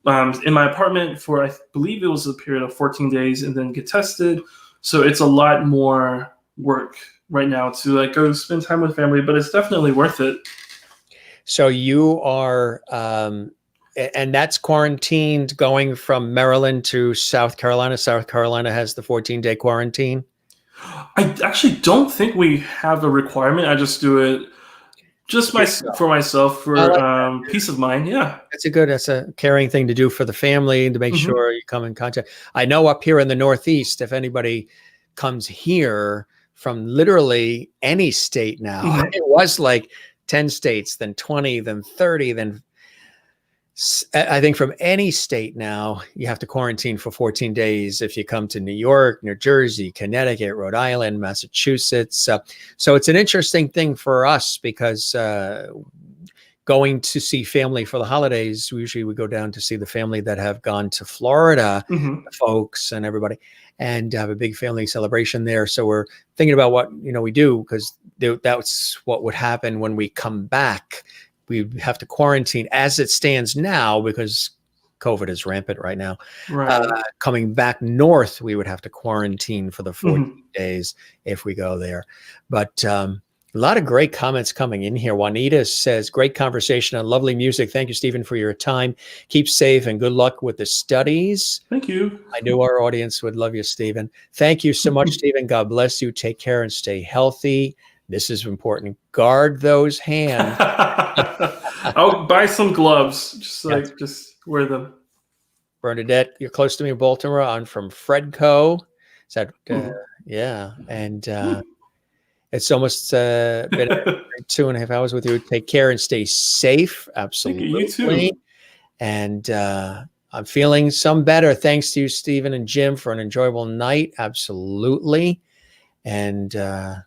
in my apartment for, I believe it was a period of 14 days and then get tested. So it's a lot more work right now to like go spend time with family, but it's definitely worth it. So you are, and that's quarantined going from Maryland to South Carolina. South Carolina has the 14-day quarantine. I actually don't think we have a requirement. I just do it just for myself, for peace of mind. Yeah. That's a caring thing to do for the family, to make sure you come in contact. I know up here in the Northeast, if anybody comes here from literally any state now, it was like 10 states, then 20, then 30, then I think from any state now, you have to quarantine for 14 days if you come to New York, New Jersey, Connecticut, Rhode Island, Massachusetts. So it's an interesting thing for us because going to see family for the holidays, usually we go down to see the family that have gone to Florida, the folks and everybody, and have a big family celebration there. So we're thinking about what we do, because that's what would happen when we come back. We have to quarantine as it stands now because COVID is rampant right now. Right. Coming back north, we would have to quarantine for the 14 days if we go there. But a lot of great comments coming in here. Juanita says, great conversation and lovely music. Thank you, Stephen, for your time. Keep safe and good luck with the studies. Thank you. I knew our audience would love you, Stephen. Thank you so much, Stephen. God bless you. Take care and stay healthy. This is important. Guard those hands. I'll buy some gloves. Just wear them. Bernadette, you're close to me in Baltimore. I'm from Fredco. Is that yeah? And it's almost been 2.5 hours with you. Take care and stay safe. Absolutely. You too. And I'm feeling some better. Thanks to you, Stephen and Jim, for an enjoyable night. Absolutely. And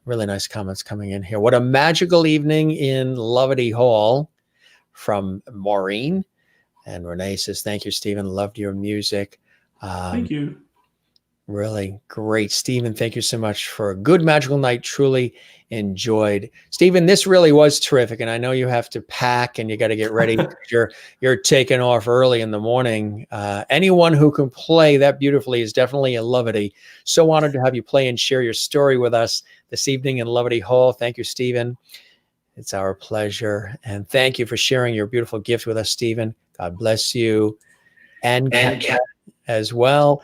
really nice comments coming in here. What a magical evening in Levity Hall, from Maureen. And Renee says, thank you, Stephen. Loved your music. Thank you. Really great. Stephen, thank you so much for a good magical night. Truly enjoyed. Stephen, this really was terrific. And I know you have to pack and you got to get ready because you're taking off early in the morning. Anyone who can play that beautifully is definitely a levity. So honored to have you play and share your story with us this evening in Levity Hall. Thank you, Stephen. It's our pleasure. And thank you for sharing your beautiful gift with us, Stephen. God bless you. And Kat as well.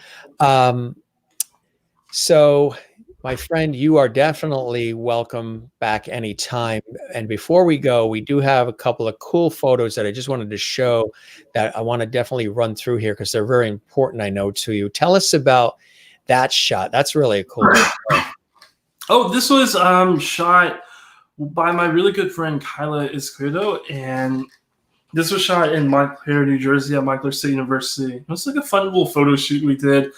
So, my friend, you are definitely welcome back anytime. And before we go, we do have a couple of cool photos that I just wanted to show that I want to definitely run through here because they're very important, I know, to you. Tell us about that shot. That's really a cool shot. Oh, this was shot by my really good friend Kyla Izquierdo, and this was shot in Montclair, New Jersey at Montclair State University. It was like a fun little photo shoot we did.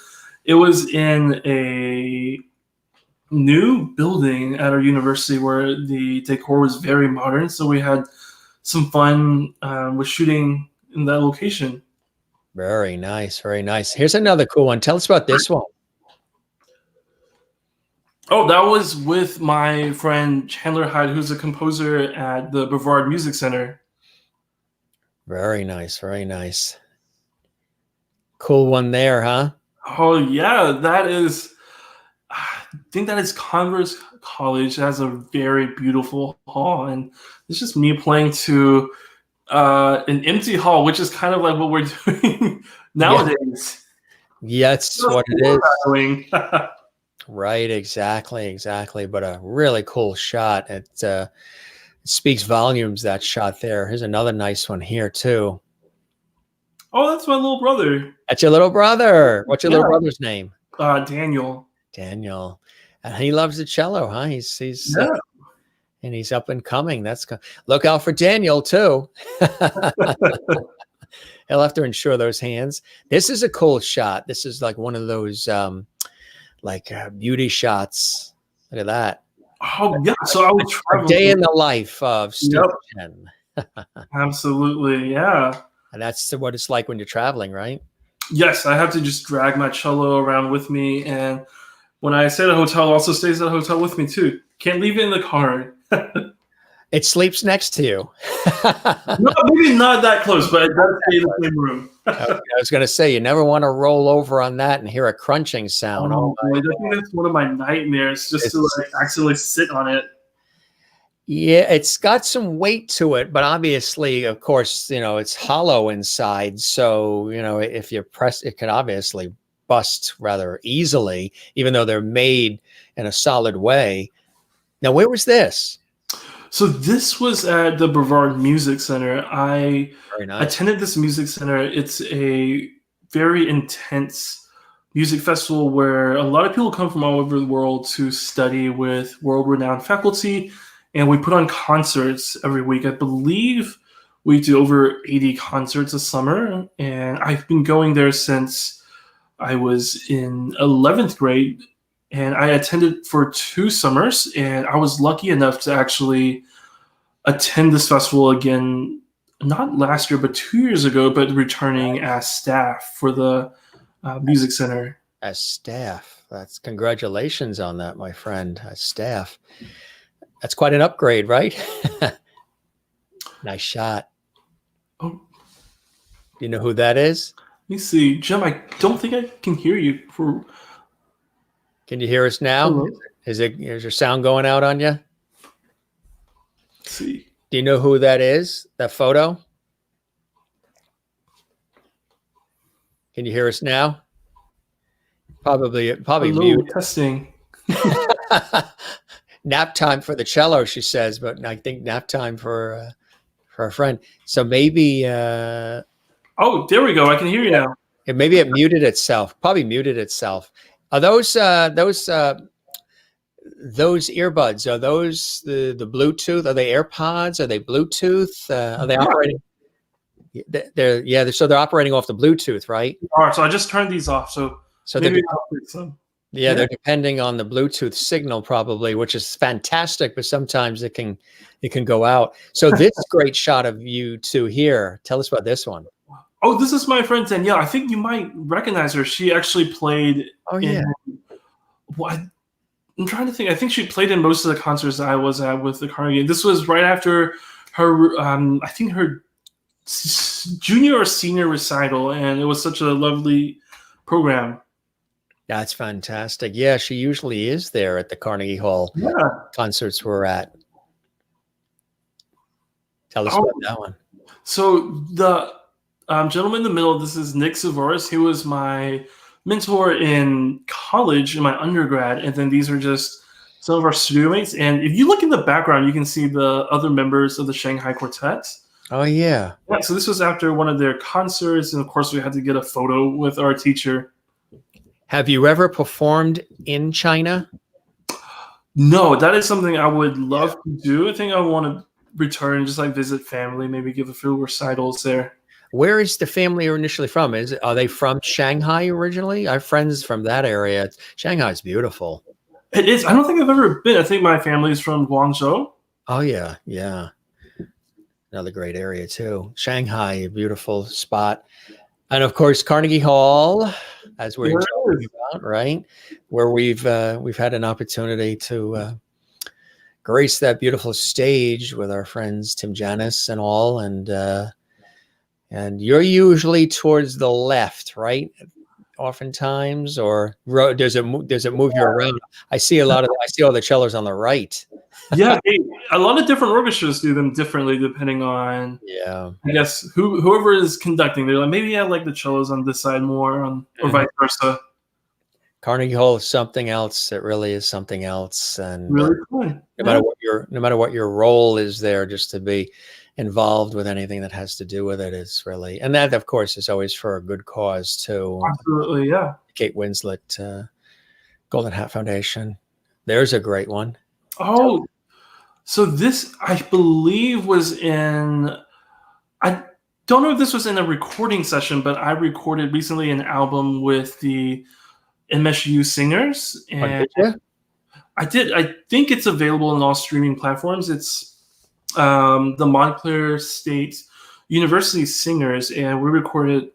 It was in a new building at our university where the decor was very modern. So we had some fun with shooting in that location. Very nice. Very nice. Here's another cool one. Tell us about this one. Oh, that was with my friend Chandler Hyde, who's a composer at the Brevard Music Center. Very nice. Very nice. Cool one there, huh? Oh, yeah. That is, I think that is Converse College. It has a very beautiful hall. And it's just me playing to an empty hall, which is kind of like what we're doing nowadays. Yeah, that's what it is. Doing. Right, exactly. But a really cool shot. It speaks volumes, that shot there. Here's another nice one here, too. Oh, that's my little brother. That's your little brother. What's your little brother's name? Daniel. Daniel. And he loves the cello, huh? He's and he's up and coming. Look out for Daniel, too. He'll have to ensure those hands. This is a cool shot. This is like one of those beauty shots. Look at that. Oh, yeah. So I was a day in the life of Steven Chen. Absolutely, yeah. And that's what it's like when you're traveling, right? Yes, I have to just drag my cello around with me. And when I stay at a hotel, it also stays at a hotel with me, too. Can't leave it in the car. It sleeps next to you. No, maybe not that close, but it does stay in the same room. I was going to say, you never want to roll over on that and hear a crunching sound. Oh, I think that's one of my nightmares, just to accidentally sit on it. Yeah, it's got some weight to it, but obviously, of course, it's hollow inside. So, if you press, it can obviously bust rather easily, even though they're made in a solid way. Now, where was this? So this was at the Brevard Music Center. I attended this music center. It's a very intense music festival where a lot of people come from all over the world to study with world-renowned faculty, and we put on concerts every week. I believe we do over 80 concerts a summer, and I've been going there since I was in 11th grade. And I attended for 2 summers, and I was lucky enough to actually attend this festival again, not last year, but 2 years ago, but returning as staff for the music center. As staff. That's congratulations on that, my friend. As staff. That's quite an upgrade, right? Nice shot. Oh. You know who that is? Let me see. Jim, I don't think I can hear you. Can you hear us now? Hello? Is your sound going out on you? Let's see. Do you know who that is? That photo? Can you hear us now? Probably Hello, mute. testing. Nap time for the cello, she says, but I think nap time for our friend. So maybe. Oh, there we go. I can hear you now. Maybe it muted itself. Probably muted itself. Are those earbuds? Are those the Bluetooth? Are they AirPods? Are they Bluetooth? Are they operating? So they're operating off the Bluetooth, right? All right. So I just turned these off. So maybe I'll fix them. Yeah, they're depending on the Bluetooth signal probably, which is fantastic, but sometimes it can go out. So this great shot of you two here. Tell us about this one. Oh, this is my friend Danielle. I think you might recognize her. She actually played Oh yeah. in what I'm trying to think. I think she played in most of the concerts I was at with the Carnegie. This was right after her, I think her junior or senior recital, and it was such a lovely program. That's fantastic. Yeah, she usually is there at the Carnegie Hall Yeah. concerts we're at. Tell us Oh, about that one. so the gentleman in the middle, this is Nick Zavoris. He was my mentor in college, in my undergrad, and then these are just some of our studio mates. And if you look in the background, you can see the other members of the Shanghai Quartet. Oh yeah. Yeah, so this was after one of their concerts, and of course we had to get a photo with our teacher. Have you ever performed in China? No, that is something I would love to do. I think I want to return, just like visit family, maybe give a few recitals there. Where is the family initially from? Are they from Shanghai originally? I have friends from that area. Shanghai is beautiful. It is. I don't think I've ever been. I think my family is from Guangzhou. Oh yeah, yeah. Another great area too. Shanghai, a beautiful spot. And of course, Carnegie Hall, as we're talking about, right? Where we've had an opportunity to grace that beautiful stage with our friends Tim Janis and all, and you're usually towards the left, right? Oftentimes, or does it move you around? I see all the cellos on the right. Yeah, a lot of different orchestras do them differently depending on, I guess, whoever is conducting. They're like, maybe I like the cellos on this side more, or vice versa. Carnegie Hall is something else. It really is something else, and really cool. No matter what your role is there, just to be involved with anything that has to do with it is really, and that of course is always for a good cause too. Absolutely, yeah. Kate Winslet, Golden Hat Foundation. There's a great one. Oh, so this I believe was in. I don't know if this was in a recording session, but I recorded recently an album with the MSU singers, and I did. I think it's available on all streaming platforms. It's the Montclair State University singers, and we recorded.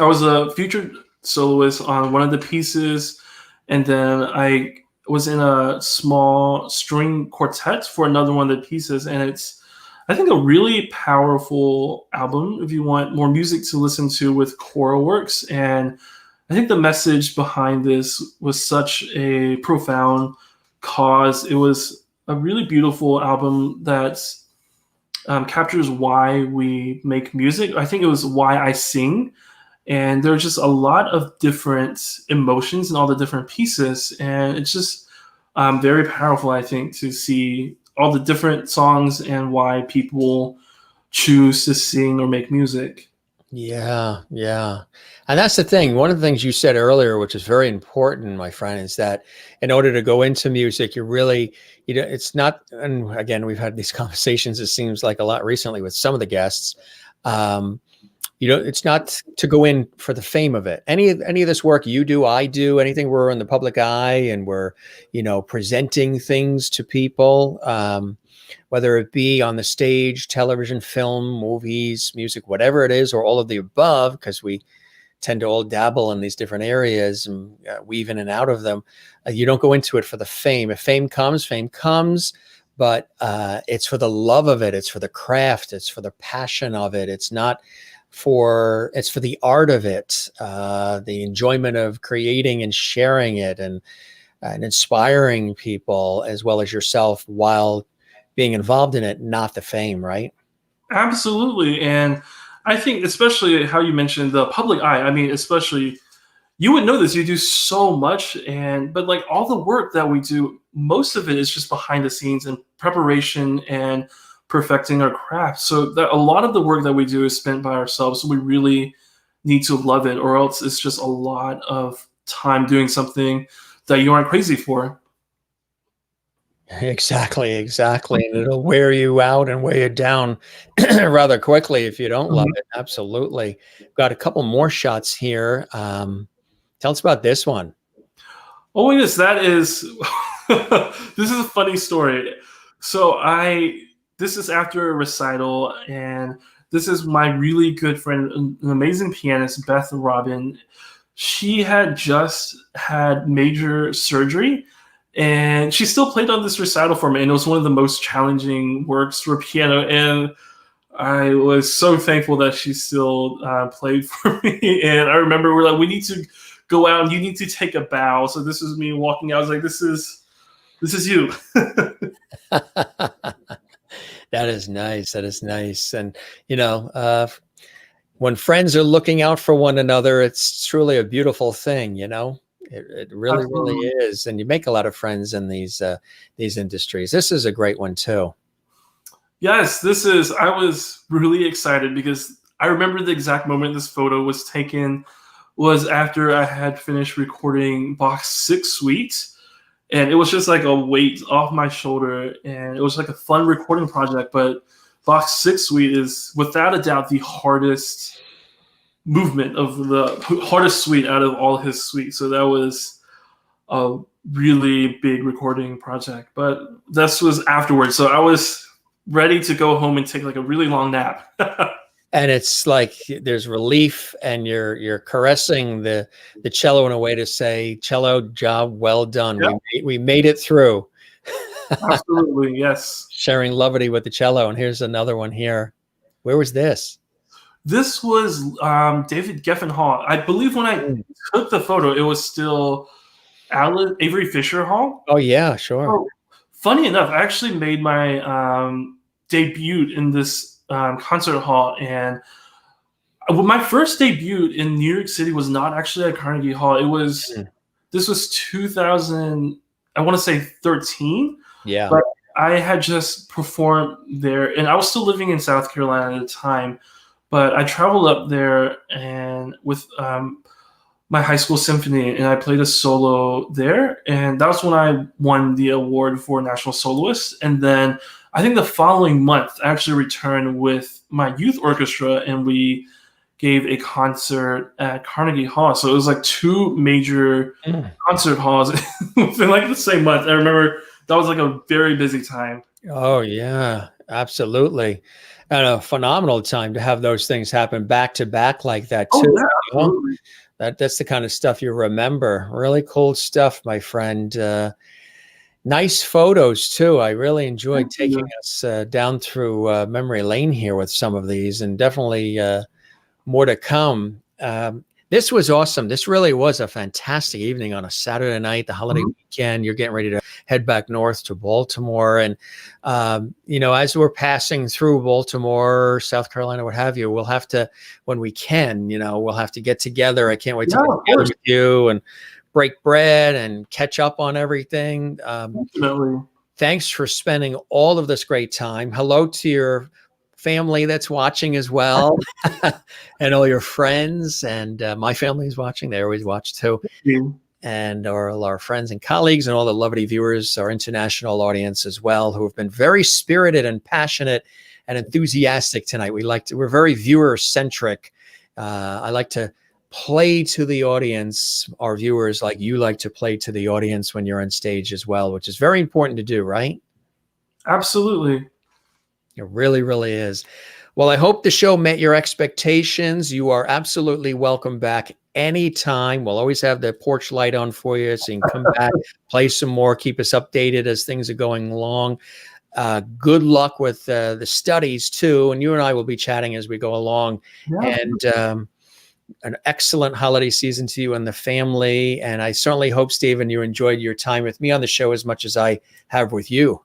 I was a featured soloist on one of the pieces, and then I was in a small string quartet for another one of the pieces, and it's, I think, a really powerful album if you want more music to listen to with choral works. And I think the message behind this was such a profound cause. It was a really beautiful album that captures why we make music. I think it was why I sing. And there's just a lot of different emotions in all the different pieces. And it's just very powerful, I think, to see all the different songs and why people choose to sing or make music. Yeah. And that's the thing. One of the things you said earlier, which is very important, my friend, is that in order to go into music, you really, it's not, and again, we've had these conversations, it seems like a lot recently with some of the guests, it's not to go in for the fame of it. Any of this work you do, I do, anything we're in the public eye and we're, presenting things to people, whether it be on the stage, television, film, movies, music, whatever it is, or all of the above, because we tend to all dabble in these different areas and weave in and out of them. You don't go into it for the fame. If fame comes, but it's for the love of it. It's for the craft. It's for the passion of it. It's for the art of it, the enjoyment of creating and sharing it and inspiring people as well as yourself while being involved in it, not the fame, right? Absolutely. And I think especially how you mentioned the public eye, I mean, especially you would know this, you do so much, but like all the work that we do, most of it is just behind the scenes and preparation and perfecting our craft. So that a lot of the work that we do is spent by ourselves. So we really need to love it, or else it's just a lot of time doing something that you aren't crazy for. Exactly. And it'll wear you out and weigh you down rather quickly if you don't love it. Absolutely. Got a couple more shots here. Tell us about this one. Oh my goodness, that is this is a funny story. So this is after a recital, and This is my really good friend, an amazing pianist, Beth Robin. She had just had major surgery, and she still played on this recital for me, and it was one of the most challenging works for piano. And I was so thankful that she still played for me. And I remember we're like, we need to go out, and you need to take a bow. So this is me walking out. I was like, this is you. That is nice. That is nice. And, when friends are looking out for one another, it's truly a beautiful thing, It really, really Absolutely. is. And you make a lot of friends in these industries. This is a great one too. Yes, I was really excited because I remember the exact moment this photo was taken was after I had finished recording Bach's Sixth Suite. And it was just like a weight off my shoulder. And it was like a fun recording project. But Bach's Sixth Suite is without a doubt the hardest suite out of all his suites. So that was a really big recording project. But this was afterwards. So I was ready to go home and take like a really long nap. And it's like there's relief, and you're caressing the cello in a way to say, cello, job well done. Yeah. We made it through. Absolutely, yes. Sharing levity with the cello. And here's another one here. Where was this? This was David Geffen Hall. I believe when I took the photo, it was still Avery Fisher Hall. Oh yeah, sure. So, funny enough, I actually made my debut in this concert hall, and my first debut in New York City was not actually at Carnegie Hall. This was 2000, I want to say 13. Yeah. But I had just performed there, and I was still living in South Carolina at the time. But I traveled up there and with my high school symphony, and I played a solo there, and that was when I won the award for National Soloist. And then I think the following month, I actually returned with my youth orchestra, and we gave a concert at Carnegie Hall. So it was like two major concert halls within like the same month. I remember that was like a very busy time. Oh yeah, absolutely. And a phenomenal time to have those things happen back to back like that too. Oh, yeah, absolutely. That's the kind of stuff you remember. Really cool stuff, my friend. Nice photos too. I really enjoyed taking us down through memory lane here with some of these, and definitely more to come. This was awesome. This really was a fantastic evening on a Saturday night, the holiday weekend. You're getting ready to head back north to Baltimore. And, as we're passing through Baltimore, South Carolina, what have you, we'll have to, when we can, we'll have to get together. I can't wait to get together with you and break bread and catch up on everything. Definitely. Thanks for spending all of this great time. Hello to your family that's watching as well, and all your friends, and my family is watching. They always watch too. And all our friends and colleagues and all the levity viewers, our international audience as well, who have been very spirited and passionate and enthusiastic tonight. We're very viewer centric. I like to play to the audience, our viewers, like you like to play to the audience when you're on stage as well, which is very important to do, right? Absolutely. It really, really is. Well, I hope the show met your expectations. You are absolutely welcome back anytime. We'll always have the porch light on for you, so you can come back, play some more, keep us updated as things are going along. Good luck with the studies too. And you and I will be chatting as we go along. Yeah. And an excellent holiday season to you and the family. And I certainly hope, Steven, you enjoyed your time with me on the show as much as I have with you.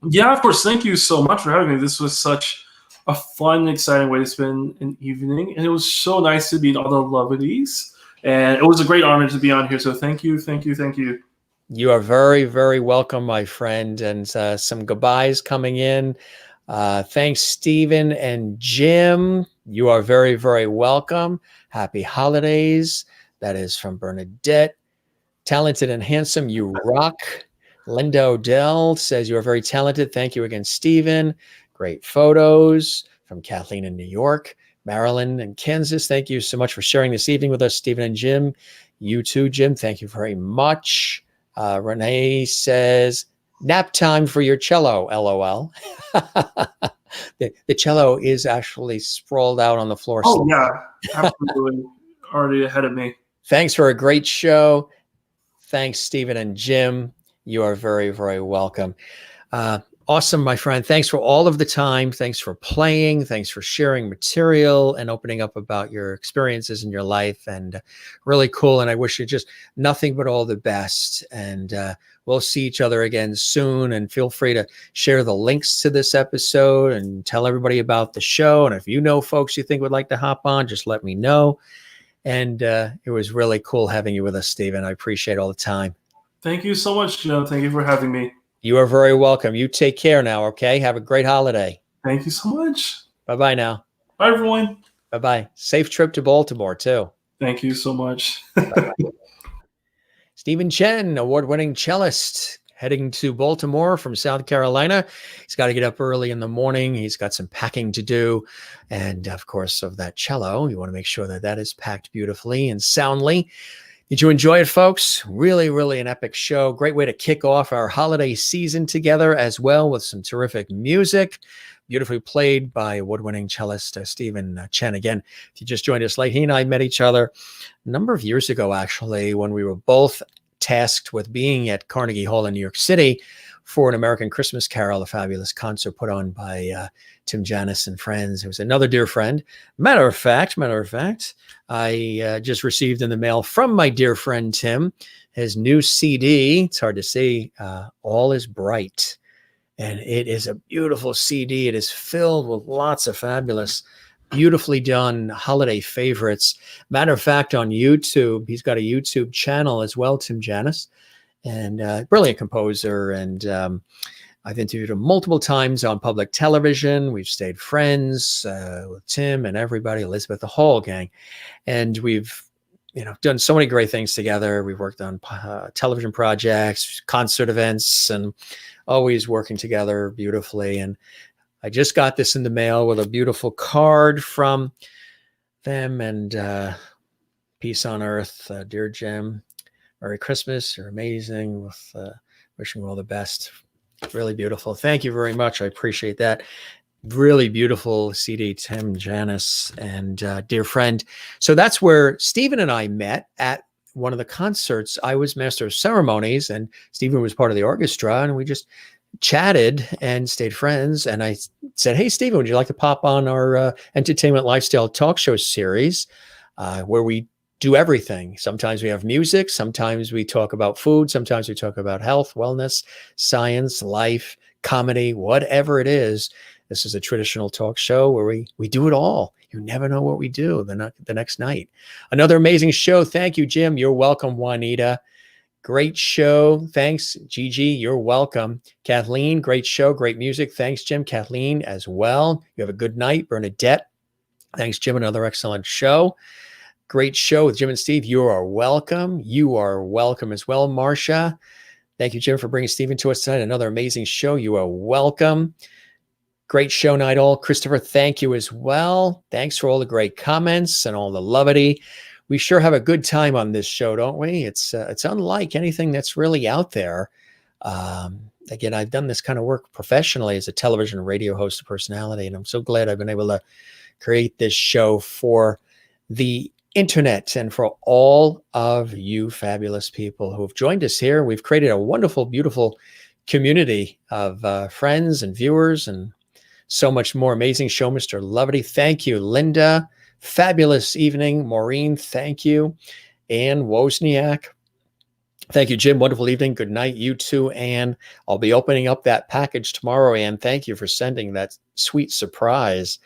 Yeah, of course. Thank you so much for having me. This was such a fun, exciting way to spend an evening. And it was so nice to meet all the levities. And it was a great honor to be on here. So thank you, thank you, thank you. You are very, very welcome, my friend. And some goodbyes coming in. Thanks, Steven and Jim. You are very, very welcome. Happy holidays. That is from Bernadette. Talented and handsome, you rock. Linda Odell says you are very talented. Thank you again, Steven. Great photos from Kathleen in New York. Marilyn in Kansas, thank you so much for sharing this evening with us, Steven and Jim. You too, Jim. Thank you very much. Renee says, nap time for your cello, LOL. the cello is actually sprawled out on the floor. Oh yeah, absolutely. Already ahead of me. Thanks for a great show. Thanks, Stephen and Jim. You are very, very welcome. Awesome, my friend. Thanks for all of the time. Thanks for playing. Thanks for sharing material and opening up about your experiences in your life. And really cool. And I wish you just nothing but all the best. And we'll see each other again soon. And feel free to share the links to this episode and tell everybody about the show. And if you know folks you think would like to hop on, just let me know. And it was really cool having you with us, Stephen. I appreciate all the time. Thank you so much, Joe. Thank you for having me. You are very welcome. You take care now, okay? Have a great holiday. Thank you so much. Bye-bye now. Bye, everyone. Bye-bye. Safe trip to Baltimore, too. Thank you so much. Steven Chen, award-winning cellist, heading to Baltimore from South Carolina. He's got to get up early in the morning. He's got some packing to do. And, of course, of that cello, you want to make sure that that is packed beautifully and soundly. Did you enjoy it, folks? Really, really an epic show. Great way to kick off our holiday season together as well with some terrific music. Beautifully played by award-winning cellist Steven Chen. Again, if you just joined us late, he and I met each other a number of years ago, actually, when we were both tasked with being at Carnegie Hall in New York City for an American Christmas Carol, a fabulous concert put on by Tim Janis and friends. It was another dear friend. Matter of fact, I just received in the mail from my dear friend Tim his new CD. It's hard to see. All is Bright. And it is a beautiful CD. It is filled with lots of fabulous, beautifully done holiday favorites. Matter of fact, on YouTube, he's got a YouTube channel as well, Tim Janis. And brilliant composer. And I've interviewed him multiple times on public television. We've stayed friends with Tim and everybody, Elizabeth, the whole gang. And we've done so many great things together. We've worked on television projects, concert events, and always working together beautifully. And I just got this in the mail with a beautiful card from them. And peace on earth, dear Jim. Merry Christmas. You're amazing. With wishing you all the best. Really beautiful. Thank you very much. I appreciate that. Really beautiful CD, Tim Janis and dear friend. So that's where Stephen and I met at one of the concerts. I was master of ceremonies and Stephen was part of the orchestra, and we just chatted and stayed friends. And I said, hey, Stephen, would you like to pop on our entertainment lifestyle talk show series where we do everything. Sometimes we have music. Sometimes we talk about food. Sometimes we talk about health, wellness, science, life, comedy, whatever it is. This is a traditional talk show where we do it all. You never know what we do the next night. Another amazing show. Thank you, Jim. You're welcome, Juanita. Great show. Thanks, Gigi. You're welcome. Kathleen, great show. Great music. Thanks, Jim. Kathleen as well. You have a good night. Bernadette. Thanks, Jim. Another excellent show. Great show with Jim and Steve. You are welcome. You are welcome as well, Marcia. Thank you, Jim, for bringing Stephen to us tonight. Another amazing show. You are welcome. Great show night all. Christopher, thank you as well. Thanks for all the great comments and all the levity. We sure have a good time on this show, don't we? It's unlike anything that's really out there. Again, I've done this kind of work professionally as a television and radio host and personality, and I'm so glad I've been able to create this show for the internet and for all of you fabulous people who have joined us here. We've created a wonderful, beautiful community of friends and viewers and so much more. Amazing show, Mr. Levity. Thank you, Linda. Fabulous evening, Maureen. Thank you. Ann Wozniak. Thank you, Jim. Wonderful evening. Good night. You too, Ann. I'll be opening up that package tomorrow, Ann. Thank you for sending that sweet surprise.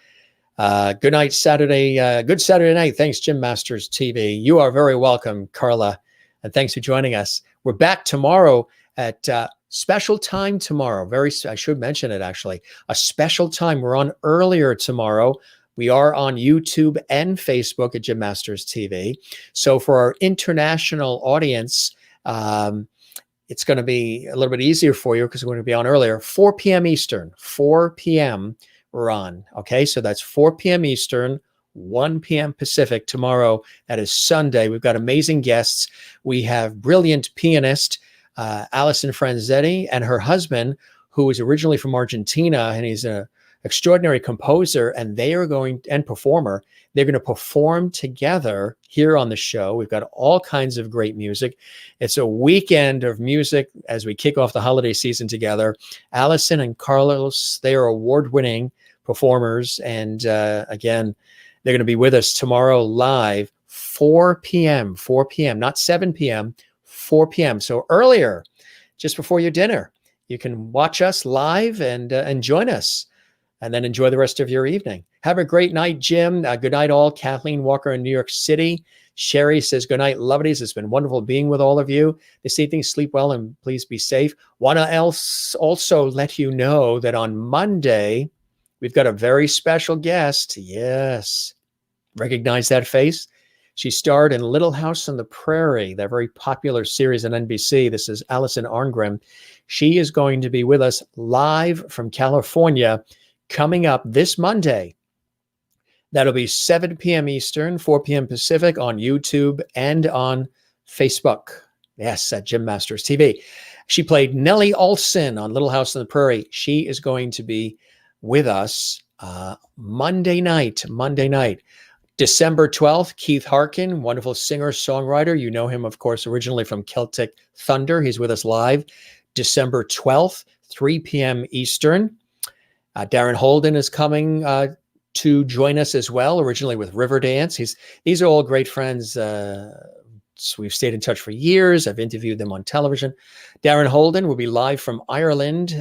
Good night, Saturday. Good Saturday night. Thanks, Jim Masters TV. You are very welcome, Carla. And thanks for joining us. We're back tomorrow at special time tomorrow. I should mention it, actually. A special time. We're on earlier tomorrow. We are on YouTube and Facebook at Jim Masters TV. So for our international audience, it's going to be a little bit easier for you because we're going to be on earlier. 4 p.m. Eastern. 4 p.m. we're on. Okay, so that's 4 p.m. Eastern, 1 p.m. Pacific tomorrow. That is Sunday. We've got amazing guests. We have brilliant pianist Alison Franzetti and her husband, who is originally from Argentina, and he's a extraordinary composer, and they are going, and performer. They're going to perform together here on the show. We've got all kinds of great music. It's a weekend of music as we kick off the holiday season together. Allison and Carlos, they are award-winning performers. And again, they're going to be with us tomorrow live, 4 p.m., not 7 p.m., 4 p.m. So earlier, just before your dinner, you can watch us live and join us, and then enjoy the rest of your evening. Have a great night, Jim. Good night, all. Kathleen Walker in New York City. Sherry says, good night, lovelies. It's been wonderful being with all of you this evening. Sleep well and please be safe. Want to also let you know that on Monday, we've got a very special guest. Yes. Recognize that face? She starred in Little House on the Prairie, that very popular series on NBC. This is Alison Arngrim. She is going to be with us live from California coming up this Monday. That'll be 7 p.m. Eastern, 4 p.m. Pacific on YouTube and on Facebook. Yes, at Jim Masters TV. She played Nellie Olson on Little House on the Prairie. She is going to be with us Monday night. December 12th, Keith Harkin, wonderful singer-songwriter. You know him, of course, originally from Celtic Thunder. He's with us live December 12th, 3 p.m. Eastern. Darren Holden is coming to join us as well, originally with Riverdance. These are all great friends. So we've stayed in touch for years. I've interviewed them on television. Darren Holden will be live from Ireland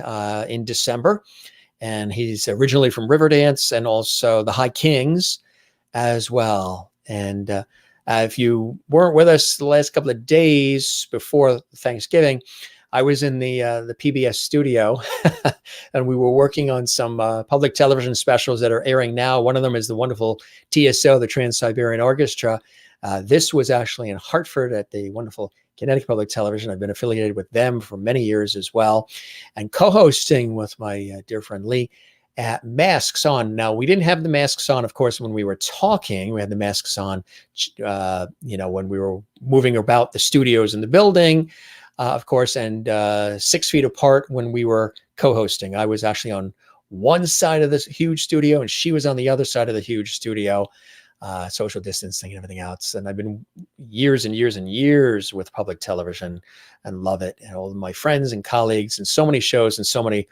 in December. And he's originally from Riverdance and also the High Kings as well. And if you weren't with us the last couple of days before Thanksgiving, I was in the PBS studio and we were working on some public television specials that are airing now. One of them is the wonderful TSO, the Trans-Siberian Orchestra. This was actually in Hartford at the wonderful Connecticut Public Television. I've been affiliated with them for many years as well, and co-hosting with my dear friend Lee at Masks On. Now, we didn't have the masks on, of course, when we were talking. We had the masks on, when we were moving about the studios in the building, of course, and 6 feet apart when we were co-hosting. I was actually on one side of this huge studio and she was on the other side of the huge studio, social distancing and everything else. And I've been years and years and years with public television and love it. And all of my friends and colleagues and so many shows and so many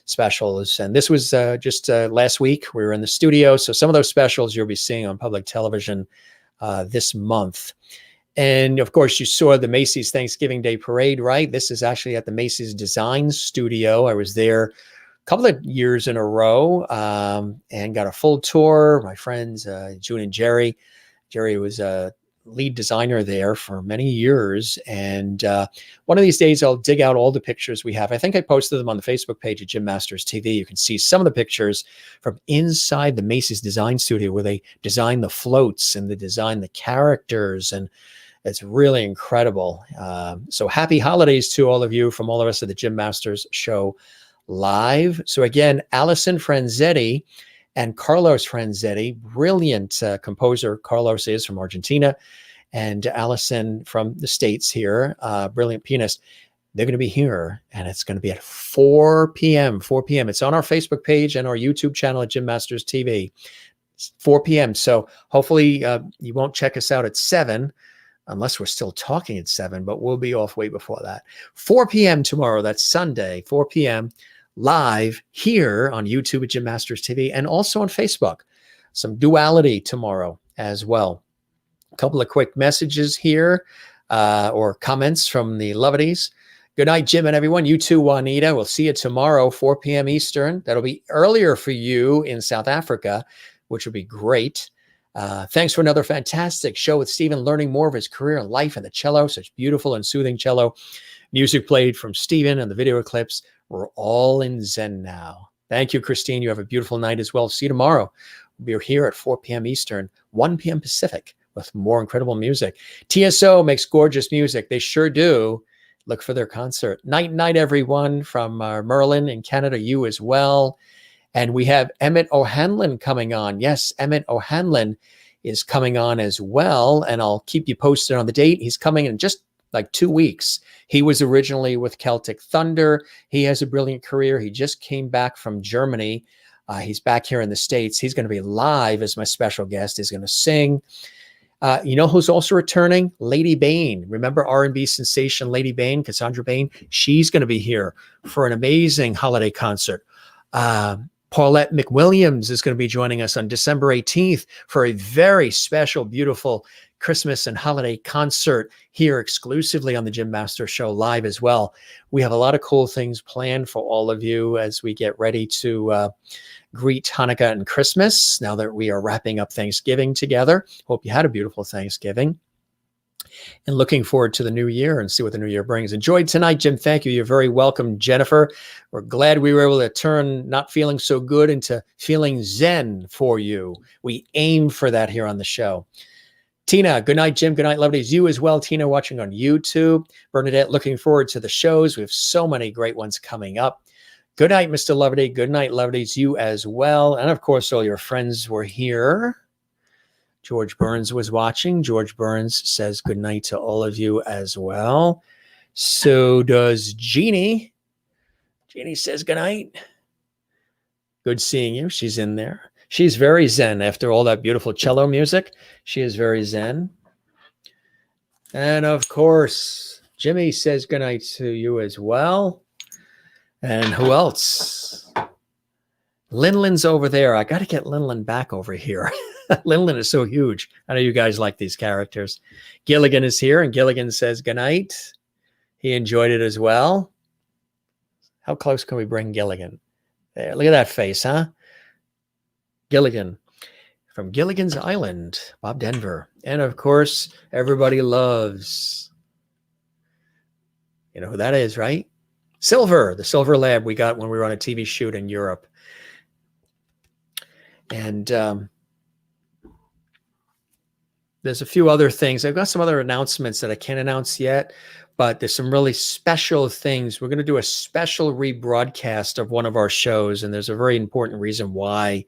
specials. And this was just last week. We were in the studio. So some of those specials you'll be seeing on public television this month. And of course, you saw the Macy's Thanksgiving Day Parade, right? This is actually at the Macy's Design Studio. I was there a couple of years in a row and got a full tour. My friends, June and Jerry. Jerry was a lead designer there for many years. And one of these days, I'll dig out all the pictures we have. I think I posted them on the Facebook page at Jim Masters TV. You can see some of the pictures from inside the Macy's Design Studio where they design the floats and they design the characters. And it's really incredible. So happy holidays to all of you from all of us at the Jim Masters Show live. So again, Alison Franzetti and Carlos Franzetti, brilliant composer. Carlos is from Argentina and Alison from the States here, brilliant pianist. They're going to be here and it's going to be at 4 p.m. It's on our Facebook page and our YouTube channel at Jim Masters TV. It's 4 p.m. So hopefully you won't check us out at 7 unless we're still talking at 7, but we'll be off way before that. 4 p.m. tomorrow, that's Sunday, 4 p.m. live here on YouTube at Jim Masters TV and also on Facebook. Some duality tomorrow as well. A couple of quick messages here or comments from the Levities. Good night, Jim and everyone. You too, Juanita. We'll see you tomorrow, 4 p.m. Eastern. That'll be earlier for you in South Africa, which will be great. Thanks for another fantastic show with Steven, learning more of his career and life and the cello, such beautiful and soothing cello. Music played from Steven and the video clips. We're all in Zen now. Thank you, Christine. You have a beautiful night as well. See you tomorrow. We're here at 4 p.m. Eastern, 1 p.m. Pacific with more incredible music. TSO makes gorgeous music. They sure do. Look for their concert. Night, night, everyone from Merlin in Canada, you as well. And we have Emmett O'Hanlon coming on. Yes, Emmett O'Hanlon is coming on as well. And I'll keep you posted on the date. He's coming in just like 2 weeks. He was originally with Celtic Thunder. He has a brilliant career. He just came back from Germany He's back here in the States. He's going to be live as my special guest. He's going to sing. You know who's also returning? Lady Bain. Remember R&B sensation Lady Bain, Cassandra Bain? She's going to be here for an amazing holiday concert. Paulette McWilliams is going to be joining us on December 18th for a very special, beautiful Christmas and holiday concert here exclusively on the Jim Masters Show live as well. We have a lot of cool things planned for all of you as we get ready to greet Hanukkah and Christmas now that we are wrapping up Thanksgiving together. Hope you had a beautiful Thanksgiving. And looking forward to the new year and see what the new year brings. Enjoyed tonight, Jim. Thank you. You're very welcome, Jennifer. We're glad we were able to turn not feeling so good into feeling zen for you. We aim for that here on the show. Tina, good night, Jim. Good night, lovelies. You as well, Tina, watching on YouTube. Bernadette, looking forward to the shows. We have so many great ones coming up. Good night, Mr. Levity. Good night, lovelies. You as well. And of course, all your friends were here. George Burns was watching. George Burns says good night to all of you as well. So does Jeannie. Jeannie says good night. Good seeing you. She's in there. She's very zen after all that beautiful cello music. She is very zen. And of course, Jimmy says good night to you as well. And who else? Linlin's over there. I got to get Linlin back over here. Linlin is so huge. I know you guys like these characters. Gilligan is here, and Gilligan says goodnight. He enjoyed it as well. How close can we bring Gilligan? There, look at that face, huh? Gilligan from Gilligan's Island, Bob Denver. And of course, everybody loves, you know who that is, right? Silver, the Silver Lab we got when we were on a TV shoot in Europe. And there's a few other things. I've got some other announcements that I can't announce yet, but there's some really special things. We're going to do a special rebroadcast of one of our shows, and there's a very important reason why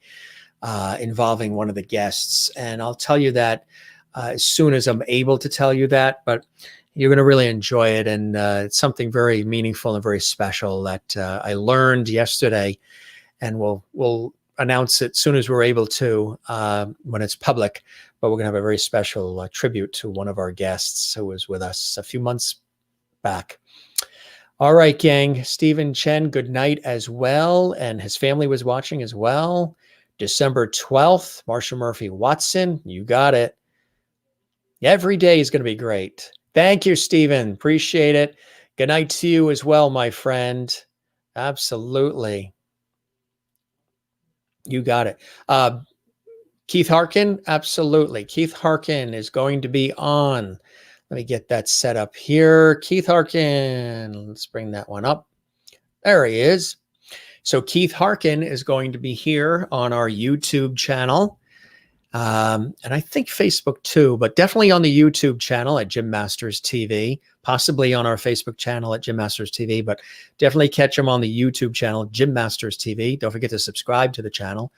involving one of the guests. And I'll tell you that as soon as I'm able to tell you that, but you're going to really enjoy it. And it's something very meaningful and very special that I learned yesterday, and we'll announce it as soon as we're able to when it's public. But we're going to have a very special tribute to one of our guests who was with us a few months back. All right, gang. Steven Chen, good night as well. And his family was watching as well. December 12th, Marsha Murphy Watson, you got it. Every day is going to be great. Thank you, Steven. Appreciate it. Good night to you as well, my friend. Absolutely. You got it. Keith Harkin, absolutely. Keith Harkin is going to be on. Let me get that set up here. Keith Harkin, let's bring that one up. There he is. So Keith Harkin is going to be here on our YouTube channel. And I think Facebook too, but definitely on the YouTube channel at Jim Masters TV, possibly on our Facebook channel at Jim Masters TV, but definitely catch him on the YouTube channel, Jim Masters TV. Don't forget to subscribe to the channel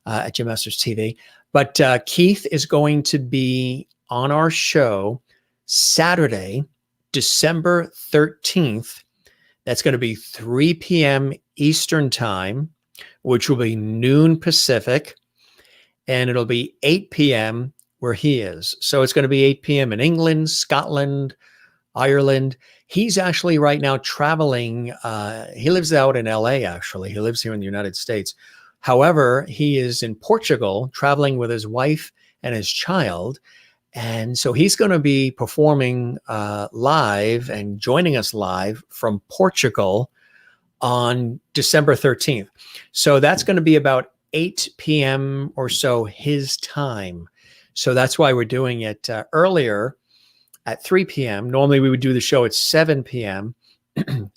at Jim Masters TV. But Keith is going to be on our show Saturday, December 13th. That's going to be 3 p.m. Eastern time, which will be noon Pacific. And it'll be 8 p.m. where he is. So it's going to be 8 p.m. in England, Scotland, Ireland. He's actually right now traveling. He lives out in LA, actually. He lives here in the United States. However, he is in Portugal traveling with his wife and his child. And so he's going to be performing live and joining us live from Portugal on December 13th. So that's going to be about 8 p.m. or so his time. So that's why we're doing it earlier at 3 p.m. Normally we would do the show at 7 p.m.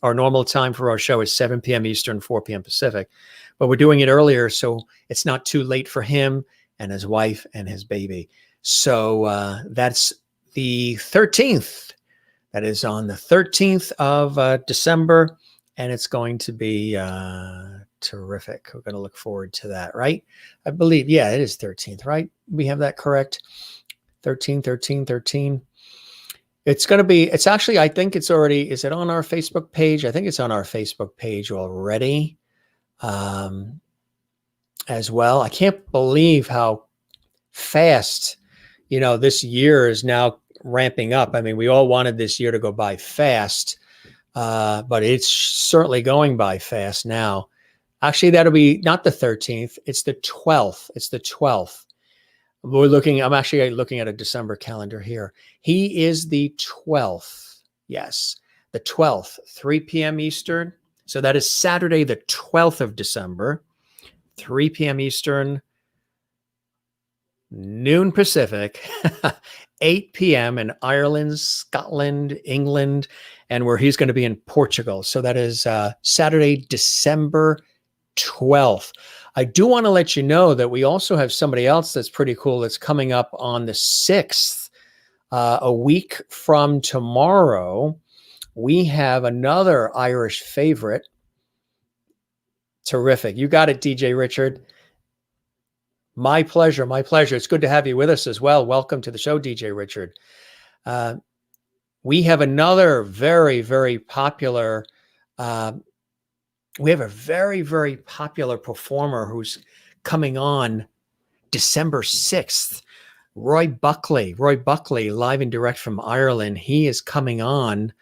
Our normal time for our show is 7 p.m. Eastern, 4 p.m. Pacific. But we're doing it earlier so it's not too late for him and his wife and his baby. So that's the 13th. That is on the 13th of December. And it's going to be terrific. We're going to look forward to that, right? I believe, yeah, it is 13th, right? We have that correct. 13. It's going to be, it's actually, I think it's already, is it on our Facebook page? I think it's on our Facebook page already. as well. I can't believe how fast, this year is now ramping up. I mean, we all wanted this year to go by fast, but it's certainly going by fast now. Actually, that'll be not the 13th. It's the 12th. It's the 12th. I'm actually looking at a December calendar here. He is the 12th. Yes, the 12th, 3 p.m. Eastern. So that is Saturday, the 12th of December, 3 p.m. Eastern, noon Pacific, 8 p.m. in Ireland, Scotland, England, and where he's going to be in Portugal. So that is Saturday, December 12th. I do want to let you know that we also have somebody else that's pretty cool that's coming up on the 6th, a week from tomorrow. We have another Irish favorite. Terrific. You got it, DJ Richard. My pleasure. My pleasure. It's good to have you with us as well. Welcome to the show, DJ Richard. We have another very, very popular, we have a very, very popular performer who's coming on December 6th. Roy Buckley, live and direct from Ireland. He is coming on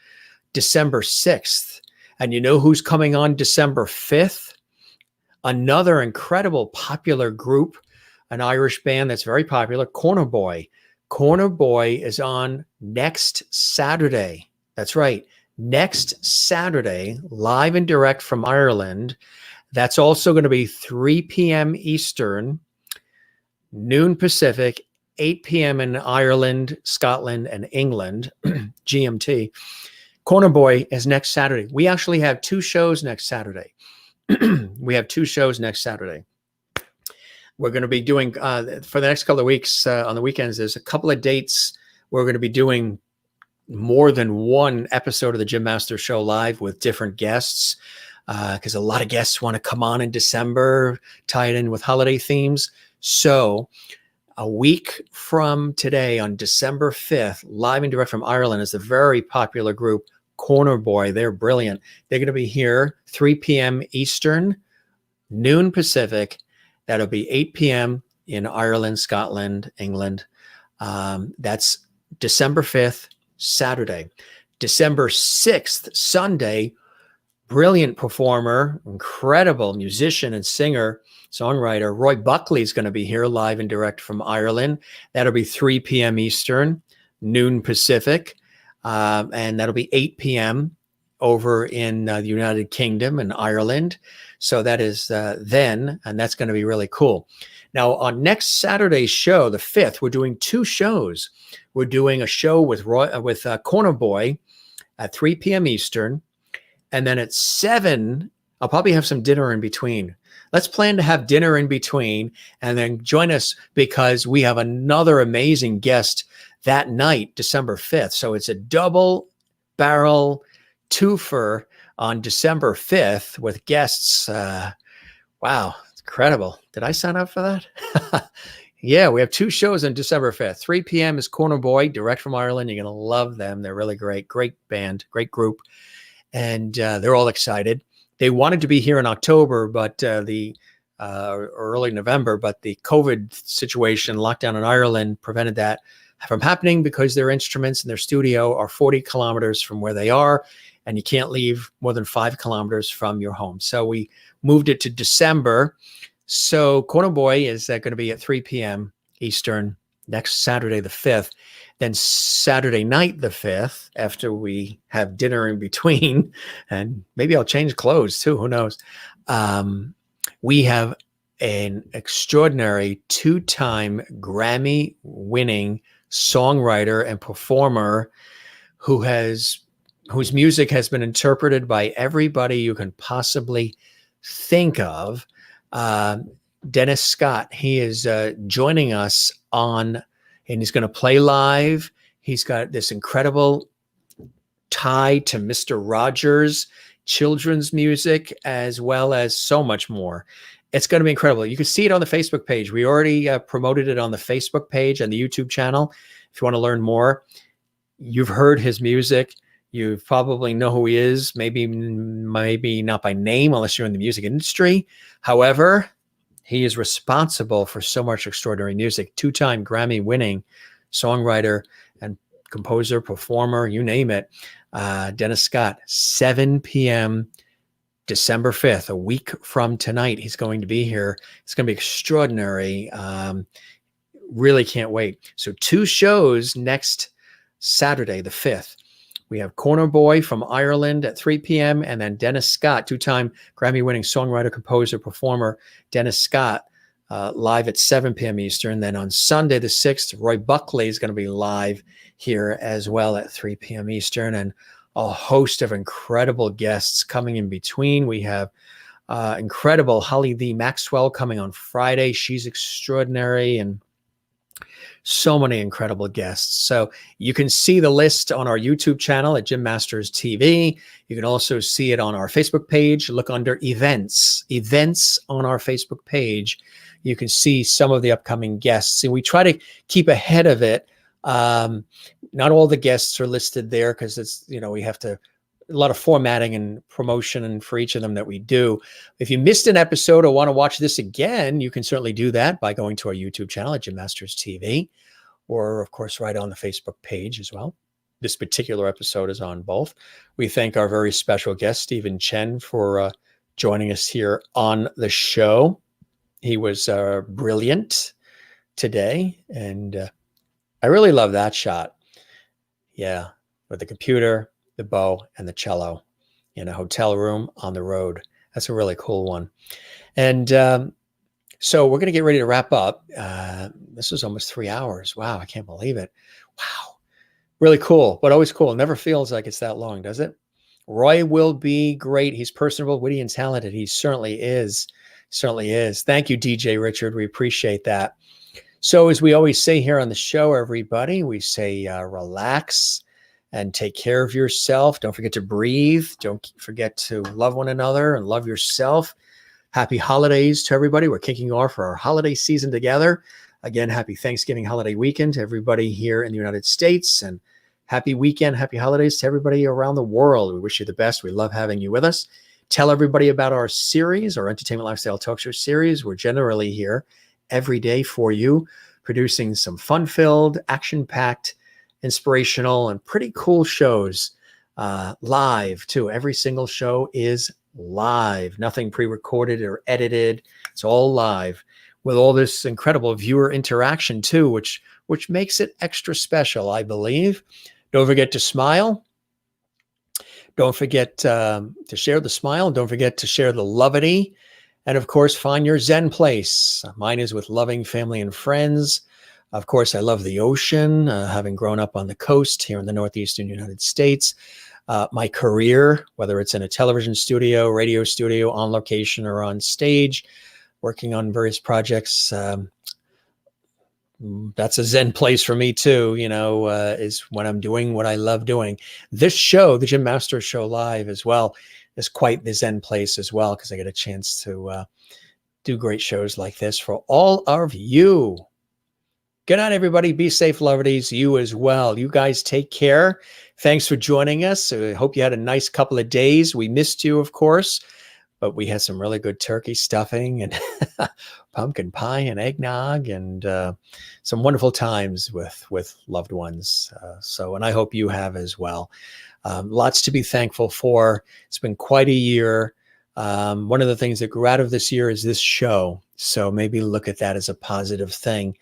December 6th. And you know who's coming on December 5th? Another incredible popular group, an Irish band that's very popular, Corner Boy. Corner Boy is on next Saturday. That's right. Next Saturday, live and direct from Ireland. That's also going to be 3 p.m. Eastern, noon Pacific, 8 p.m. in Ireland, Scotland, and England, GMT. Corner Boy is next Saturday. We actually have two shows next Saturday. We're going to be doing, for the next couple of weeks, on the weekends, there's a couple of dates. We're going to be doing more than one episode of the Jim Master Show live with different guests, because a lot of guests want to come on in December, tie it in with holiday themes. So a week from today, on December 5th, live and direct from Ireland, is a very popular group, Corner Boy. They're brilliant. They're going to be here 3 p.m. Eastern, noon Pacific. That'll be 8 p.m. in Ireland, Scotland, England. That's December 5th, Saturday. December 6th, Sunday, brilliant performer, incredible musician and singer, songwriter, Roy Buckley is going to be here live and direct from Ireland. That'll be 3 p.m. Eastern, noon Pacific, and that'll be 8 p.m. over in the United Kingdom and Ireland. So that is then, and that's going to be really cool. Now, on next Saturday's show, the 5th, we're doing two shows. We're doing a show with Corner Boy at 3 p.m. Eastern, and then at 7, I'll probably have some dinner in between. Let's plan to have dinner in between, and then join us because we have another amazing guest that night, December 5th. So it's a double barrel twofer on December 5th with guests. Wow, it's incredible. Did I sign up for that? Yeah, we have two shows on December 5th. 3 p.m. is Corner Boy, direct from Ireland. You're going to love them. They're really great. Great band, great group. And they're all excited. They wanted to be here in October, but early November, but the COVID situation, lockdown in Ireland, prevented that from happening because their instruments and their studio are 40 kilometers from where they are, and you can't leave more than 5 kilometers from your home. So we moved it to December. So Corner Boy is going to be at 3 p.m. Eastern next Saturday, the 5th. Then Saturday night, the 5th, after we have dinner in between, and maybe I'll change clothes too, who knows. We have an extraordinary 2-time Grammy-winning songwriter and performer whose music has been interpreted by everybody you can possibly think of. Dennis Scott, he is joining us on, and he's going to play live. He's got this incredible tie to Mr. Rogers, children's music, as well as so much more. It's going to be incredible. You can see it on the Facebook page. We already promoted it on the Facebook page and the YouTube channel. If you want to learn more, you've heard his music. You probably know who he is, maybe not by name unless you're in the music industry. However, He is responsible for so much extraordinary music, two-time Grammy-winning songwriter and composer, performer, you name it. Dennis Scott, 7 p.m. December 5th, a week from tonight. He's going to be here. It's going to be extraordinary. Really can't wait. So 2 shows next Saturday, the 5th. We have Corner Boy from Ireland at 3 p.m. and then Dennis Scott, two-time Grammy-winning songwriter, composer, performer, Dennis Scott, live at 7 p.m. Eastern. Then on Sunday, the 6th, Roy Buckley is going to be live here as well at 3 p.m. Eastern, and a host of incredible guests coming in between. We have incredible Holly D. Maxwell coming on Friday. She's extraordinary, and so many incredible guests. So you can see the list on our YouTube channel at Jim Masters TV. You can also see it on our Facebook page. Look under events on our Facebook page. You can see some of the upcoming guests, and we try to keep ahead of it. Not all the guests are listed there because it's, we have to, a lot of formatting and promotion and for each of them that we do. If you missed an episode or want to watch this again, you can certainly do that by going to our YouTube channel at Jim Masters TV, or of course, right on the Facebook page as well. This particular episode is on both. We thank our very special guest, Steven Chen, for joining us here on the show. He was brilliant today, and I really love that shot. Yeah, with the computer, the bow, and the cello in a hotel room on the road. That's a really cool one. And so we're going to get ready to wrap up. This is almost 3 hours. Wow, I can't believe it. Wow. Really cool, but always cool. It never feels like it's that long, does it? Roy will be great. He's personable, witty, and talented. He certainly is. Certainly is. Thank you, DJ Richard. We appreciate that. So as we always say here on the show, everybody, we say relax and take care of yourself. Don't forget to breathe. Don't forget to love one another and love yourself. Happy holidays to everybody. We're kicking off our holiday season together. Again, happy Thanksgiving holiday weekend to everybody here in the United States, and happy weekend, happy holidays to everybody around the world. We wish you the best. We love having you with us. Tell everybody about our series, our Entertainment Lifestyle Talk Show series. We're generally here every day for you, producing some fun-filled, action-packed, inspirational, and pretty cool shows live too. Every single show is live, nothing pre-recorded or edited. It's all live with all this incredible viewer interaction too, which makes it extra special, I believe. Don't forget to smile. Don't forget to share the smile. Don't forget to share the levity. And of course, find your Zen place. Mine is with loving family and friends. Of course, I love the ocean, having grown up on the coast here in the Northeastern United States. My career, whether it's in a television studio, radio studio, on location, or on stage, working on various projects, that's a Zen place for me too, is when I'm doing what I love doing. This show, the Jim Masters Show Live as well, is quite the Zen place as well, because I get a chance to do great shows like this for all of you. Good night, everybody. Be safe, lovers. You as well. You guys take care. Thanks for joining us. I hope you had a nice couple of days. We missed you, of course, but we had some really good turkey stuffing and pumpkin pie and eggnog and some wonderful times with loved ones. And I hope you have as well. Lots to be thankful for. It's been quite a year. One of the things that grew out of this year is this show. So maybe look at that as a positive thing.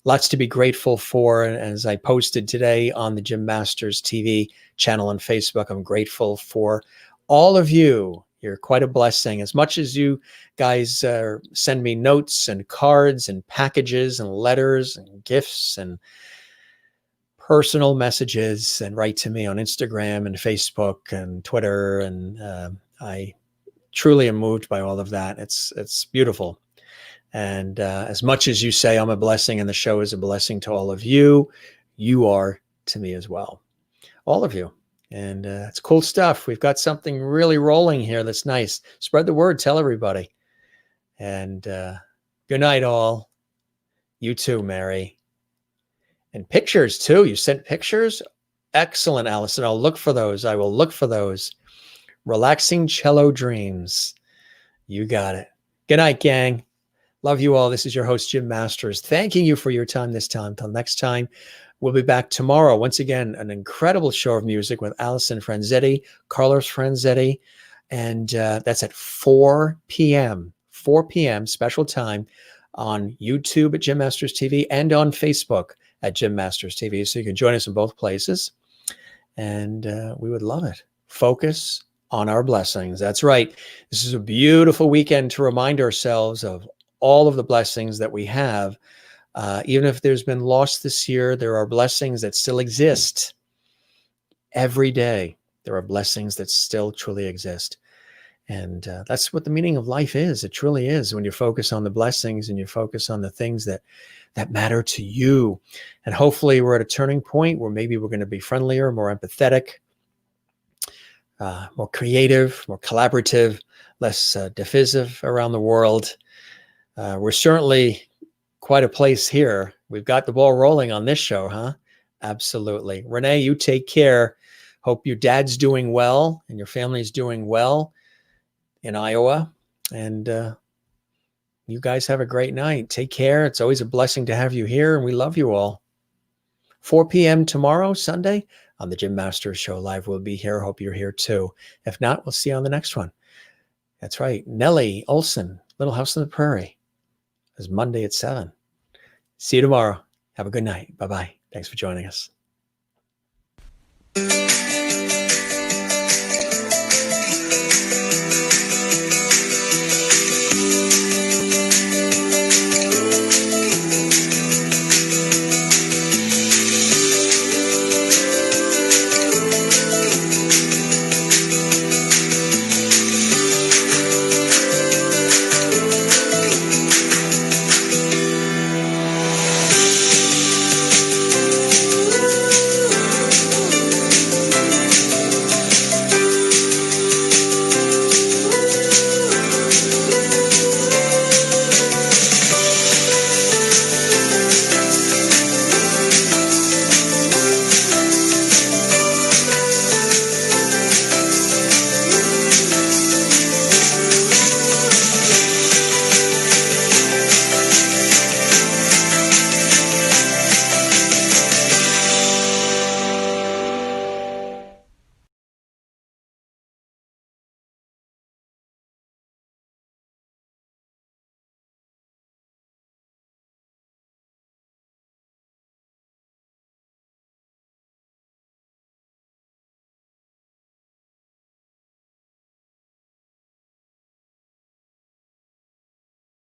Lots to be grateful for. And as I posted today on the Jim Masters TV channel on Facebook, I'm grateful for all of you. You're quite a blessing. As much as you guys send me notes and cards and packages and letters and gifts and personal messages and write to me on Instagram and Facebook and Twitter. And I truly am moved by all of that. It's beautiful. And as much as you say I'm a blessing and the show is a blessing to all of you, you are to me as well. All of you. And it's cool stuff. We've got something really rolling here that's nice. Spread the word. Tell everybody. And good night, all. You too, Mary. And pictures, too. You sent pictures? Excellent, Allison. I'll look for those. I will look for those. Relaxing cello dreams. You got it. Good night, gang. Love you all. This is your host, Jim Masters. Thanking you for your time this time. Until next time, we'll be back tomorrow. Once again, an incredible show of music with Allison Franzetti, Carlos Franzetti, and that's at 4 p.m. 4 p.m. special time on YouTube at Jim Masters TV and on Facebook at Jim Masters TV. So you can join us in both places, and we would love it. Focus on our blessings. That's right. This is a beautiful weekend to remind ourselves of all of the blessings that we have. Even if there's been loss this year, there are blessings that still exist every day. There are blessings that still truly exist. And that's what the meaning of life is. It truly is, when you focus on the blessings and you focus on the things that matter to you. And hopefully we're at a turning point where maybe we're going to be friendlier, more empathetic, more creative, more collaborative, less divisive around the world. We're certainly quite a place here. We've got the ball rolling on this show, huh? Absolutely. Renee, you take care. Hope your dad's doing well and your family's doing well in Iowa. And you guys have a great night. Take care. It's always a blessing to have you here, and we love you all. 4 p.m. tomorrow, Sunday, on the Jim Masters Show Live. We'll be here. Hope you're here too. If not, we'll see you on the next one. That's right. Nellie Olson, Little House on the Prairie, is Monday at 7. See you tomorrow. Have a good night. Bye-bye. Thanks for joining us.